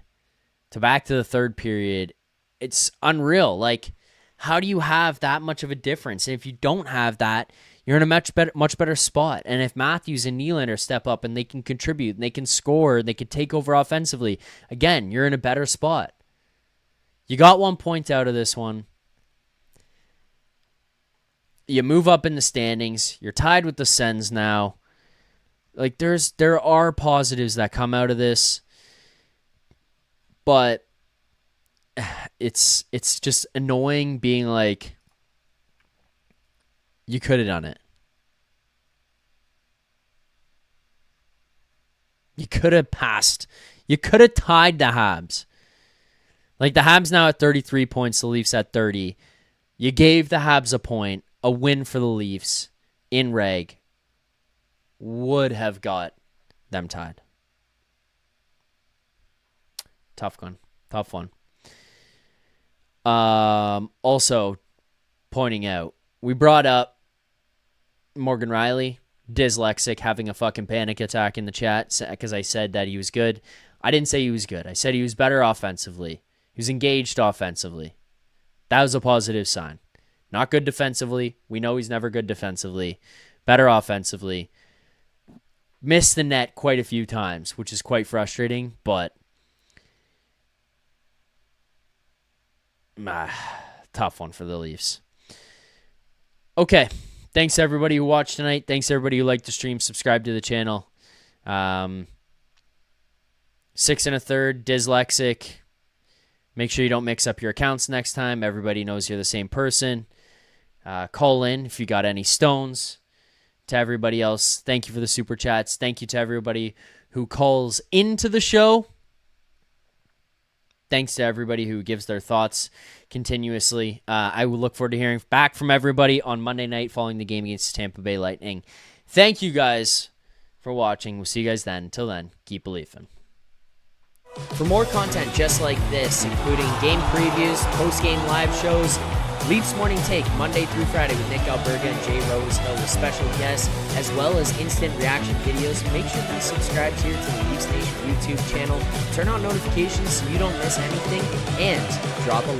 to back to the third period, it's unreal. Like, how do you have that much of a difference? And if you don't have that, you're in a much better spot. And if Matthews and Nylander step up and they can contribute and they can score and they can take over offensively, again, you're in a better spot. You got 1 point out of this one. You move up in the standings. You're tied with the Sens now. Like, there are positives that come out of this, but it's just annoying being like, you could have done it. You could have passed. You could have tied the Habs. Like, the Habs now at 33 points, the Leafs at 30. You gave the Habs a point. A win for the Leafs in reg would have got them tied. Tough one. Also, pointing out, we brought up Morgan Rielly, dyslexic, having a fucking panic attack in the chat because I said that he was good. I didn't say he was good. I said he was better offensively. He was engaged offensively. That was a positive sign. Not good defensively. We know he's never good defensively. Better offensively. Missed the net quite a few times, which is quite frustrating, but tough one for the Leafs. Okay. Thanks to everybody who watched tonight. Thanks to everybody who liked the stream. Subscribe to the channel. 6 1/3, dyslexic. Make sure you don't mix up your accounts next time. Everybody knows you're the same person. Call in if you got any stones. To everybody else, thank you for the super chats. Thank you to everybody who calls into the show. Thanks to everybody who gives their thoughts continuously. I will look forward to hearing back from everybody on Monday night following the game against Tampa Bay Lightning. Thank you guys for watching. We'll see you guys then. Until then, keep believing. For more content just like this, including game previews, post-game live shows, Leafs Morning Take Monday through Friday with Nick Alberga and Jay Rosehill with special guests, as well as instant reaction videos, make sure to be subscribed here to the Leafs Nation YouTube channel. Turn on notifications so you don't miss anything, and drop a like.